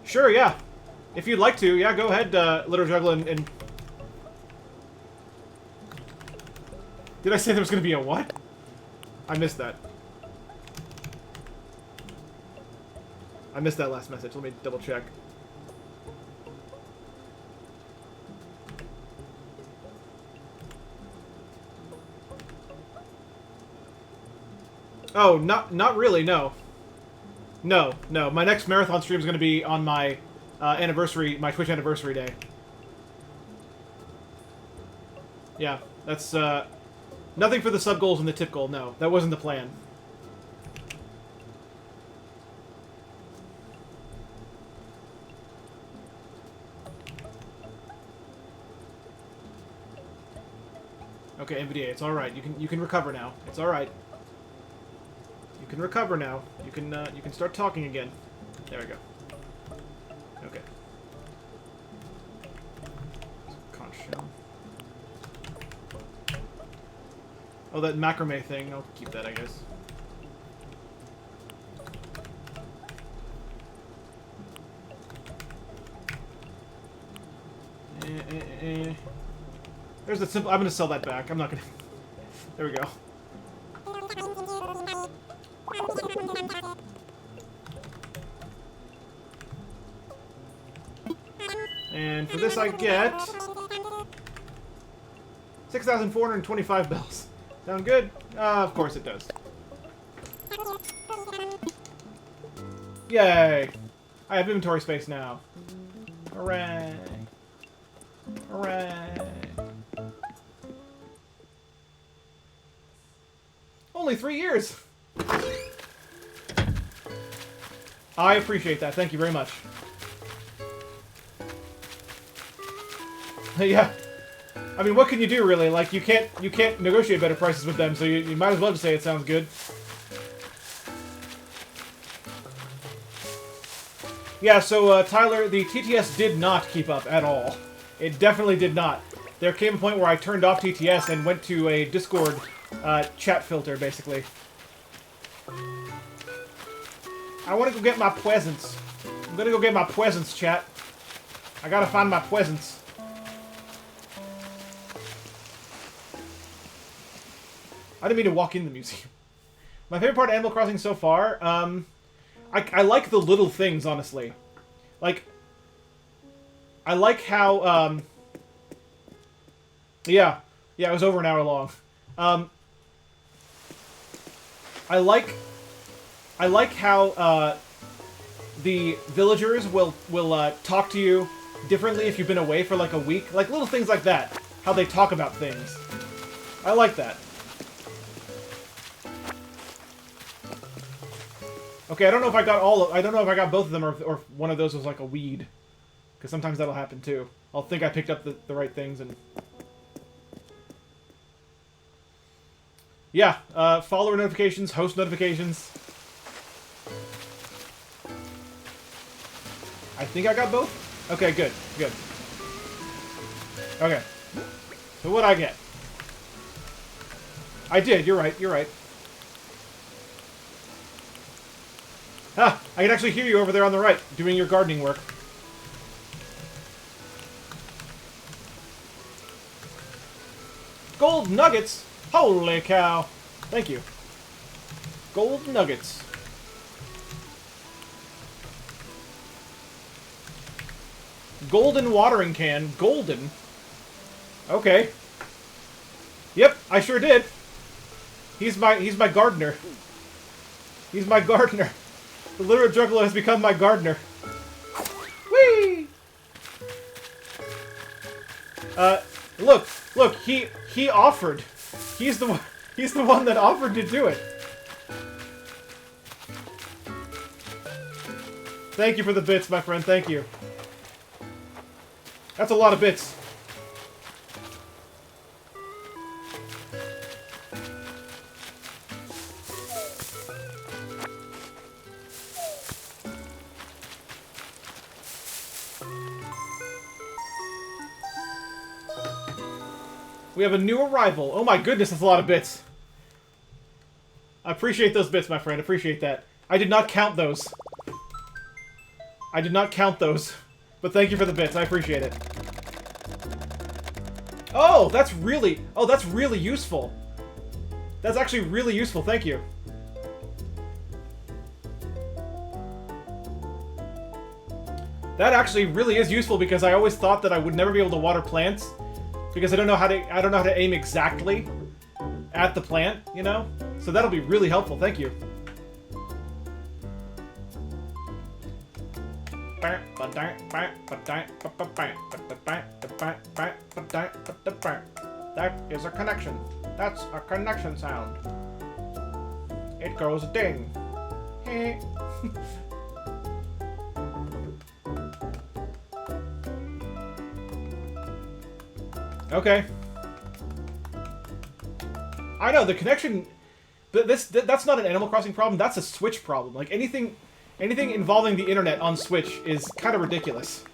Sure, yeah. If you'd like to, yeah, go ahead, Little Juggler, and... Did I say there was going to be a what? I missed that. I missed that last message. Let me double check. Oh, not really, no. No. My next marathon stream is going to be on my anniversary, my Twitch anniversary day. Yeah, that's nothing for the sub goals and the tip goal. No, that wasn't the plan. Okay, NVDA, it's all right. You can recover now. It's all right. You can recover now. You can start talking again. There we go. Okay. Conch shell. Oh, that macrame thing. I'll keep that, I guess. There's the simple. I'm gonna sell that back. I'm not gonna. There we go. And for this I get 6,425 bells. Sound good? Of course it does. Yay! I have inventory space now. Hooray. Hooray. Only 3 years! I appreciate that. Thank you very much. Yeah. I mean, what can you do, really? Like, you can't negotiate better prices with them, so you might as well just say it sounds good. Yeah, so, Tyler, the TTS did not keep up at all. It definitely did not. There came a point where I turned off TTS and went to a Discord chat filter, basically. I want to go get my presents. I'm gonna go get my presents, chat. I gotta find my presents. I didn't mean to walk in the museum. My favorite part of Animal Crossing so far, I like the little things, honestly. Like, I like how, yeah, it was over an hour long. I like how, the villagers will talk to you differently if you've been away for, like, a week. Like, little things like that. How they talk about things. I like that. Okay, I don't know if I got I don't know if I got both of them or one of those was like a weed. Because sometimes that'll happen too. I'll think I picked up the right things and... Yeah, follower notifications, host notifications. I think I got both? Okay, good, good. Okay. So what'd I get? I did, you're right, you're right. Ah, I can actually hear you over there on the right, doing your gardening work. Gold nuggets? Holy cow. Thank you. Gold nuggets. Golden watering can. Golden? Okay. Yep, I sure did. He's my gardener. He's my gardener. The literate juggler has become my gardener. Whee! Look, he offered. He's the one that offered to do it. Thank you for the bits, my friend. Thank you. That's a lot of bits. We have a new arrival. Oh my goodness, that's a lot of bits. I appreciate those bits, my friend. Appreciate that. I did not count those. I did not count those. But thank you for the bits. I appreciate it. Oh, that's really useful. That's actually really useful. Thank you. That actually really is useful because I always thought that I would never be able to water plants. Because I don't know how to aim exactly at the plant, you know? So that'll be really helpful. Thank you. That is a connection. That's a connection sound. It goes ding. Okay. I know, the connection... That's not an Animal Crossing problem, that's a Switch problem. Like, anything involving the internet on Switch is kind of ridiculous.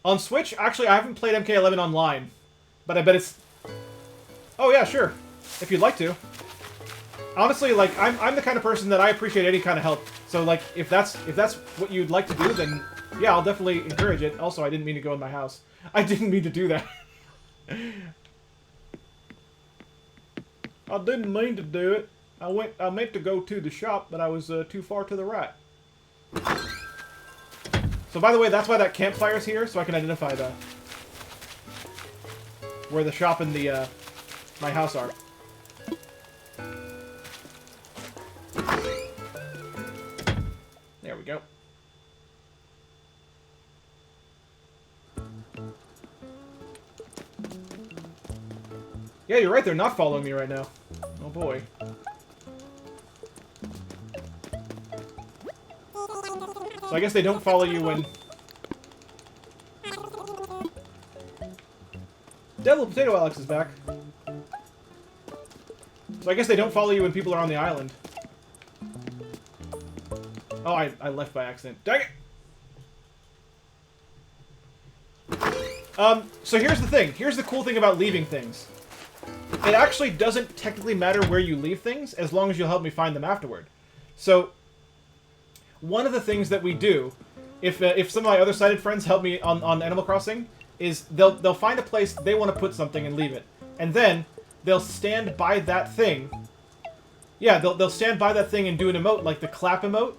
On Switch, actually, I haven't played MK11 online. But I bet it's... Oh yeah, sure. If you'd like to. Honestly, like, I'm the kind of person that I appreciate any kind of help. So, like, if that's what you'd like to do, then yeah, I'll definitely encourage it. Also, I didn't mean to go in my house. I didn't mean to do that. I didn't mean to do it. I meant to go to the shop, but I was too far to the right. So, by the way, that's why that campfire's here, so I can identify the... where the shop and the my house are. There we go. Yeah, you're right. They're not following me right now. Oh boy. So I guess they don't follow you when... Devil Potato Alex is back. So I guess they don't follow you when people are on the island. Oh, I left by accident. Dang it! So here's the thing. Here's the cool thing about leaving things. It actually doesn't technically matter where you leave things, as long as you'll help me find them afterward. So, one of the things that we do, if some of my other sighted friends help me on Animal Crossing, is they'll find a place they want to put something and leave it. And then, they'll stand by that thing. Yeah, they'll stand by that thing and do an emote, like the clap emote.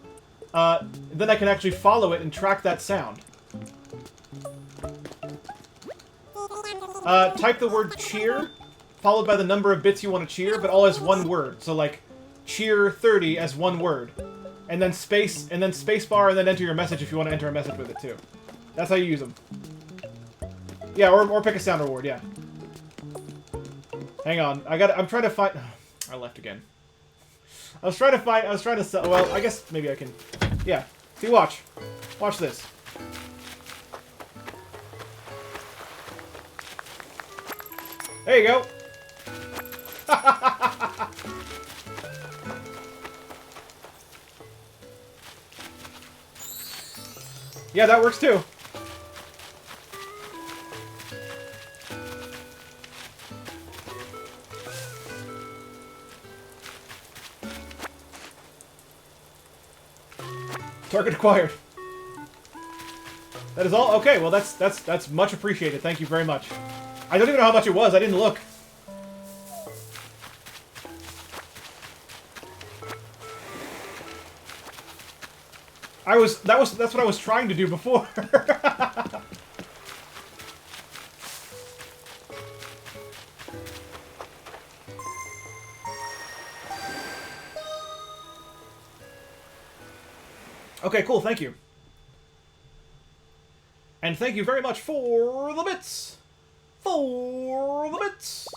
Then I can actually follow it and track that sound. Type the word cheer, followed by the number of bits you want to cheer, but all as one word. So like, cheer 30 as one word. And then space bar, and then enter your message if you want to enter a message with it too. That's how you use them. Yeah, or pick a sound reward, yeah. Hang on, I'm trying to find... I left again. I was trying to sell... Well, I guess maybe I can... Yeah. See, watch. Watch this. There you go. Yeah, that works too. Target acquired. That is all? Okay, well that's much appreciated. Thank you very much. I don't even know how much it was. I didn't look. That's what I was trying to do before. Okay, cool, thank you. And thank you very much for the bits! For the bits!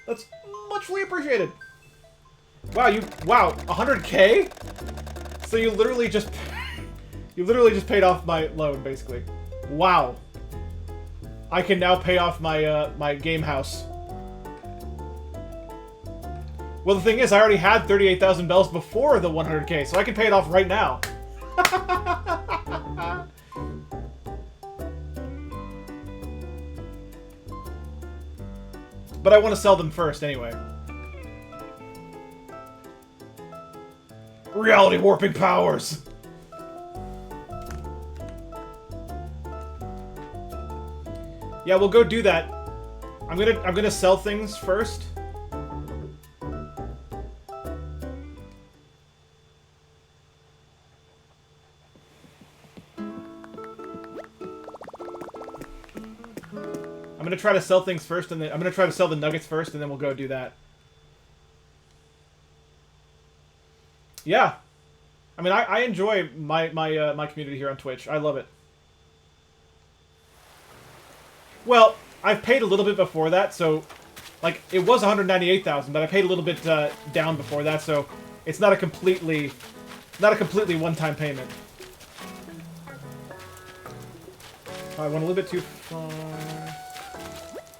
That's muchly appreciated. Wow, wow, 100K? So you literally just paid off my loan, basically. Wow. I can now pay off my my game house. Well, the thing is, I already had 38,000 bells before the 100K, so I can pay it off right now. But I want to sell them first, anyway. Reality warping powers! Yeah, we'll go do that. I'm gonna sell things first. I'm gonna try to sell things first, and then I'm gonna try to sell the nuggets first, and then we'll go do that. Yeah, I mean, I enjoy my community here on Twitch. I love it. Well, I've paid a little bit before that, so like it was 198,000, but I paid a little bit down before that, so it's not a completely one-time payment. I went a little bit too far.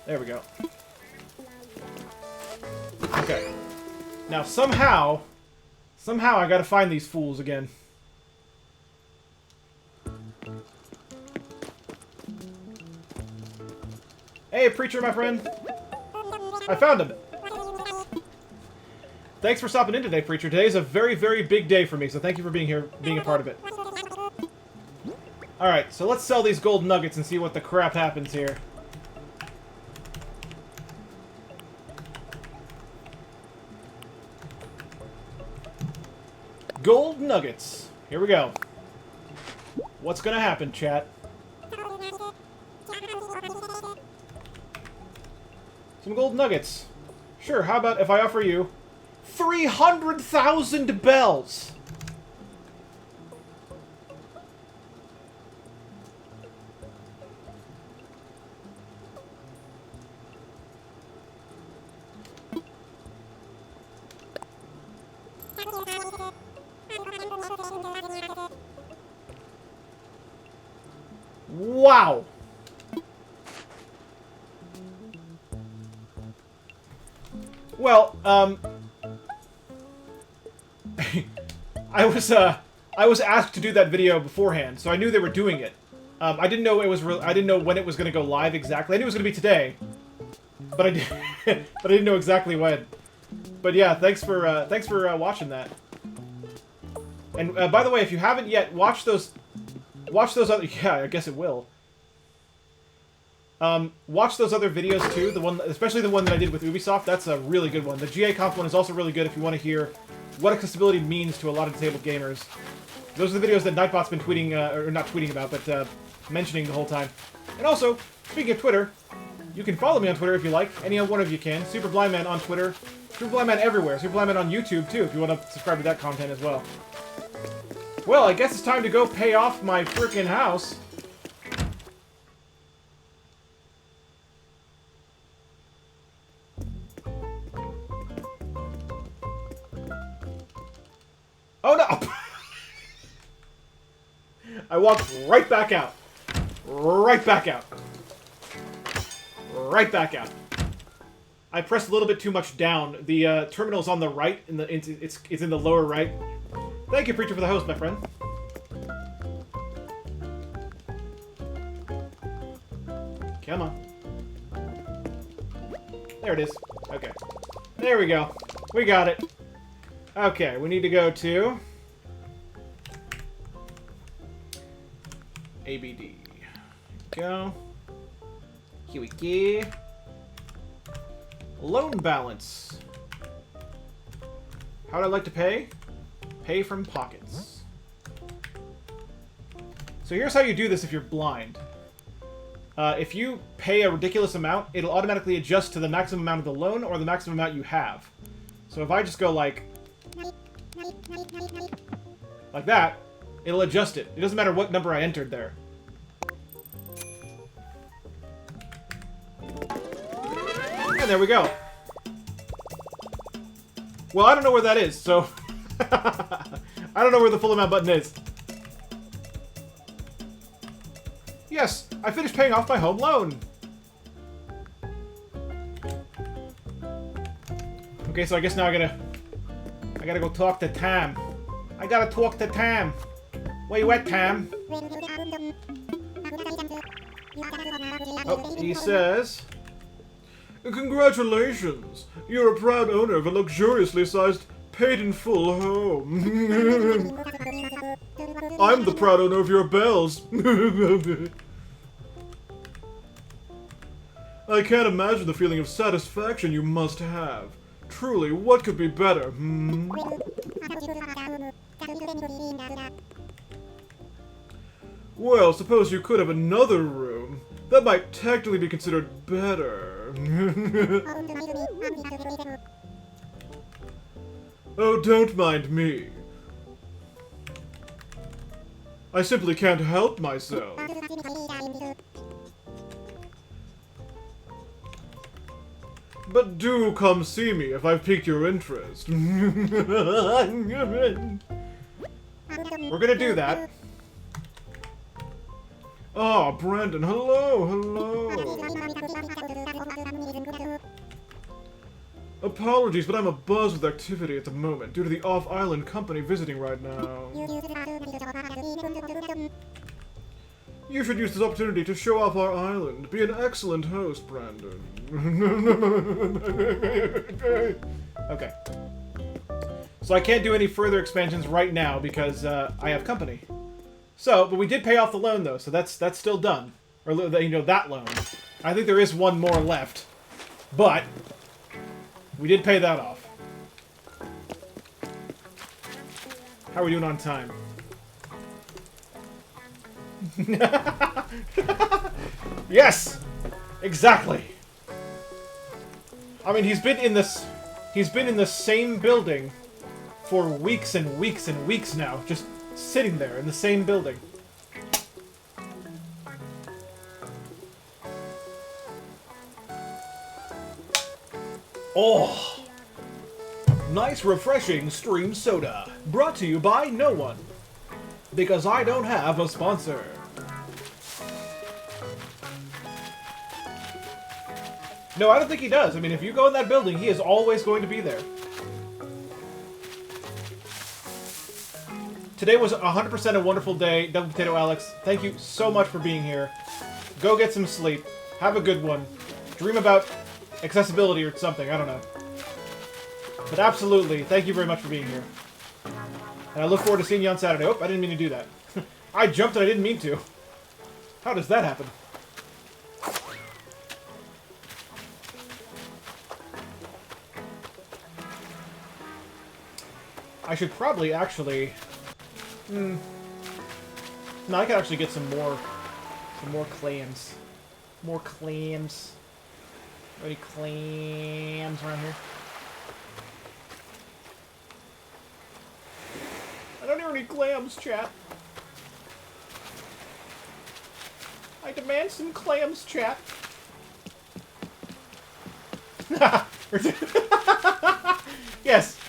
There we go. Okay. Now somehow I gotta find these fools again. Hey, Preacher, my friend. I found him. Thanks for stopping in today, Preacher. Today's a very, very big day for me, so thank you for being here, being a part of it. Alright, so let's sell these gold nuggets and see what the crap happens here. Gold nuggets. Here we go. What's gonna happen, chat? Some gold nuggets. Sure, how about if I offer you 300,000 bells? Wow! Well, I was asked to do that video beforehand, so I knew they were doing it. I didn't know it was I didn't know when it was going to go live exactly. I knew it was going to be today, but I did but I didn't know exactly when. But yeah, thanks for watching that. And by the way, if you haven't yet, watch those other. Yeah, I guess it will. Watch those other videos too. The one, especially the one that I did with Ubisoft. That's a really good one. The GA comp one is also really good if you want to hear what accessibility means to a lot of disabled gamers. Those are the videos that Nightbot's been tweeting, or not tweeting about, but mentioning the whole time. And also, speaking of Twitter, you can follow me on Twitter if you like. Any one of you can. Super Blind Man on Twitter. Super Blind Man everywhere. Super Blind Man on YouTube too, if you want to subscribe to that content as well. Well, I guess it's time to go pay off my frickin' house. Oh no! I walked right back out. Right back out. Right back out. I pressed a little bit too much down. The terminal's on the right. It's in the lower right. Thank you, Preacher, for the host, my friend. Come on. There it is. Okay. There we go. We got it. Okay, we need to go to ABD. Go. Here we go. Loan balance. How would I like to pay? Pay from pockets. So here's how you do this if you're blind. If you pay a ridiculous amount, it'll automatically adjust to the maximum amount of the loan or the maximum amount you have. So if I just go like that, it'll adjust it. It doesn't matter what number I entered there. And there we go. Well, I don't know where that is, so I don't know where the full amount button is. Yes, I finished paying off my home loan. Okay, so I guess now I gotta go talk to Tam. I gotta talk to Tam. Where you at, Tam? Oh, he says, congratulations! You're a proud owner of a luxuriously sized, paid-in-full home. I'm the proud owner of your bells. I can't imagine the feeling of satisfaction you must have. Truly, what could be better, hmm? Well, suppose you could have another room. That might technically be considered better. Oh, don't mind me. I simply can't help myself. But do come see me if I've piqued your interest. We're gonna do that. Oh, Brandon, hello, hello. Apologies, but I'm abuzz with activity at the moment due to the off-island company visiting right now. You should use this opportunity to show off our island. Be an excellent host, Brandon. Okay. So I can't do any further expansions right now because I have company. So, but we did pay off the loan though, so that's still done. Or, you know, that loan. I think there is one more left. But we did pay that off. How are we doing on time? Yes! Exactly! I mean, he's been in the same building for weeks and weeks and weeks now, just sitting there in the same building. Oh! Nice, refreshing stream soda. Brought to you by no one. Because I don't have a sponsor. No, I don't think he does. I mean, if you go in that building, he is always going to be there. Today was 100% a wonderful day. Double Potato Alex, thank you so much for being here. Go get some sleep. Have a good one. Dream about accessibility or something. I don't know. But absolutely, thank you very much for being here. And I look forward to seeing you on Saturday. Oh, I didn't mean to do that. I jumped and I didn't mean to. How does that happen? I should probably actually... No, I could actually get some more clams. More clams. Any clams around here? I don't hear any clams, chat. I demand some clams, chat. Yes.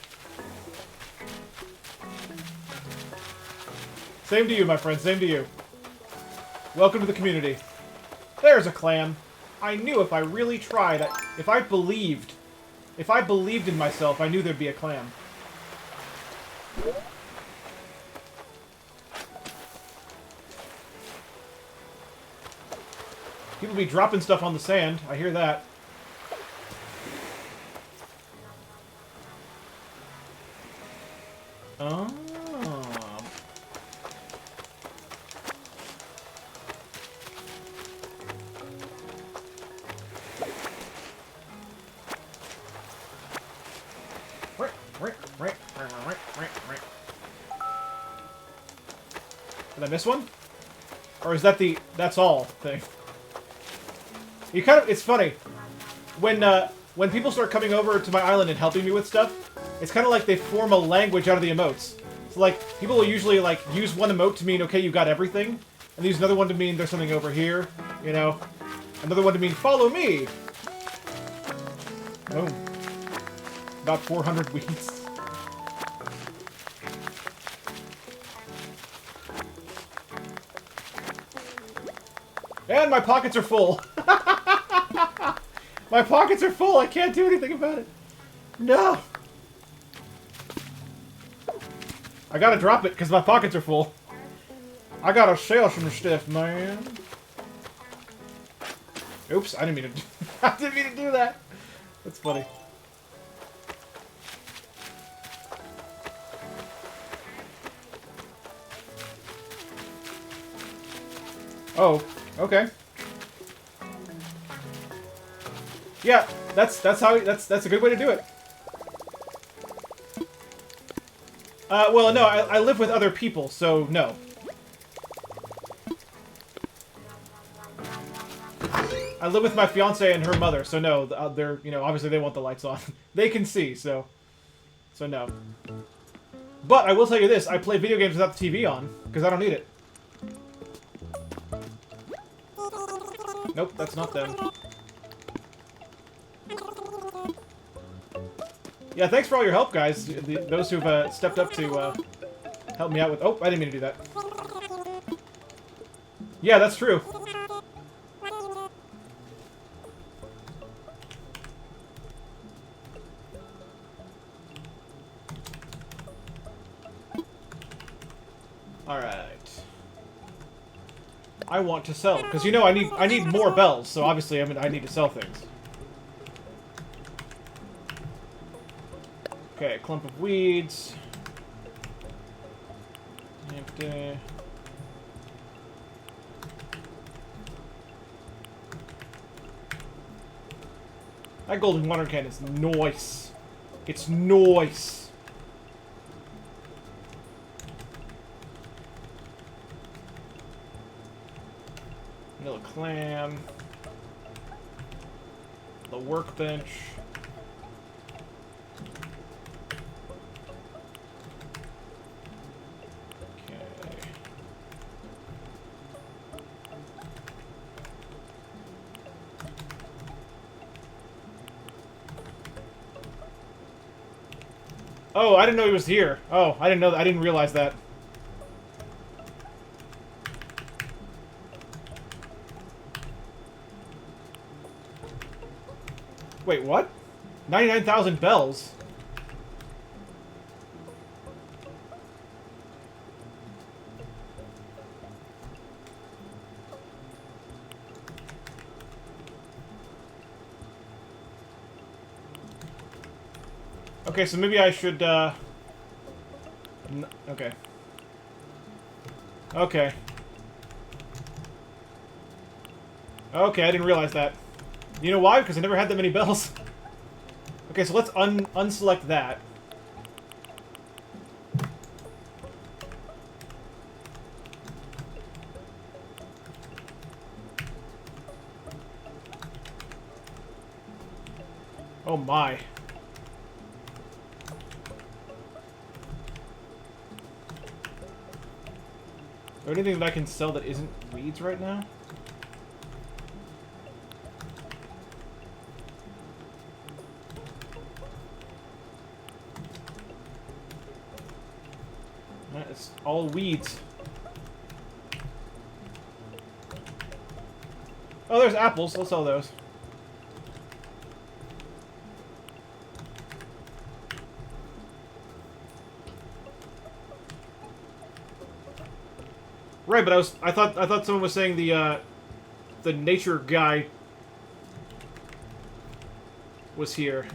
Same to you, my friend. Same to you. Welcome to the community. There's a clam. I knew if I really tried, if I believed in myself, I knew there'd be a clam. People be dropping stuff on the sand. I hear that. Oh. Did I miss one? Or is that the that's all thing? You kind of, it's funny. When people start coming over to my island and helping me with stuff, it's kind of like they form a language out of the emotes. So like, people will usually like use one emote to mean, okay, you got everything, and use another one to mean there's something over here, you know? Another one to mean, follow me! Boom. About 400 weeds. And my pockets are full. My pockets are full. I can't do anything about it. No. I gotta drop it because my pockets are full. I gotta sell some stuff, man. Oops, I didn't mean to. I didn't mean to do that. That's funny. Oh. Okay. Yeah, that's a good way to do it. Well, no, I live with other people, so no. I live with my fiance and her mother, so no, they're, you know, obviously they want the lights on. They can see, so no. But I will tell you this, I play video games without the TV on, because I don't need it. Nope, that's not them. Yeah, thanks for all your help, guys. Those who've stepped up to help me out with... Oh, I didn't mean to do that. Yeah, that's true. Alright. I want to sell, because you know I need more bells, so obviously I need to sell things. Okay, clump of weeds. Empty. That golden water can is nice. It's nice. Vanilla clam. The workbench. Oh, I didn't know he was here. Oh, I didn't know that. I didn't realize that. Wait, what? 99,000 bells? Okay, so maybe I should, okay. Okay. Okay, I didn't realize that. You know why? Because I never had that many bells. Okay, so let's unselect that. Oh my. Is there anything that I can sell that isn't weeds right now? It's all weeds. Oh, there's apples. Let's sell those. Right, but I thought someone was saying the nature guy was here.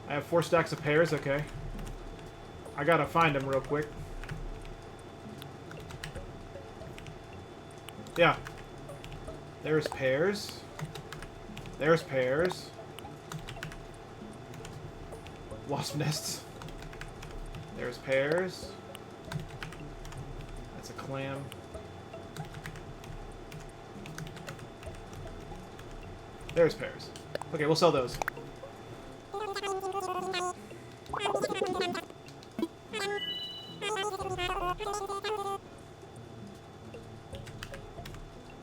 I have 4 stacks of pears, okay. I gotta find them real quick. Yeah. There's pears. There's pears. Wasp nests. There's pears. That's a clam. There's pears. Okay, we'll sell those.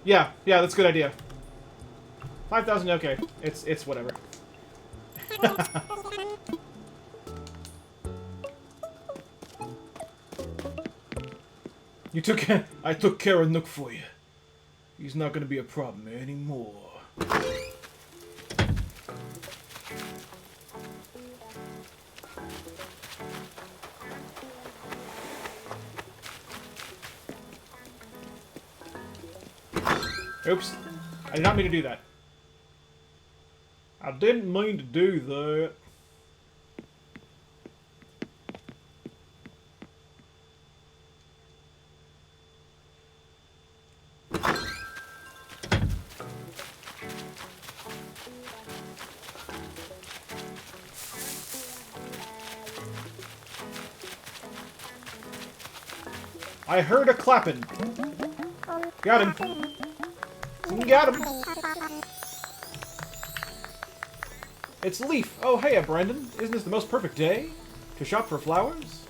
Yeah, that's a good idea. 5,000, okay. It's whatever. I took care of Nook for you. He's not gonna be a problem anymore. Oops. I did not mean to do that. I didn't mean to do that. I heard a clapping. Got him. Got him. It's Leaf. Oh, hey, Brandon. Isn't this the most perfect day to shop for flowers?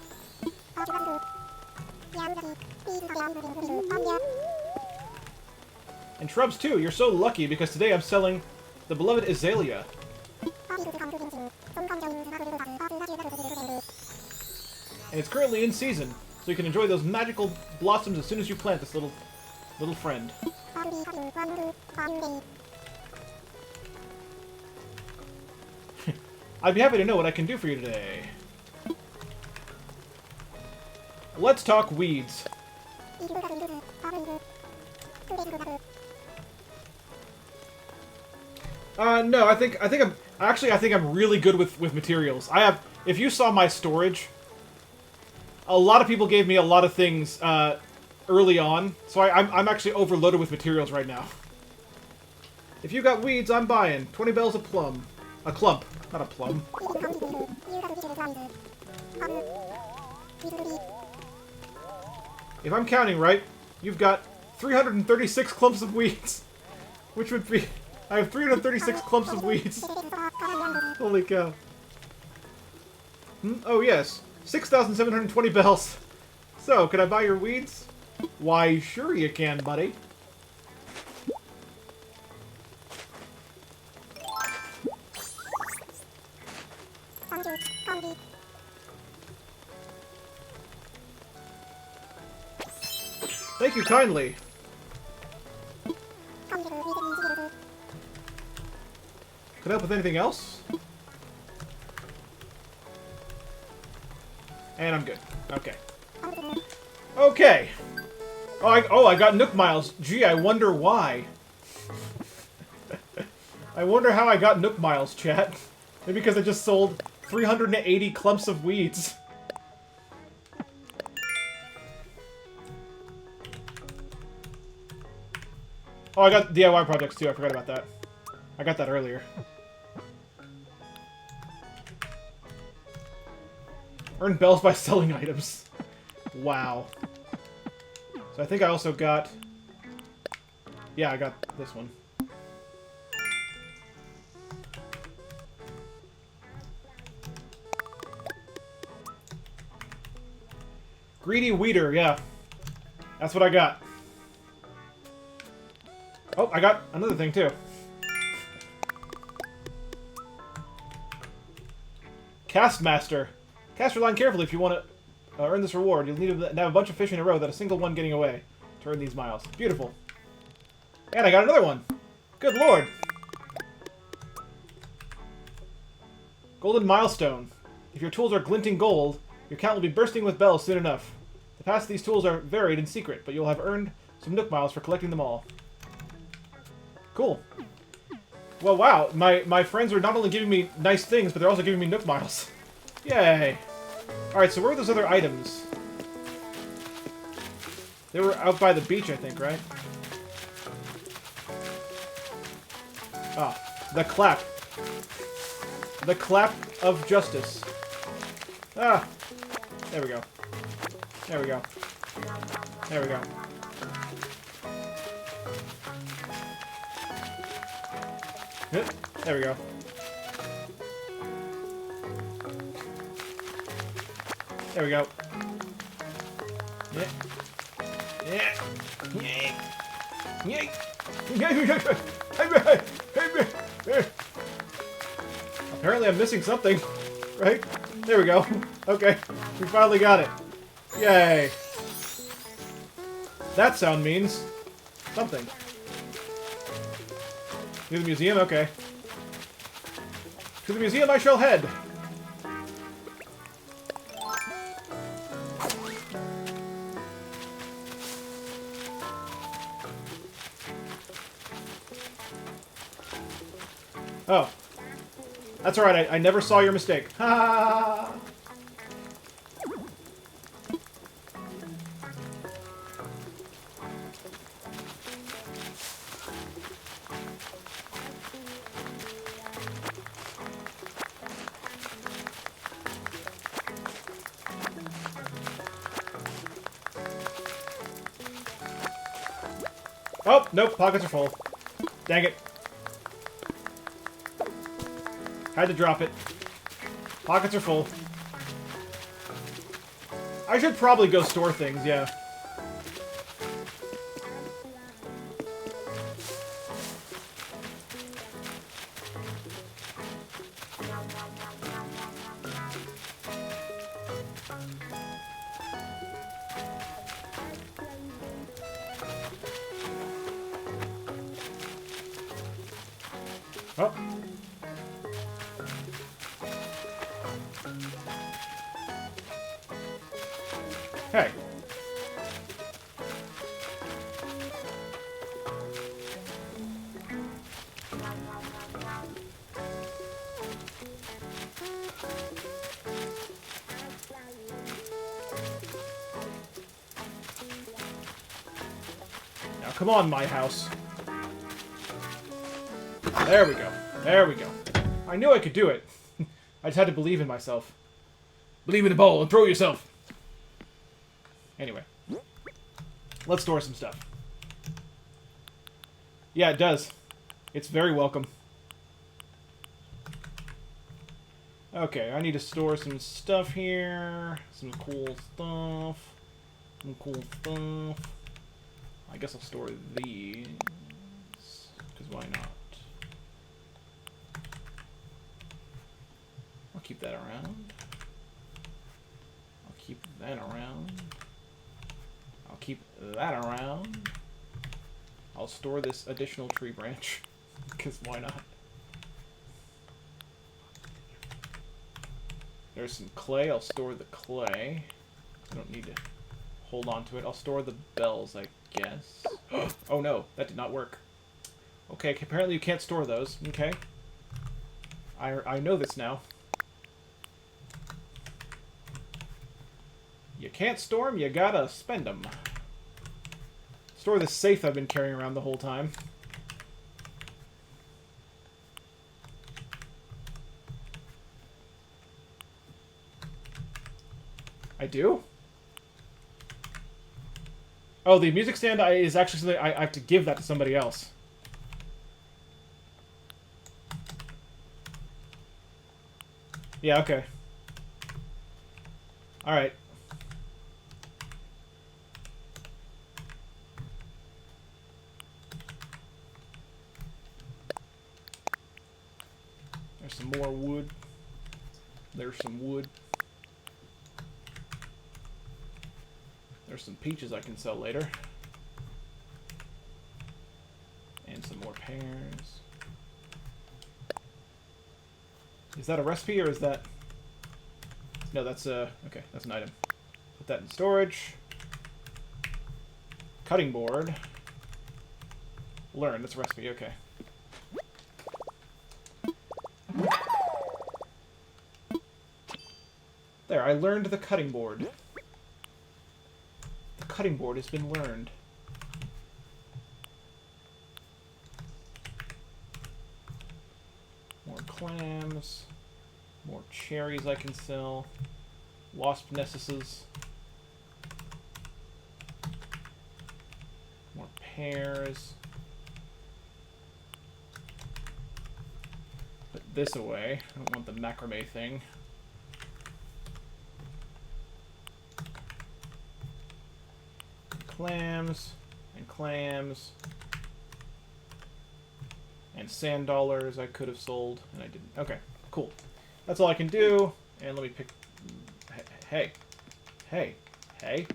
And shrubs, too. You're so lucky because today I'm selling the beloved azalea. And it's currently in season, so you can enjoy those magical blossoms as soon as you plant this little friend. I'd be happy to know what I can do for you today. Let's talk weeds. No, I think I'm really good with materials. If you saw my storage, a lot of people gave me a lot of things early on, so I'm actually overloaded with materials right now. If you got weeds, I'm buying 20 bells a plum, a clump, not a plum. If I'm counting right, you've got 336 clumps of weeds, which would be I have 336 clumps of weeds. Holy cow. Oh yes, 6,720 bells. So, can I buy your weeds? Why, sure you can, buddy. Thank you kindly. Can I help with anything else? And I'm good. Okay. Okay. Oh, I got Nook Miles. Gee, I wonder why. I wonder how I got Nook Miles, chat. Maybe because I just sold 380 clumps of weeds. Oh, I got DIY projects too. I forgot about that. I got that earlier. Earn bells by selling items. Wow. So I think I also got... Yeah, I got this one. Greedy Weeder, yeah. That's what I got. Oh, I got another thing too. Cast Master. Cast your line carefully if you want to earn this reward. You'll need to have a bunch of fish in a row without a single one getting away to earn these miles. Beautiful. And I got another one. Good lord. Golden Milestone. If your tools are glinting gold, your account will be bursting with bells soon enough. The past of these tools are varied and secret, but you'll have earned some Nook Miles for collecting them all. Cool. Well, wow. My friends are not only giving me nice things, but they're also giving me Nook Miles. Yay. Alright, so where were those other items? They were out by the beach, I think, right? Ah, the clap. The clap of justice. Ah, there we go. There we go. There we go. There we go. There we go. Yeah. Yeah. Yeah. Apparently I'm missing something, right? There we go. Okay, we finally got it. Yay. That sound means something. To the museum? Okay. To the museum I shall head. Oh. That's alright, I never saw your mistake. Ha! Oh, nope, pockets are full. Dang it. Had to drop it. Pockets are full. I should probably go store things, yeah. Oh. Hey. Now come on, my house. There we go. There we go. I knew I could do it. I just had to believe in myself. Believe in the ball and throw yourself. Anyway. Let's store some stuff. Yeah, it does. It's very welcome. Okay, I need to store some stuff here. Some cool stuff. Some cool stuff. I guess I'll store these. Because why not? I'll keep that around. I'll keep that around. I'll keep that around. I'll store this additional tree branch, because why not? There's some clay. I'll store the clay. I don't need to hold on to it. I'll store the bells, I guess. Oh no, that did not work. Okay, apparently you can't store those. Okay. I know this now. You can't store them, you gotta spend them. Store this safe I've been carrying around the whole time. I do? Oh, the music stand is actually something I have to give that to somebody else. Yeah, okay. Alright. There's some more wood. There's some wood. There's some peaches I can sell later. And some more pears. Is that a recipe or is that... No, that's okay, that's an item. Put that in storage. Cutting board. Learn, that's a recipe, okay. There, I learned the cutting board. The cutting board has been learned. More clams. More cherries I can sell. Wasp nesses. More pears. Put this away. I don't want the macrame thing. Clams. And clams. And sand dollars I could have sold, and I didn't. Okay, cool. That's all I can do. And let me pick... Hey. Hey. Hey.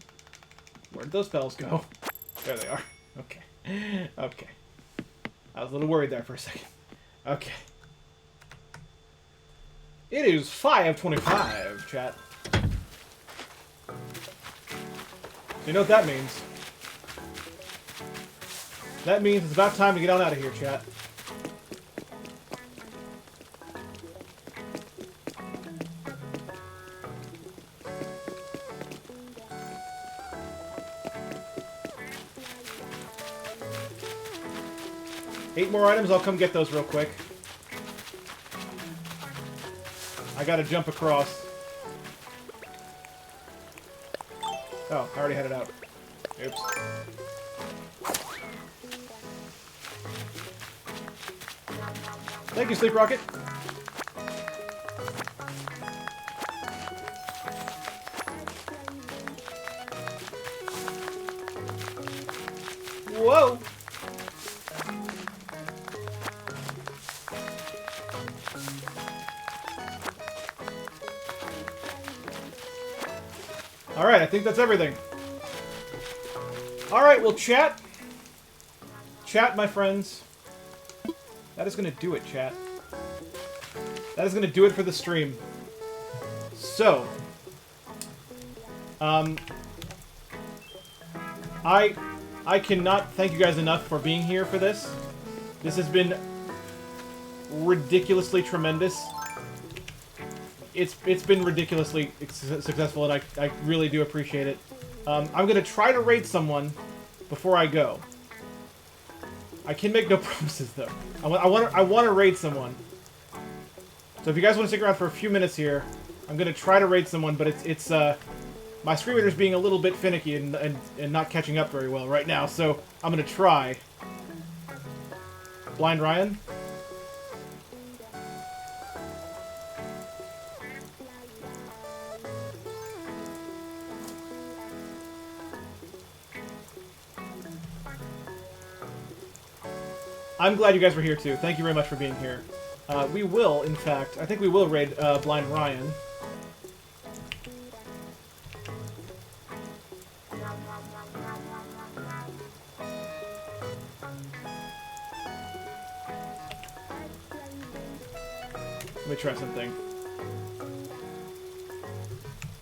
Where'd those bells go? There they are. Okay. Okay. I was a little worried there for a second. Okay. It is 5:25, chat. You know what that means? That means it's about time to get on out of here, chat. Eight more items, I'll come get those real quick. I gotta jump across. Oh, I already had it out. Oops. Thank you, Sleep Rocket. Whoa! Alright, I think that's everything. Alright, well, chat. Chat, my friends. That is going to do it, chat. That is going to do it for the stream. So. I cannot thank you guys enough for being here for this. This has been ridiculously tremendous. It's been ridiculously successful, and I really do appreciate it. I'm going to try to raid someone before I go. I can make no promises, though. I want to raid someone. So if you guys want to stick around for a few minutes here, I'm going to try to raid someone, but it's my screen reader's being a little bit finicky and not catching up very well right now, so I'm going to try. Blind Ryan? I'm glad you guys were here too. Thank you very much for being here. We will, in fact, I think we will raid Blind Ryan. Let me try something.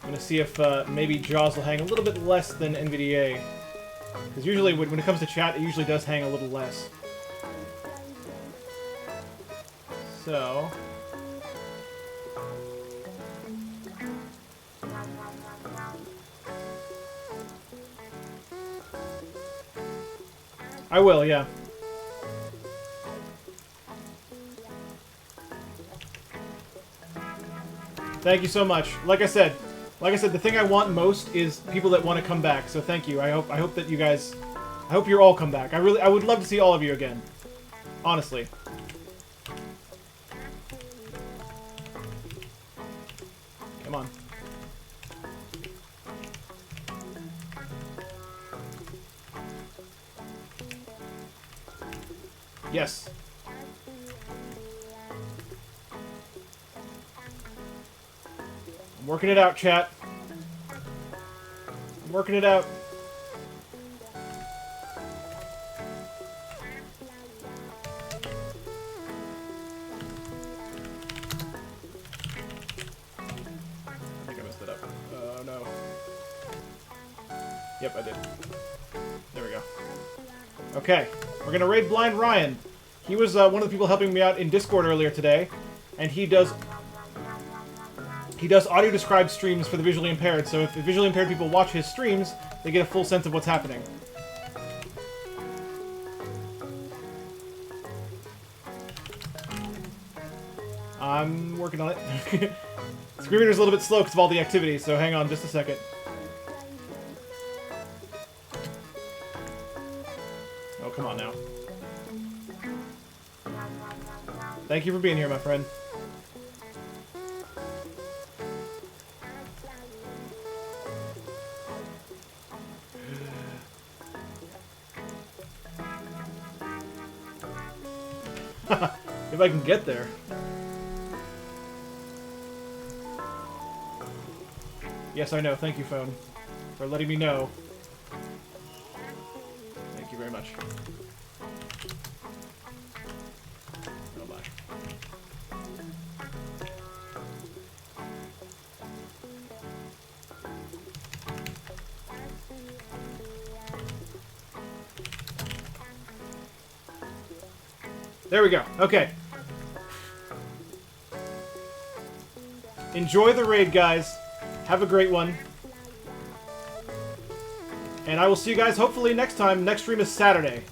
I'm gonna see if maybe JAWS will hang a little bit less than NVDA. Because usually when it comes to chat, it usually does hang a little less. So... I will, yeah. Thank you so much. Like I said, the thing I want most is people that want to come back. So thank you. I hope that you guys, I hope you all come back. I would love to see all of you again. Honestly. Come on. Yes. I'm working it out, chat. I'm working it out. I think I messed it up. Oh, no. Yep, I did. There we go. Okay. We're gonna raid Blind Ryan. He was one of the people helping me out in Discord earlier today, and he does audio described streams for the visually impaired. So if the visually impaired people watch his streams, they get a full sense of what's happening. I'm working on it. Screen Reader's a little bit slow because of all the activity, so hang on just a second. Oh, come on now. Thank you for being here, my friend. If I can get there. Yes, I know. Thank you, phone, for letting me know. Thank you very much. Oh my. There we go. Okay. Enjoy the raid, guys. Have a great one. And I will see you guys hopefully next time. Next stream is Saturday.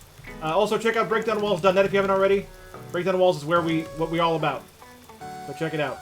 Also, check out breakdownwalls.net if you haven't already. Breakdown Walls is what we're all about. So check it out.